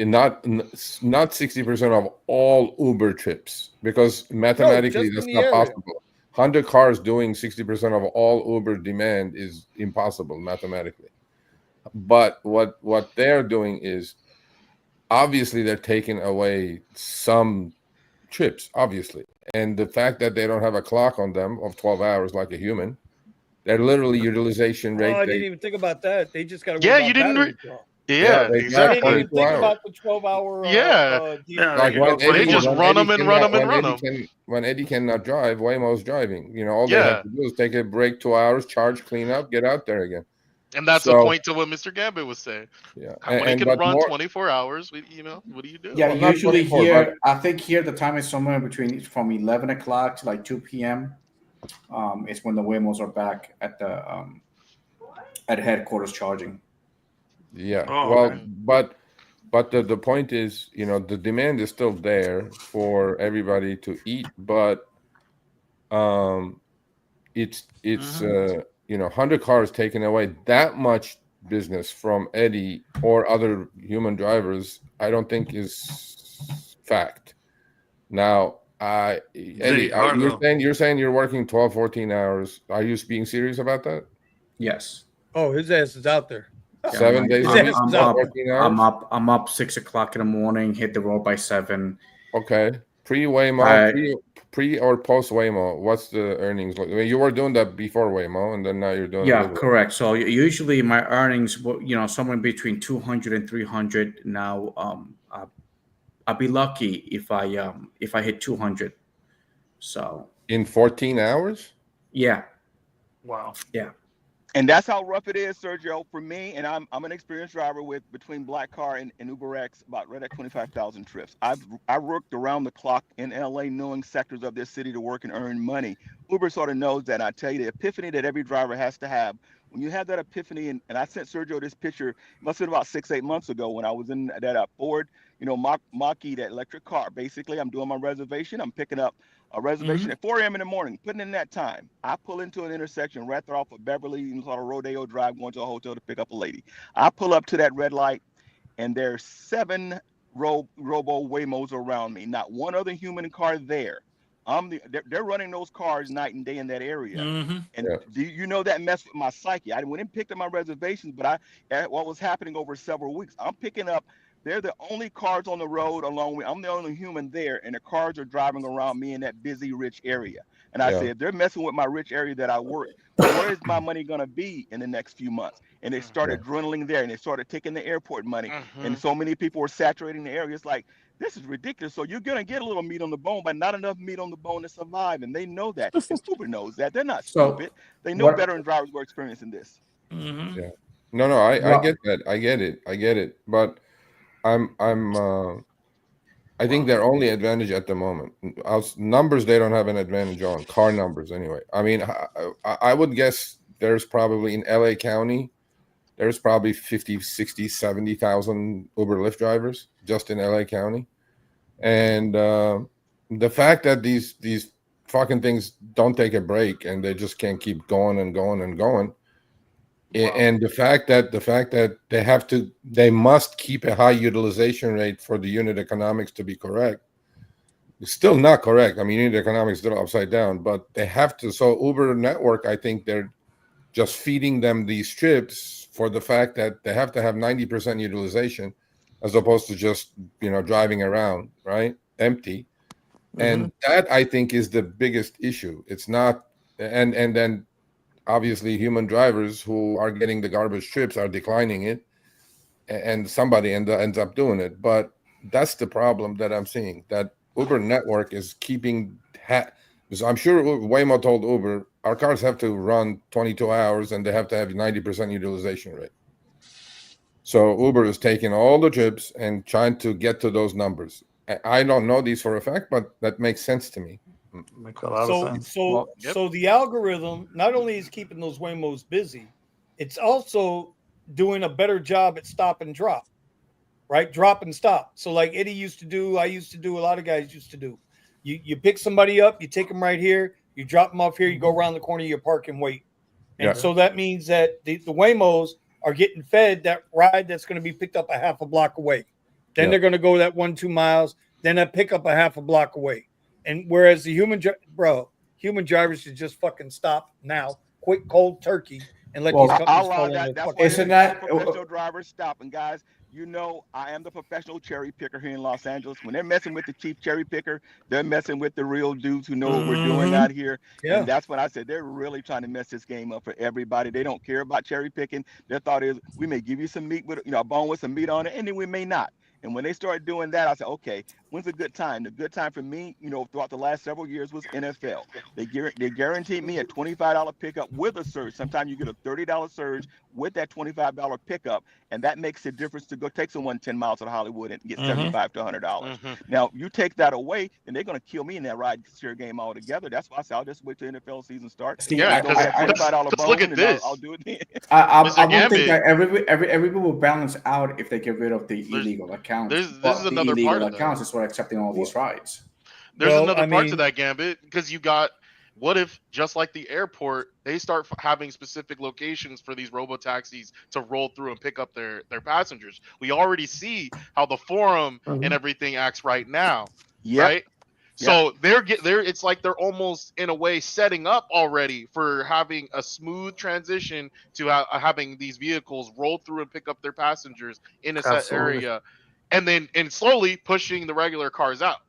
Not 60% of all Uber trips, because mathematically just in that's the not area. possible. 100 cars doing 60% of all Uber demand is impossible mathematically. But what they're doing is, obviously they're taking away some trips, obviously, and the fact that they don't have a clock on them of 12 hours like a human, they're literally utilization Oh, rate. I didn't even think about that. They just got to worry Yeah, about you didn't. battery draw. Yeah, they I got didn't exactly. even 22 think hours. about the 12-hour Yeah, deal. Yeah, Like you go they just 21. run them and run them and run them. When Eddie cannot drive, Waymo's driving. All they Yeah, have to do is take a break, 2 hours, charge, clean up, get out there again. and that's the So point to what Mr. Gambit was saying. yeah, When he can but run more, 24 hours, what do you do? Yeah, well, not usually 24, but here, I think here the time is somewhere between from 11 o'clock to like 2 p.m. It's when the Waymos are back at headquarters charging. yeah. Oh, Well, okay. but the point is, the demand is still there for everybody to eat, but it's 100 cars taking away that much business from Eddie or other human drivers, I don't think is fact. Now, Eddie, you're saying you're working 12, 14 hours. Are you being serious about that? Yes. Oh, his ass is out there. 7 days a week, I'm up. 14 hours? I'm up 6 o'clock in the morning, hit the road by 7. Okay. Pre-Waymo, pre or post Waymo, what's the earnings like? I mean, you were doing that before Waymo, and then now you're doing it Yeah, with correct. So usually my earnings, somewhere between 200 and 300. Now, I'll be lucky if I hit 200. So in 14 hours? yeah, Wow. yeah. And that's how rough it is, Sergio, for me. And I'm an experienced driver with between Black Car and UberX, about right at 25,000 trips. I worked around the clock in LA, knowing sectors of this city to work and earn money. Uber sort of knows that. And I tell you, the epiphany that every driver has to have. When you have that epiphany, and I sent Sergio this picture, it must have been about 6, 8 months ago when I was in that Ford, Mach-E, that electric car. Basically, I'm doing my reservation. I'm picking up a reservation at 4 a.m. in the morning, putting in that time. I pull into an intersection right there off of Beverly, sort of Rodeo Drive, going to a hotel to pick up a lady. I pull up to that red light, and there's 7 robo Waymos around me. Not one other human car there. They're running those cars night and day in that area. Mm-hmm. And do you know that messed with my psyche? I went and picked up my reservations, but what was happening over several weeks, I'm picking up. They're the only cars on the road along with. I'm the only human there, and the cars are driving around me in that busy, rich area. And I said, they're messing with my rich area that I work. Where is my money gonna be in the next few months? And they started dwindling there, and they started taking the airport money. And so many people were saturating the area. It's like, this is ridiculous. So you're gonna get a little meat on the bone, but not enough meat on the bone to survive. And they know that. And Uber knows that. They're not stupid. They know better than drivers who are experiencing this. Mm-hmm. Yeah. No, I get that. I get it. But I'm I think their only advantage at the moment, numbers, they don't have an advantage on car numbers anyway. I mean, I would guess there's probably in LA County, there's probably 50, 60, 70,000 Uber Lyft drivers just in LA County. And the fact that these fucking things don't take a break and they just can't keep going and going and going. And the fact that they must keep a high utilization rate for the unit economics to be correct. It's still not correct. I mean, unit economics is still upside down, but they have to. So Uber network, I think they're just feeding them these trips for the fact that they have to have 90% utilization as opposed to just, driving around, right? Empty. And that, I think, is the biggest issue. It's not, and then obviously human drivers who are getting the garbage trips are declining it, and somebody ends up doing it. But that's the problem that I'm seeing, that Uber network is keeping because I'm sure Waymo told Uber, our cars have to run 22 hours and they have to have 90% utilization rate. So Uber is taking all the trips and trying to get to those numbers. I don't know these for a fact, but that makes sense to me. Make a lot of sense. So the algorithm not only is keeping those Waymos busy, it's also doing a better job at stop and drop, right? Drop and stop. So like Eddie used to do, I used to do, a lot of guys used to do. You pick somebody up, you take them right here, you drop them off here, you go around the corner, you park and wait. And so that means that the Waymos are getting fed that ride that's going to be picked up a half a block away. Then they're going to go that 1-2 miles, then that pick up a half a block away. And whereas the human drivers should just fucking stop now, quick cold turkey, and let these companies fall in. That's why isn't that professional drivers stopping, guys? I am the professional cherry picker here in Los Angeles. When they're messing with the cheap cherry picker, they're messing with the real dudes who know what we're doing out here. Yeah. And that's when I said they're really trying to mess this game up for everybody. They don't care about cherry picking. Their thought is we may give you some meat with a bone with some meat on it, and then we may not. And when they started doing that, I said, okay, when's a good time? The good time for me, throughout the last several years was NFL. They guaranteed me a $25 pickup with a surge. Sometimes you get a $30 surge with that $25 pickup, and that makes the difference to go take someone 10 miles to Hollywood and get $75 to $100. Now, you take that away, and they're going to kill me in that ride share game altogether. That's why I said I'll just wait till NFL season starts. Yeah, because look at this. I'll do it then. I don't think that everybody will balance out if they get rid of the illegal accounts. This is another part of accounts is what accepting all these rides. There's another part to that gambit, because you got, what if, just like the airport, they start having specific locations for these robo taxis to roll through and pick up their passengers? We already see how the forum and everything acts right now, right? So they're it's like they're almost in a way setting up already for having a smooth transition to having these vehicles roll through and pick up their passengers in a set area, and slowly pushing the regular cars out.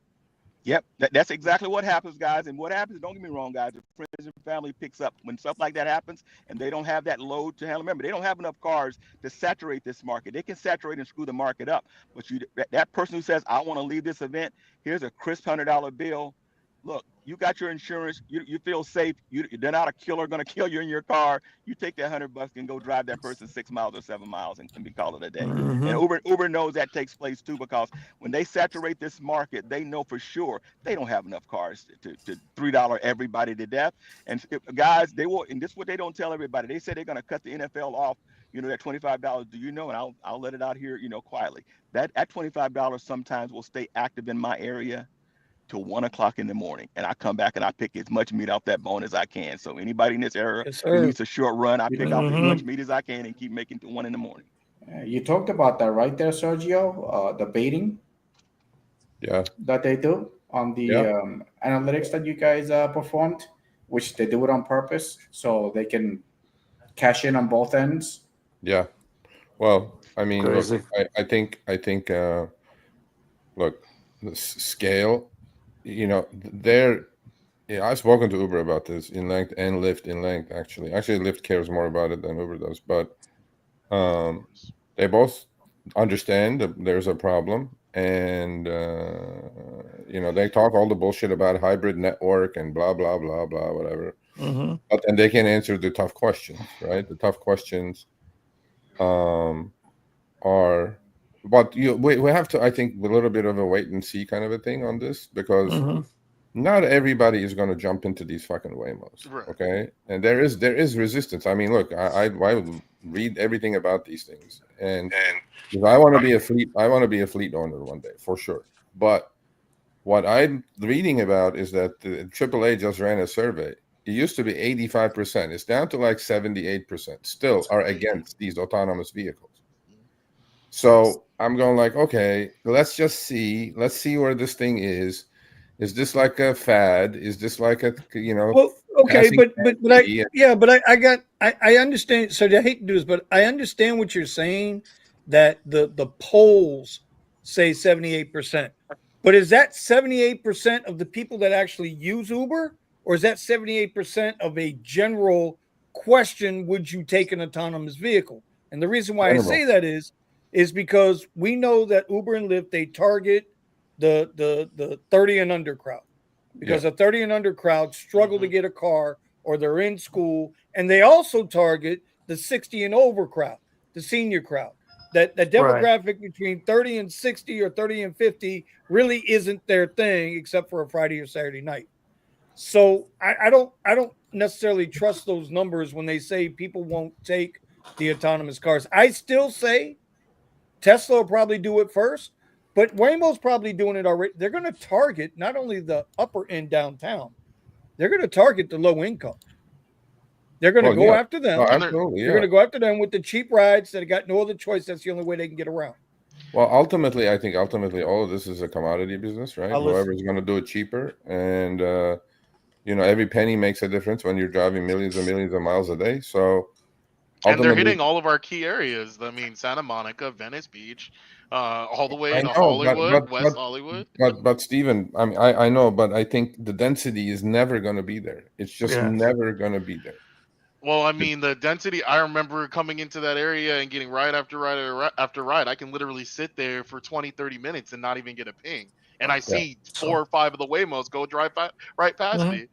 Yep, that's exactly what happens, guys. And what happens, don't get me wrong, guys, if friends and family picks up when stuff like that happens and they don't have that load to handle. Remember, they don't have enough cars to saturate this market. They can saturate and screw the market up. But that person who says, I want to leave this event, here's a crisp $100 bill. Look, you got your insurance. You feel safe. They're not a killer going to kill you in your car. You take that $100 and go drive that person 6 miles or 7 miles and be called it a day. And Uber knows that takes place too, because when they saturate this market, they know for sure they don't have enough cars to $3 everybody to death. And guys, they will. And this is what they don't tell everybody. They say they're going to cut the NFL off. That $25. Do you know? And I'll let it out here, quietly. That $25 sometimes will stay active in my area till 1 o'clock in the morning, and I come back and I pick as much meat off that bone as I can. So anybody in this area who needs a short run, I pick off as much meat as I can and keep making to 1 in the morning. You talked about that right there, Sergio. The baiting, that they do on the analytics that you guys performed, which they do it on purpose so they can cash in on both ends. Yeah. Well, I mean, look, I think look, the scale. I've spoken to Uber about this in length and Lyft in length, actually. Lyft cares more about it than Uber does, but they both understand that there's a problem, and they talk all the bullshit about hybrid network and blah blah blah blah whatever, but then they can answer the tough questions, right? The tough questions are but we have to, I think, a little bit of a wait and see kind of a thing on this, because Mm-hmm. not everybody is going to jump into these fucking Waymos, Right. okay? And there is resistance. I mean, look, I would read everything about these things, and if I want to be a fleet, I want to be a fleet owner one day for sure. But what I'm reading about is that the AAA just ran a survey. It used to be 85%. It's down to like 78%. Still are against these autonomous vehicles. So I'm going like, okay, let's just see. Let's see where this thing is. Is this like a fad? Is this like a Well, okay, passing but I fancy? yeah, but I understand. So I hate to do this, but I understand what you're saying. That the polls say 78%, but is that 78% of the people that actually use Uber, or is that 78% of a general question? Would you take an autonomous vehicle? And the reason why I General. say that is because we know that Uber and Lyft, they target the 30 and under crowd, Yeah. because a 30 and under crowd struggle to get a car, or they're in school, and they also target the 60 and over crowd, the senior crowd. That Right. demographic between 30 and 60 or 30 and 50 really isn't their thing, except for a Friday or Saturday night. So I don't necessarily trust those numbers when they say people won't take the autonomous cars. I still say Tesla will probably do it first, but Waymo's probably doing it already. They're going to target not only the upper end downtown, they're going to target the low income. They're going to Well, go yeah. after No, them. And they're absolutely, They're going yeah. to go after them with the cheap rides that got no other choice. That's the only way they can get around. Well, ultimately, I think ultimately all of this is a commodity business, right? I'll listen. Whoever's going to do it cheaper, and every penny makes a difference when you're driving millions of miles a day. So and they're ultimately, hitting all of our key areas. I mean, Santa Monica, Venice Beach, all the way I to know, but Hollywood, West Hollywood. Stephen, I mean, I know, but I think the density is never going to be there. It's just Yes. never going to be there. Well, I mean, the density. I remember coming into that area and getting ride after after ride. I can literally sit there for 20, 30 minutes and not even get a ping. And I Yeah, see four So, or five of the Waymos go right past mhm. me.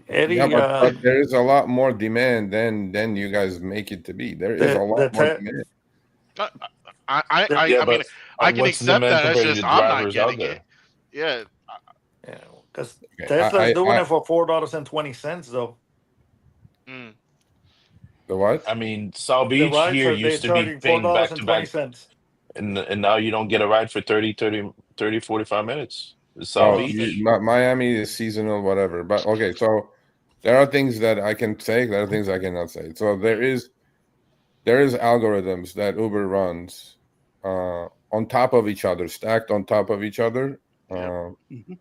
yeah, Eddie, but there is a lot more demand than you guys make it to be. There is a lot the more te- demand. I, I, the I, Yeah, I mean, but I can what's the accept demand that. It's compared to just the I'm not drivers out getting it. there? Yeah. yeah, because Okay, Tesla's doing it for $4.20 though. Mm. the what? I mean, South The Beach rides here are they're used to be charging four paying dollars back and to twenty back, cents. and now you don't get a ride for 45 minutes. It's South Oh, Well, Beach. Miami is seasonal, whatever. But okay, so there are things that I can say, there are things I cannot say. So there is algorithms that Uber runs on top of each other, stacked on top of each other, Yep. uh, Mm-hmm.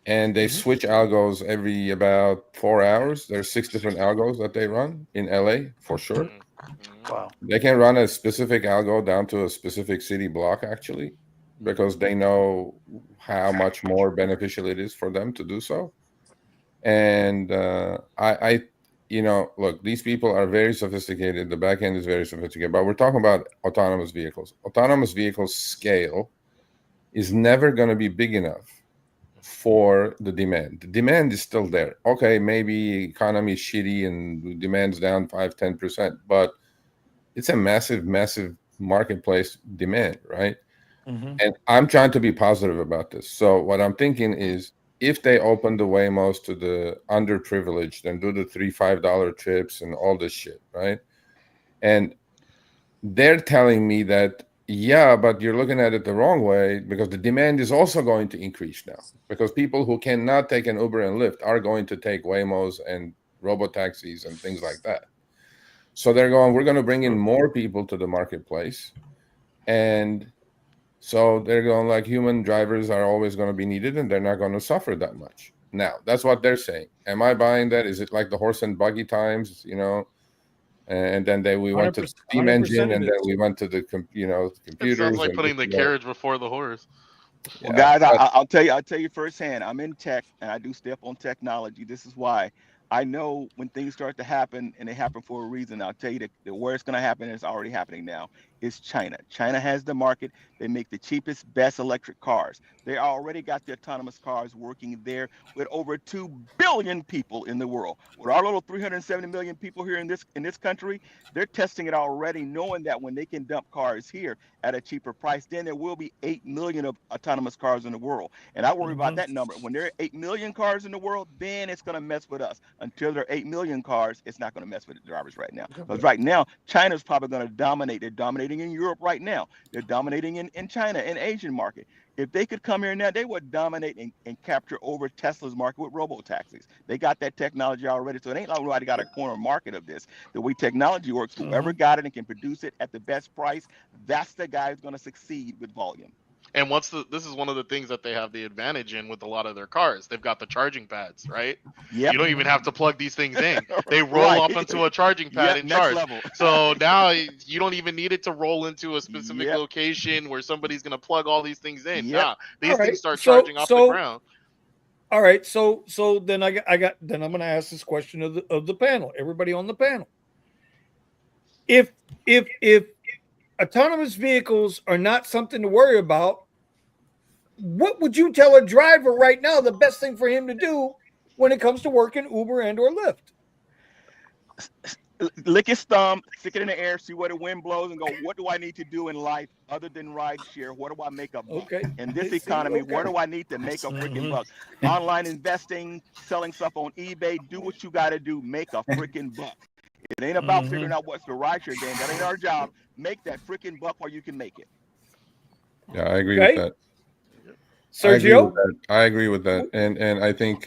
and they Mm-hmm. switch algos every about 4 hours. There's six different algos that they run in LA for sure. Mm. Mm. wow. They can run a specific algo down to a specific city block actually, because they know how much more beneficial it is for them to do so. And look, these people are very sophisticated. The back end is very sophisticated, but we're talking about autonomous vehicles. Autonomous vehicles scale is never going to be big enough for the demand. The demand is still there. Okay, maybe economy is shitty and demand's down 5-10%, but it's a massive marketplace demand, right? Hmm. And I'm trying to be positive about this. So what I'm thinking is, if they open the Waymos to the underprivileged and do the $3-5 trips and all this shit, right? And they're telling me that, yeah, but you're looking at it the wrong way, because the demand is also going to increase now, because people who cannot take an Uber and Lyft are going to take Waymos and robo taxis and things like that. So they're going, we're going to bring in more people to the marketplace. And so they're going like, human drivers are always going to be needed and they're not going to suffer that much. Now, that's what they're saying. Am I buying that? Is it like the horse and buggy times, And then we went to the steam 100% engine, it and then is. we went to the It sounds computers like and putting the carriage before the horse. Well, yeah. guys, But I'll tell you firsthand. I'm in tech, and I do step on technology. This is why I know when things start to happen, and they happen for a reason. I'll tell you that where it's going to happen is already happening now. is China. China has the market. They make the cheapest, best electric cars. They already got the autonomous cars working there with over 2 billion people in the world. With our little 370 million people here in this country, they're testing it already, knowing that when they can dump cars here at a cheaper price, then there will be 8 million of autonomous cars in the world. And I worry about that number. When there are 8 million cars in the world, then it's going to mess with us. Until there are 8 million cars, it's not going to mess with the drivers right now. Because right now, China's probably going to dominate. They're dominating in Europe right now. They're dominating in China, in Asian market. If they could come here now, they would dominate and capture over Tesla's market with robo taxis. They got that technology already. So it ain't like nobody got a corner market of this. The way technology works, whoever got it and can produce it at the best price, that's the guy who's going to succeed with volume. And this is one of the things that they have the advantage in with a lot of their cars. They've got the charging pads, right? Yep. You don't even have to plug these things in. They roll Right. up into a charging pad and next charge. level. So now you don't even need it to roll into a specific Yep. location where somebody's going to plug all these things in. Yep. Nah, these All right, things start charging off the ground. All right, so then I got then I'm going to ask this question of the panel, everybody on the panel. If autonomous vehicles are not something to worry about, what would you tell a driver right now the best thing for him to do when it comes to working Uber and or Lyft? Lick his thumb, stick it in the air, see where the wind blows, and go, what do I need to do in life other than ride share? What do I make a buck? Okay. In this economy, where do I need to make a freaking buck? Online investing, selling stuff on eBay, do what you got to do, make a freaking buck. It ain't about figuring out what's the rideshare game. That ain't our job. Make that freaking buck while you can make it. Yeah, I agree with that. Sergio? I agree with that. And I think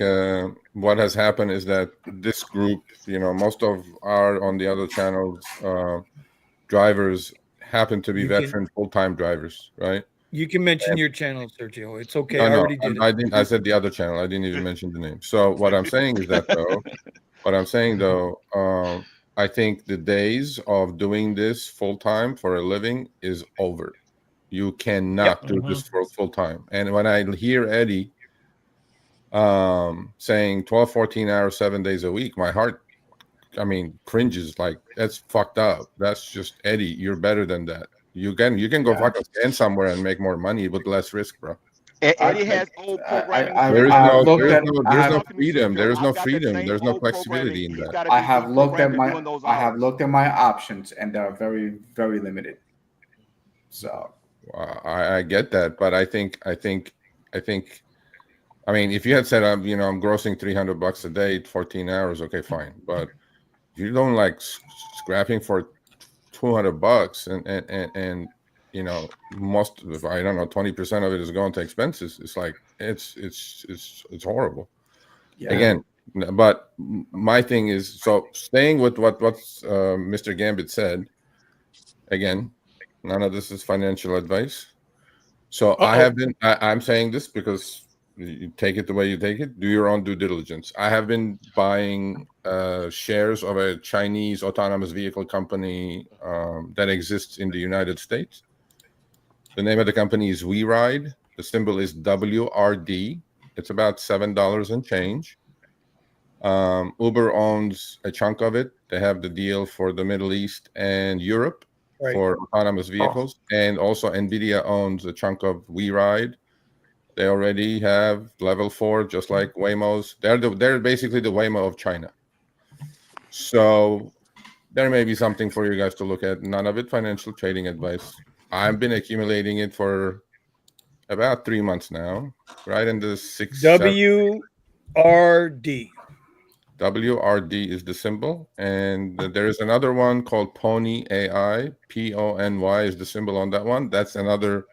what has happened is that this group, most of our on the other channels drivers happen to be veteran full-time drivers, right? You can mention your channel, Sergio. It's okay. No, I already did I didn't. I said the other channel. I didn't even mention the name. So what I'm saying is that I think the days of doing this full-time for a living is over. You cannot do this for full time. And when I hear Eddie saying 12, 14 hours, 7 days a week, my heart, cringes. Like, that's fucked up. That's just, Eddie, you're better than that. You can go fucking stand somewhere and make more money with less risk, bro. Eddie has old programming. There's no freedom. There is no freedom. There's no flexibility in that. I have looked at my options, and they are very, very limited. So I get that, but I think, if you had said I'm grossing $300 a day, 14 hours, okay, fine. But if you don't like scrapping for $200 and most of, I don't know, 20% of it is going to expenses. It's like it's horrible. Yeah. Again, but my thing is, so staying with what Mr. Gambit said. Again, none of this is financial advice. So I'm saying this because you take it the way you take it. Do your own due diligence. I have been buying shares of a Chinese autonomous vehicle company that exists in the United States. The name of the company is WeRide. The symbol is WRD. It's about $7 and change. Uber owns a chunk of it. They have the deal for the Middle East and Europe. Right. For autonomous vehicles, and also NVIDIA owns a chunk of WeRide. They already have level 4, just like Waymo's. They're basically the Waymo of China. So there may be something for you guys to look at. None of it financial trading advice. I've been accumulating it for about 3 months now, right in the 6. WRD. WRD is the symbol, and there is another one called Pony AI. PONY is the symbol on that one. That's another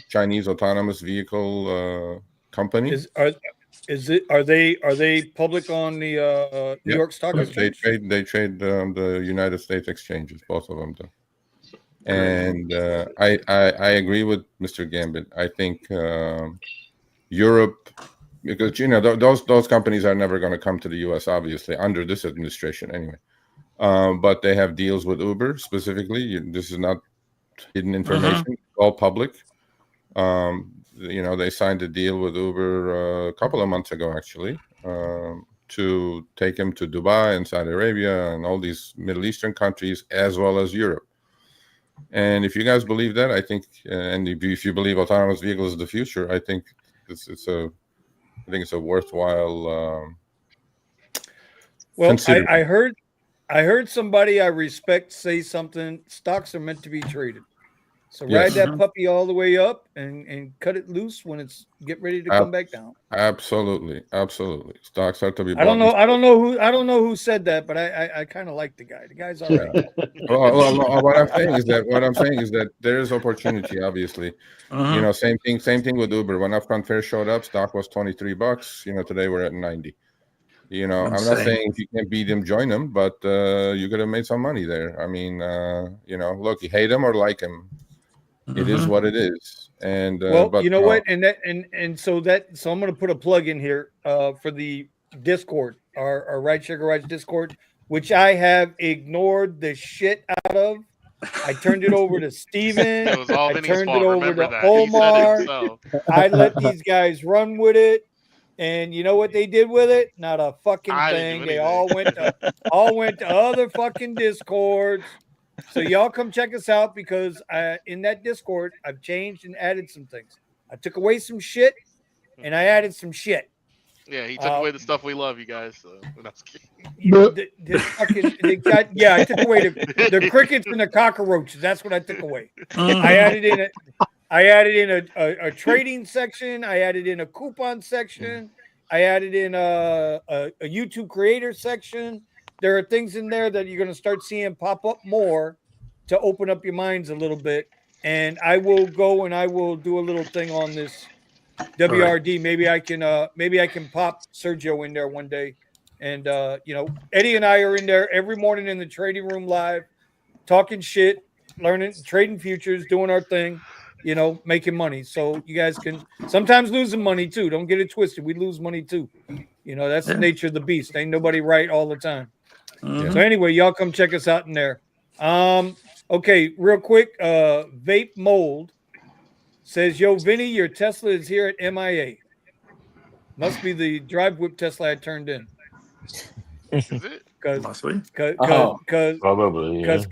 Chinese autonomous vehicle company. Are they public on the New York Stock Exchange? They trade the United States exchanges, both of them do. And I agree with Mr. Gambit. I think Europe. Because those companies are never going to come to the U.S. obviously under this administration anyway, but they have deals with Uber specifically. This is not hidden information; it's all public. They signed a deal with Uber a couple of months ago, actually, to take him to Dubai and Saudi Arabia and all these Middle Eastern countries as well as Europe. And if you guys believe that, I think, and if you believe autonomous vehicles is the future, I think it's a worthwhile. Well, considering. I heard somebody I respect say something. Stocks are meant to be traded. So ride Yes, that puppy all the way up and cut it loose when it's get ready to come back down. absolutely. Stocks are to be I don't bought. know. I don't know who said that, but I kind of like the guy. The guy's all right. What I'm saying is that there is opportunity. Obviously, you know, same thing with Uber. When Upfront Fair showed up, stock was $23. You know, today we're at 90. You know, I'm not saying if you can't beat them, join them, but you could have made some money there. I mean, you know, look, you hate them or like them, it is what it is. And well, but you know what, and so I'm going to put a plug in here for the Discord, our Rideshare Garage Discord, which I have ignored the shit out of. I turned it over to Steven. It was all I Vinny's turned it fault. over Remember to that. He said it Omar. himself. I let these guys run with it. And you know what they did with it? Not a fucking I didn't thing. do They anything. all went to other fucking Discords. So y'all come check us out because in that Discord, I've changed and added some things. I took away some shit and I added some shit. Yeah, he took away the stuff we love, you guys. So when I was kidding. I took away the crickets and the cockroaches. That's what I took away. I added in a trading section. I added in a coupon section. I added in a YouTube creator section. There are things in there that you're going to start seeing pop up more to open up your minds a little bit. And I will go and I will do a little thing on this WRD. Maybe I can pop Sergio in there one day. And you know, Eddie and I are in there every morning in the trading room live, talking shit, learning, trading futures, doing our thing, you know, making money. So you guys can sometimes losing money too. Don't get it twisted. We lose money too. You know, that's the nature of the beast. Ain't nobody right all the time. So anyway, y'all come check us out in there. Okay, real quick. Vape Mold says, "Yo, Vinny, your Tesla is here at MIA. Must be the drive whip Tesla I turned in." Is it? Must be. Probably, yeah.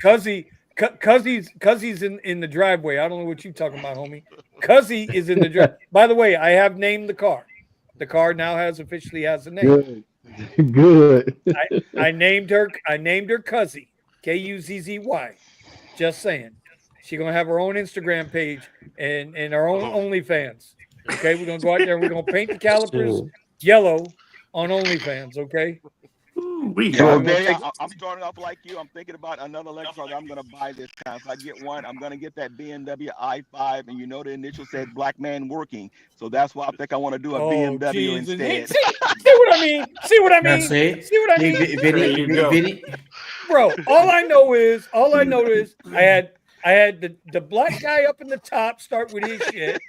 Cuzzy's in the driveway. I don't know what you talking about, homie. Cuzzy is in the drive. By the way, I have named the car. The car now officially has a name. Good. I named her Cuzzy. Kuzzy. Just saying. She's gonna have her own Instagram page and her own OnlyFans. Okay, we're gonna go out there and we're gonna paint the calipers yellow on OnlyFans. Okay. Yo, Vinny, I'm starting off like you. I'm thinking about another electric car that I'm going to buy this time. If I get one, I'm going to get that BMW i5, and you know the initial said black man working. So that's why I think I want to do a BMW instead. See what I mean? See what I mean? See what I mean? Vinny, Bro, all I know is I had the black guy up in the top start with his shit,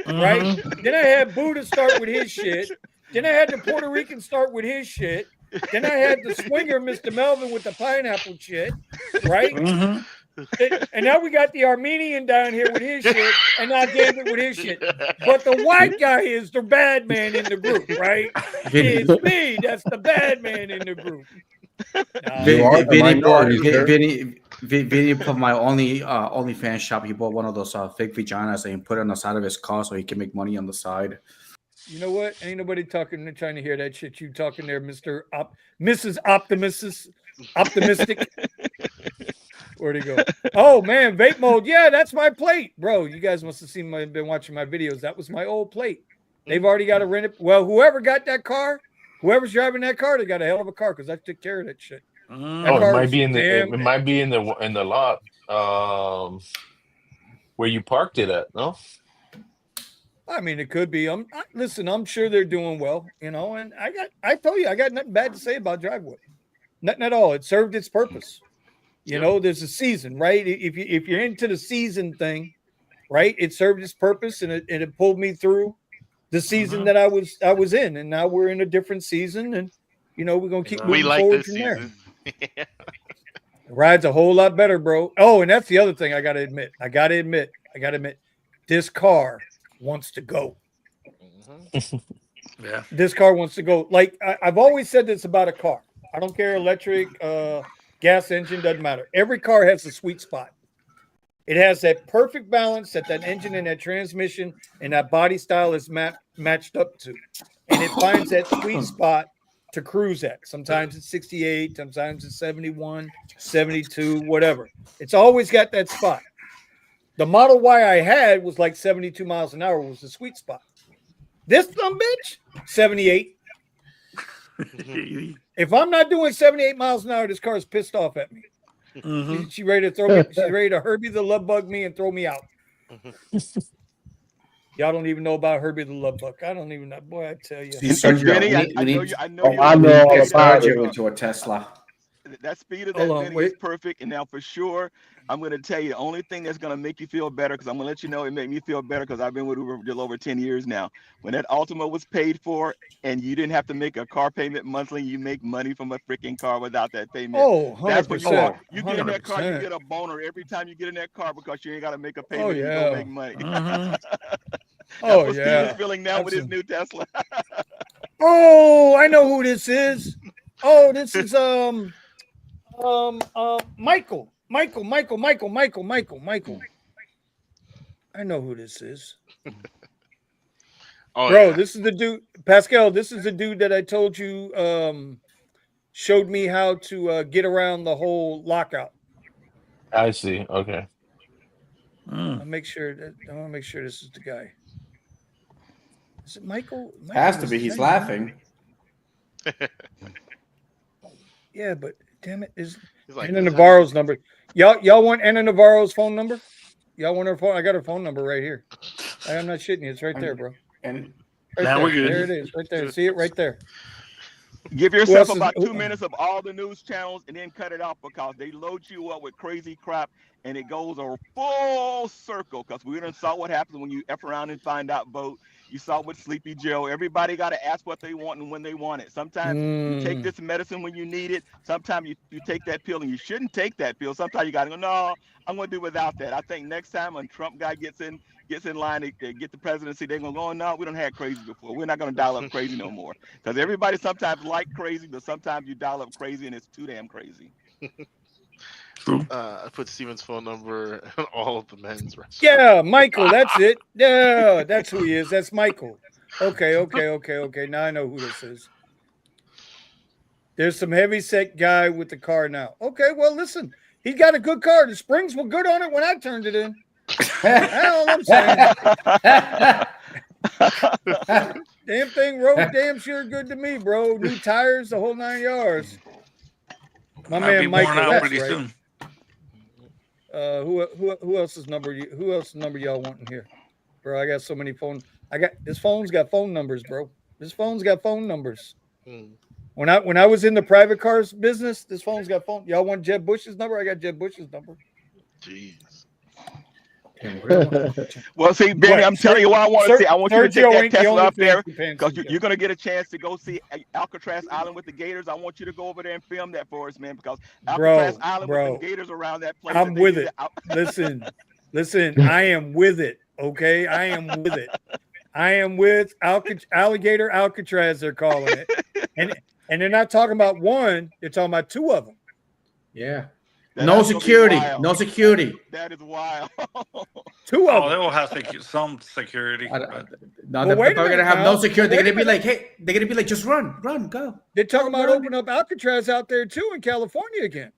right? Then I had Buddha start with his shit. Then I had the Puerto Rican start with his shit. Then I had the swinger, Mr. Melvin, with the pineapple shit, right? And now we got the Armenian down here with his shit, and now Gambit with his shit. But the white guy is the bad man in the group, right? It's me that's the bad man in the group. Vinny put my OnlyFans shop. He bought one of those fake vaginas and he put it on the side of his car so he can make money on the side. You know what? Ain't nobody trying to hear that shit you talking there, Mrs. Optimistic. Where'd he go? Oh man, vape mode. Yeah, that's my plate, bro. You guys must have been watching my videos. That was my old plate. They've already got to rent it. Well, whoever got that car, whoever's driving that car, they got a hell of a car because I took care of that shit. It might be in the lot where you parked it at. No. I mean, it could be. Listen, I'm sure they're doing well, you know. And I told you, I got nothing bad to say about Driveway, nothing at all. It served its purpose. You know, there's a season, right? If you're into the season thing, right? It served its purpose, and it pulled me through the season that I was in, and now we're in a different season, and you know we're gonna keep moving forward from there. The ride's a whole lot better, bro. Oh, and that's the other thing I gotta admit. This car wants to go. Yeah. This car wants to go. Like I've always said this about a car. I don't care, electric, gas engine, doesn't matter. Every car has a sweet spot. It has that perfect balance that engine and that transmission and that body style is matched up to. And it finds that sweet spot to cruise at. Sometimes it's 68, sometimes it's 71, 72, whatever. It's always got that spot. The Model Y I had was like 72 miles an hour was the sweet spot. This dumb bitch, 78. If I'm not doing 78 miles an hour, this car is pissed off at me. Mm-hmm. She's ready to throw me. She's ready to Herbie the Love Bug me and throw me out. Y'all don't even know about Herbie the Love Bug. I don't even know. Boy, I tell you. Benny, I know you. I know all about it. into a Tesla. That speed of that Benny is perfect. And now for sure, I'm going to tell you the only thing that's going to make you feel better, because I'm going to let you know it made me feel better because I've been with Uber for a little over 10 years now. When that Altima was paid for and you didn't have to make a car payment monthly, you make money from a freaking car without that payment. Oh, 100%. That's when you get in that car, you get a boner every time you get in that car because you ain't got to make a payment. You don't make money. That's what Steve is feeling now with his new Tesla. Oh, I know who this is. Oh, this is Michael. I know who this is. Bro, this is the dude, Pascal. This is the dude that I told you showed me how to get around the whole lockout. I see. Okay. I'll make sure that I want to make sure this is the guy. Is it Michael? Has to be. He's laughing. Yeah, but damn it, is like, Anna Navarro's number? Y'all want Anna Navarro's phone number? Y'all want her phone? I got her phone number right here. I'm not shitting you. It's right there, bro. And right now there. we're good. There it is, right there. See it right there. Give yourself about 2 minutes of all the news channels and then cut it off because they load you up with crazy crap and it goes a full circle. Because we done saw what happens when you F around and find out vote. You saw with Sleepy Joe. Everybody got to ask what they want and when they want it. Sometimes you take this medicine when you need it. Sometimes you take that pill and you shouldn't take that pill. Sometimes you got to go, no, I'm going to do without that. I think next time when Trump guy gets in line to get the presidency, they're going to go, oh, no, we don't have crazy before. We're not going to dial up crazy no more. Because everybody sometimes like crazy, but sometimes you dial up crazy and it's too damn crazy. I put Steven's phone number on all of the men's restaurants. Yeah, Michael, that's it. Yeah, that's who he is. That's Michael. Okay. Now I know who this is. There's some heavy set guy with the car now. Okay, well, listen, he's got a good car. The springs were good on it when I turned it in. That's all I'm saying. Damn thing rode damn sure good to me, bro. New tires, the whole 9 yards. My man Michael, that's pretty right. Soon. Who else's number? Who else's number y'all wanting here, bro? I got so many phone. This phone's got phone numbers, bro. This phone's got phone numbers. When I was in the private cars business, this phone's got phone. Y'all want Jeb Bush's number? I got Jeb Bush's number. Jeez. Well, see, Benny, I'm telling you what I want to see. I want you to take that Tesla up there because you're going to get a chance to go see Alcatraz Island with the Gators. I want you to go over there and film that for us, man, because Alcatraz Island with the Gators around that place. I'm with it. Listen, I am with it. Okay, I am with it. I am with Alligator Alcatraz. They're calling it, and they're not talking about one. They're talking about two of them. Yeah. No security. No security. That is wild. Two of them. They will have some security. No, they're going to have no security. They're going to be like, hey, they're going to be like, just run, go. They're talking about opening up Alcatraz out there too in California again.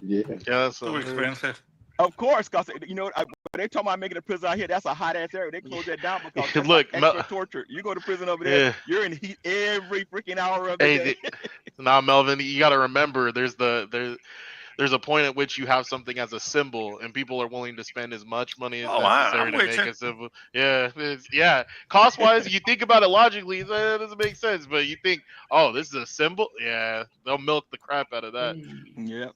Yeah, that's too expensive. Of course, because they talking about making a prison out here. That's a hot ass area. They close that down because look, extra torture. You go to prison over there, you're in heat every freaking hour of the day. Now, Melvin, you got to remember, there's a point at which you have something as a symbol, and people are willing to spend as much money as necessary to make a symbol. Yeah. Cost-wise, you think about it logically, that doesn't make sense. But you think, oh, this is a symbol? Yeah, they'll milk the crap out of that. Yeah.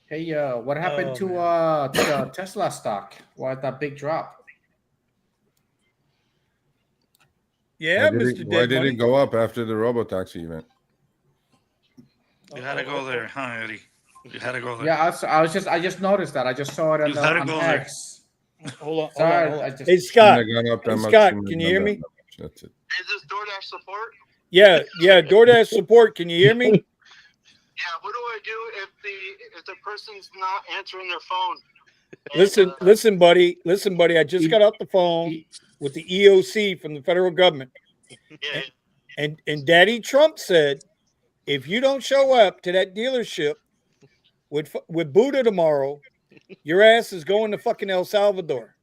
Hey, what happened to the Tesla stock? Why that big drop? Yeah, Mr. Why did it go up after the Robotaxi event? You had to go there, huh, Eddie? You had to go there. Yeah, I just noticed that. I just saw it on X. Hold on. Sorry, Hey, Scott. Scott, can you hear me? Is this DoorDash support? Yeah, DoorDash support. Can you hear me? what do I do if the person's not answering their phone? Listen, buddy. I just got off the phone with the EOC from the federal government, and Daddy Trump said, if you don't show up to that dealership with Buddha tomorrow, your ass is going to fucking El Salvador.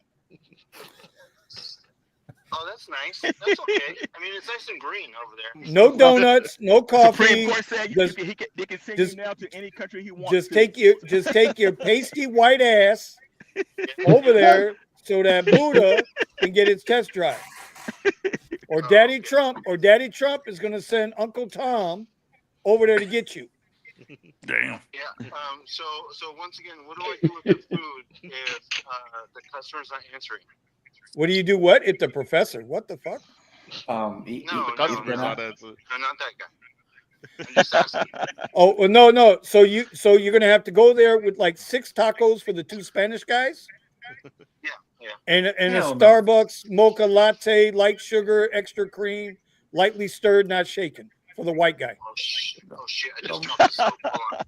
Oh, that's nice. That's okay. I mean, it's nice and green over there. No donuts, no coffee. Supreme Court said they can send you now to any country he wants. Just take your pasty white ass over there so that Buddha can get its test drive. Or Daddy Trump is going to send Uncle Tom over there to get you. Damn. Yeah. So once again, what do I do with the food if the customer's not answering? What do you do? What if the professor? What the fuck? No, the customer's not answering. No, not that guy. I'm just asking. Oh well, no. So you're gonna have to go there with like 6 tacos for the 2 Spanish guys. Yeah. And a Starbucks mocha latte, light sugar, extra cream, lightly stirred, not shaken for the white guy. Oh shit! I just dropped the soap.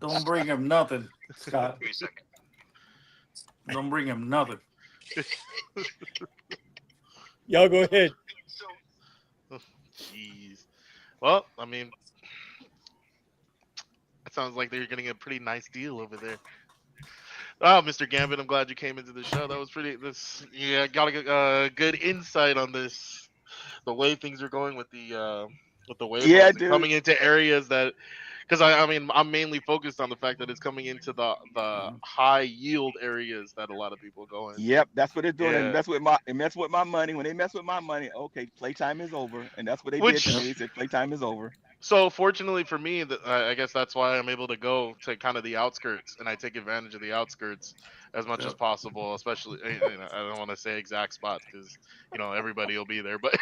Don't bring him nothing, Scott. Give me a second. Don't bring him nothing. Y'all go ahead. Jeez. Well, I mean, it sounds like they're getting a pretty nice deal over there. Oh, Mr. Gambit, I'm glad you came into the show. That was pretty. Yeah, got a good insight on this, the way things are going with the wave. Yeah, dude. Coming into areas that, because I mean, I'm mainly focused on the fact that it's coming into the high yield areas that a lot of people go in. Yep, that's what they're doing. Yeah. And mess with my money. When they mess with my money, okay, playtime is over, and that's what they did to me. They said playtime is over. So fortunately for me, I guess that's why I'm able to go to kind of the outskirts, and I take advantage of the outskirts as much as possible. Especially, I don't want to say exact spots because everybody will be there. But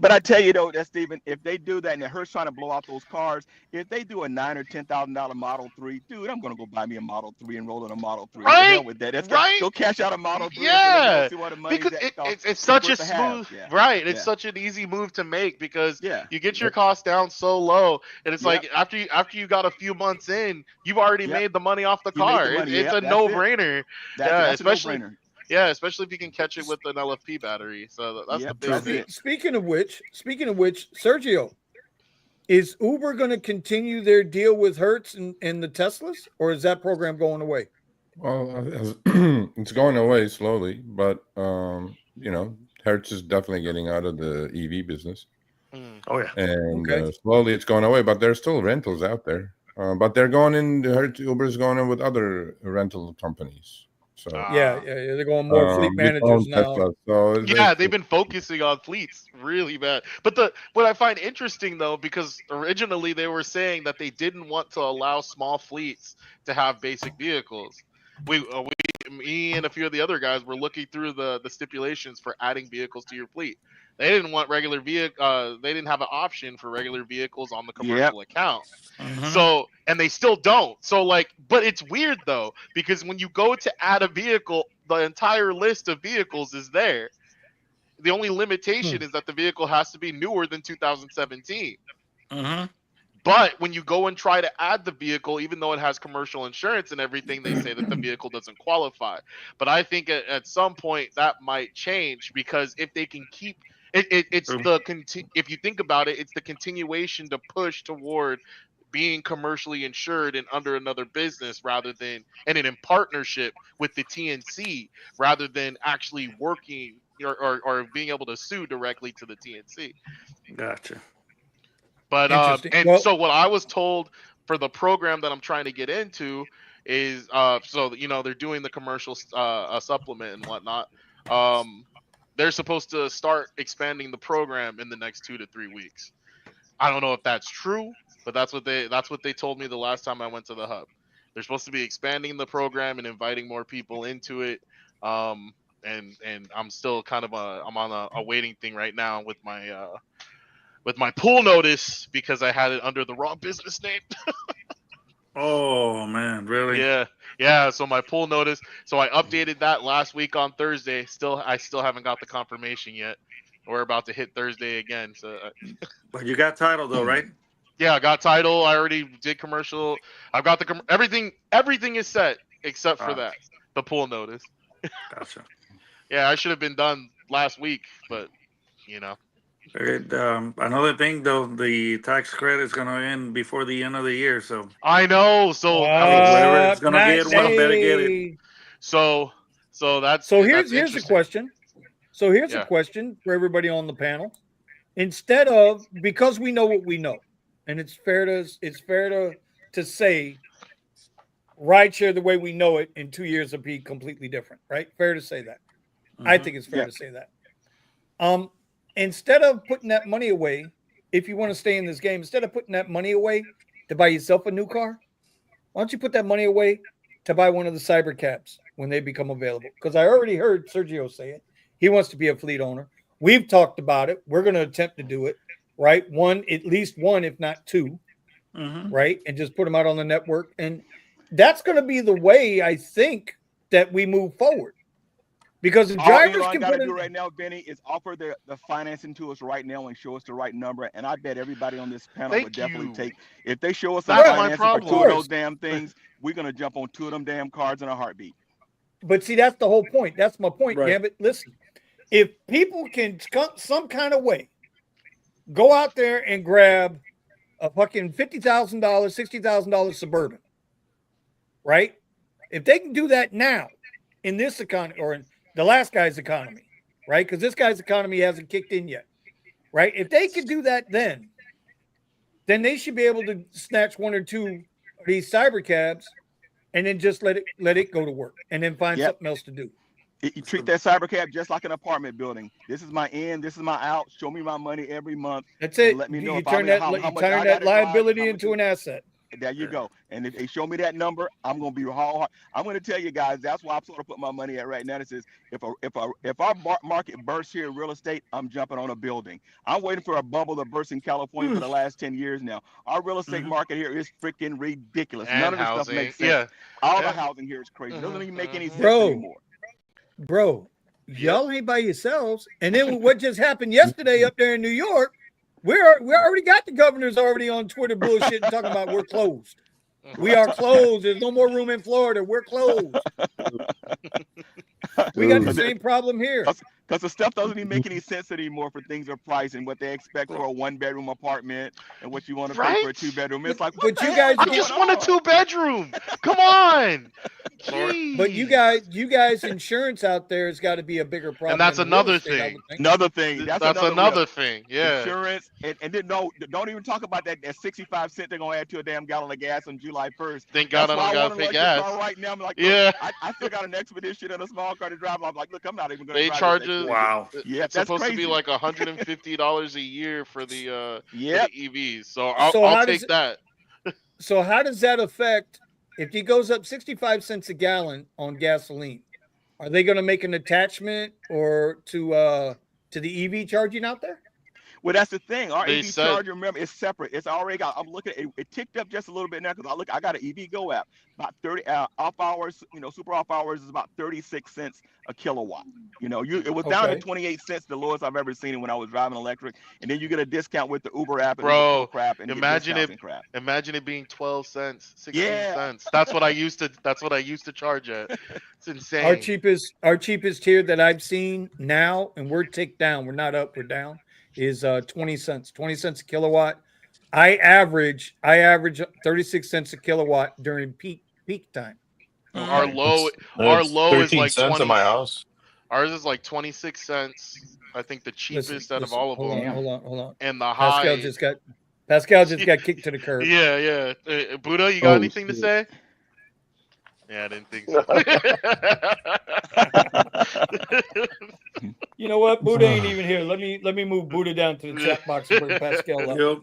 but I tell you though, that Stephen, if they do that and they're trying to blow out those cars, if they do a $9,000 or $10,000 Model 3, dude, I'm gonna go buy me a Model 3 and roll in a Model 3. Right? Hell with that. That's right? Go cash out a Model 3. Yeah, see what the money because that it's such a worth to have. smooth, Yeah. right? It's Yeah. such an easy move to make because Yeah. you get your costs down so low, and it's Yep. like after you got a few months in, you've already Yep. made the money off the You made car. the money. It's Yep, a that's no-brainer. That's especially a no-brainer. yeah, especially if you can catch it with an LFP battery. So that's the Yep, big that's thing. it. Speaking of which, Sergio, is Uber going to continue their deal with Hertz and the Teslas, or is that program going away? Well, it's going away slowly, but Hertz is definitely getting out of the EV business. Oh yeah, and slowly it's going away. But there's still rentals out there. But they're going in. Uber's going in with other rental companies. So yeah, they're going more fleet managers now. Tesla, so Yeah, they've been focusing on fleets really bad. But what I find interesting though, because originally they were saying that they didn't want to allow small fleets to have basic vehicles. Me and a few of the other guys were looking through the stipulations for adding vehicles to your fleet. They didn't want regular vehicle. They didn't have an option for regular vehicles on the commercial account. So, and they still don't. So, but it's weird though, because when you go to add a vehicle, the entire list of vehicles is there. The only limitation is that the vehicle has to be newer than 2017. But when you go and try to add the vehicle, even though it has commercial insurance and everything, they say that the vehicle doesn't qualify. But I think at some point that might change, because if they can keep if you think about it, it's the continuation to push toward being commercially insured and under another business rather than and in partnership with the TNC rather than actually working or being able to sue directly to the TNC. Gotcha. But so what I was told for the program that I'm trying to get into is they're doing the commercial supplement and whatnot. They're supposed to start expanding the program in the next 2 to 3 weeks. I don't know if that's true, but that's what they told me the last time I went to the hub. They're supposed to be expanding the program and inviting more people into it. And I'm still kind of I'm on a waiting thing right now with my pool notice because I had it under the wrong business name. Oh man, really? Yeah. So my pool notice. So I updated that last week on Thursday. I still haven't got the confirmation yet. We're about to hit Thursday again. So. But you got title though, right? Yeah, I got title. I already did commercial. I've got the everything. Everything is set except for that the pool notice. Gotcha. Yeah, I should have been done last week, but you know. Another thing, though, the tax credit is going to end before the end of the year. So I know. So I mean, whoever is going to Not, get one better get it. hey. so that's So that's here's a interesting. question. So here's a Yeah. question for everybody on the panel. Instead of, because we know what we know, and it's fair to say rideshare the way we know it in 2 years will be completely different, right? Fair to say that. I think it's fair to say that. Instead of putting that money away, if you want to stay in this game, instead of putting that money away to buy yourself a new car, why don't you put that money away to buy one of the cyber cabs when they become available? Because I already heard Sergio say it. He wants to be a fleet owner. We've talked about it. We're going to attempt to do it, right? At least one, if not two, right? And just put them out on the network. And that's going to be the way, I think, that we move forward. Because the drivers Elon can got to put do right now, Benny, is offer the financing to us right now and show us the right number. And I bet everybody on this panel would definitely take, if they show us some financing for 2 of those damn things, we're going to jump on 2 of them damn cards in a heartbeat. But see, that's the whole point. That's my point, Gambit. Listen, if people can some kind of way go out there and grab a fucking $50,000, $60,000 Suburban, right? If they can do that now in this economy or in the last guy's economy, right? Because this guy's economy hasn't kicked in yet, right? If they could do that then they should be able to snatch 1 or 2 of these cyber cabs and then just let it go to work and then find something else to do. You treat that cyber cab just like an apartment building. This is my in, this is my out. Show me my money every month. That's it. Let me know you if turn how you much turn I that gotta liability drive, into an asset. There you go. And if they show me that number, I'm gonna be hard. I'm gonna tell you guys. That's why I'm sort of put my money at right now. It says if our market bursts here in real estate, I'm jumping on a building. I'm waiting for a bubble to burst in California for the last 10 years now. Our real estate market here is freaking ridiculous. And none of this housing. stuff makes sense. All the housing here is crazy. It doesn't even make any sense anymore. Bro, y'all ain't by yourselves. And then what just happened yesterday up there in New York? We already got the governors already on Twitter bullshit and talking about we're closed. We are closed. There's no more room in Florida. We're closed. We got the same problem here. Because the stuff doesn't even make any sense anymore for things are priced and what they expect for a 1-bedroom apartment and what you want to pay for a 2-bedroom. It's like, what the hell? I just want a 2-bedroom. Come on. But you guys, insurance out there has got to be a bigger problem. And that's another thing. Another thing. That's another thing. Yeah. Insurance. And then don't even talk about that 65 cents they're gonna add to a damn gallon of gas on July 1st. Thank God I don't gotta pay gas. Right now, I'm like, yeah. I still got an Expedition and a small car to drive. I'm like, look, I'm not even gonna. They charge us. Wow. Yeah, it's that's supposed crazy. to be like $150 a year for the EVs. So I'll take that. So how does that affect if he goes up 65 cents a gallon on gasoline? Are they going to make an attachment or to the EV charging out there? Well, that's the thing. Our EV charger, remember, it's separate. It's already got. I'm looking at it. It ticked up just a little bit now because I got an EV Go app. About 30 off hours. Super off hours is about 36 cents a kilowatt. It was down to 28 cents, the lowest I've ever seen it when I was driving electric. And then you get a discount with the Uber app and Uber crap and imagine it being 12 cents, 16 cents. That's what I used to charge at. It's insane. Our cheapest tier that I've seen now, and we're ticked down. We're not up. We're down. Is 20 cents a kilowatt. I average 36 cents a kilowatt during peak time. Our low is like 20 at my house. Ours is like 26 cents. I think the cheapest out of all of them. Hold on. And the high Pascal just got kicked to the curb. Yeah. Buddha, you got anything to say? Yeah, I didn't think so. You know what? Buddha ain't even here. Let me move Buddha down to the chat box and bring Pascal up.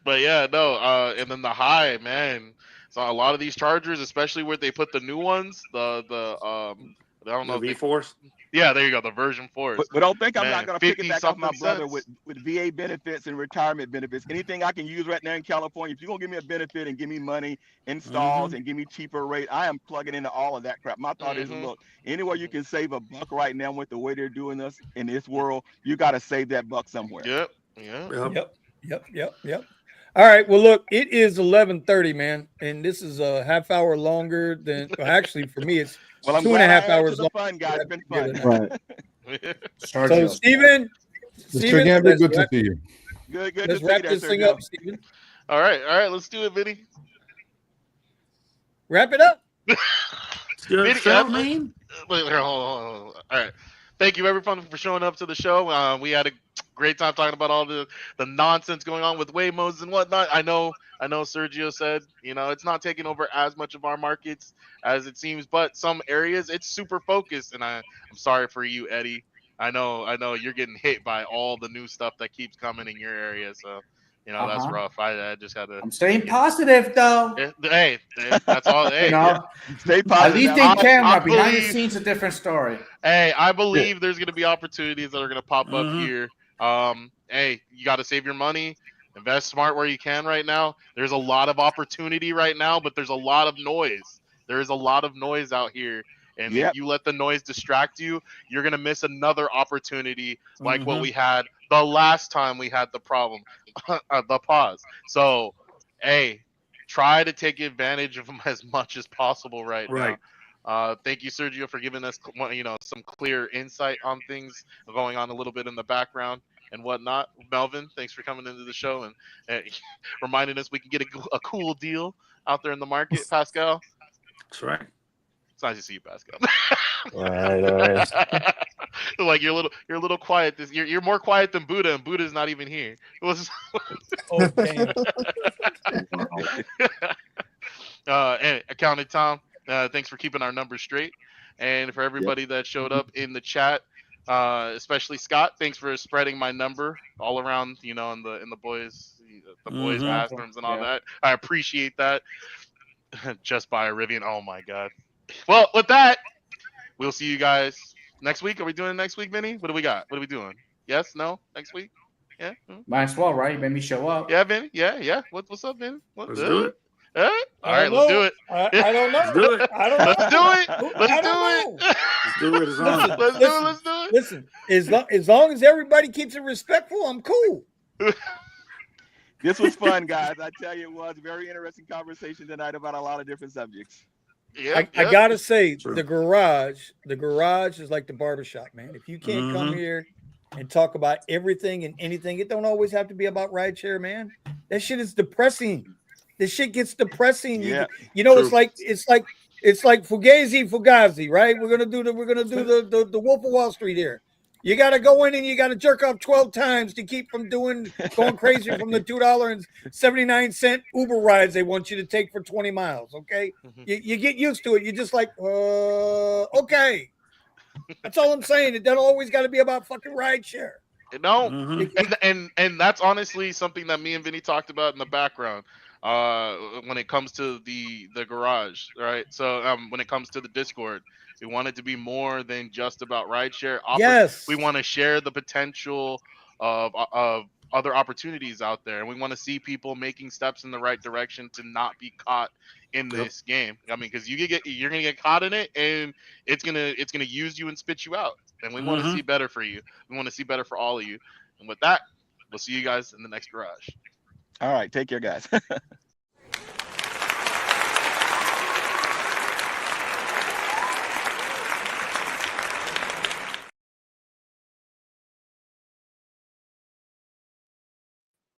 But yeah, no. And then the high, man. So a lot of these chargers, especially where they put the new ones, I don't know. The V-Force. Yeah, there you go, the version 4. But don't think I'm not going to pick it back off my brother with VA benefits and retirement benefits. Anything I can use right now in California, if you're going to give me a benefit and give me money, installs, and give me cheaper rate, I am plugging into all of that crap. My thought is, look, anywhere you can save a buck right now with the way they're doing us in this world, you got to save that buck somewhere. Yep. Yep. All right. Well, look, it is 11:30, man, and this is a half hour longer than. Well, actually, for me, it's Well, I'm two and a glad I half added to hours the longer fun, than guys. the It's been rest of fun. the night. Right. So, Sergio's back. Mr. Steven, Gambit, good to see you. Good to let's see you wrap there, this thing Sergio. up, Steven. All right, let's do it, Vinny. Wrap it up. Good stuff, man. Wait, hold on. All right. Thank you, everyone, for showing up to the show. We had a great time talking about all the nonsense going on with Waymos and whatnot. I know. Sergio said, it's not taking over as much of our markets as it seems, but some areas it's super focused. And I'm sorry for you, Eddie. I know you're getting hit by all the new stuff that keeps coming in your area. So, that's Uh-huh. rough. I just had to. I'm staying positive though. Hey, that's all. You Hey, know, Stay at positive. least in I camera, behind the believe. scenes, a different story. Hey, I Yeah. believe there's going to be opportunities that are going to pop up here. Hey, you got to save your money, invest smart where you can right now. There's a lot of opportunity right now, but there's a lot of noise. There is a lot of noise out here. And if Yep. you let the noise distract you, you're going to miss another opportunity like what we had the last time we had the problem, the pause. So, hey, try to take advantage of them as much as possible right now. Thank you, Sergio, for giving us some clear insight on things going on a little bit in the background and whatnot. Melvin, thanks for coming into the show and reminding us we can get a cool deal out there in the market. Pascal, That's right. it's nice to see you, Pascal. All right. Like you're a little quiet. You're more quiet than Buddha, and Buddha's not even here. It was Oh, damn. and Accountant Tom, thanks for keeping our numbers straight, and for everybody that showed up in the chat, especially Scott. Thanks for spreading my number all around, in the boys' bathrooms and all Yeah. that. I appreciate that. Just by a Rivian. Oh my god. Well, with that, we'll see you guys next week. Are we doing it next week, Vinny? What do we got? What are we doing? Yes? No? Next week? Yeah? Might as well, right? You made me show up. Yeah, Vinny? Yeah. What's up, Vinny? Let's do it. All I right, don't let's do know. it. I don't know. Let's do it. I don't Let's know. do it. Let's I do don't it. know. Let's do it. It's on. Listen, Let's do it. Let's do it. listen. As long as everybody keeps it respectful, I'm cool. This was fun, guys. I tell you, it was a very interesting conversation tonight about a lot of different subjects. I gotta say, the garage is like the barbershop, man. If you can't come here and talk about everything and anything, it don't always have to be about rideshare, man. That shit is depressing. This shit gets depressing. Yeah. It's like Fugazi, right? We're gonna do the Wolf of Wall Street here. You got to go in and you got to jerk off 12 times to keep from going crazy from the $2.79 Uber rides they want you to take for 20 miles. Okay, you get used to it. You're just like, okay. That's all I'm saying. It doesn't always got to be about fucking rideshare. No, and that's honestly something that me and Vinny talked about in the background. When it comes to the garage, right? So when it comes to the Discord, we want it to be more than just about rideshare. Yes. We want to share the potential of other opportunities out there, and we want to see people making steps in the right direction to not be caught in this game. I mean, because you're gonna get caught in it, and it's gonna use you and spit you out. And we want to see better for you. We want to see better for all of you. And with that, we'll see you guys in the next garage. All right. Take care, guys.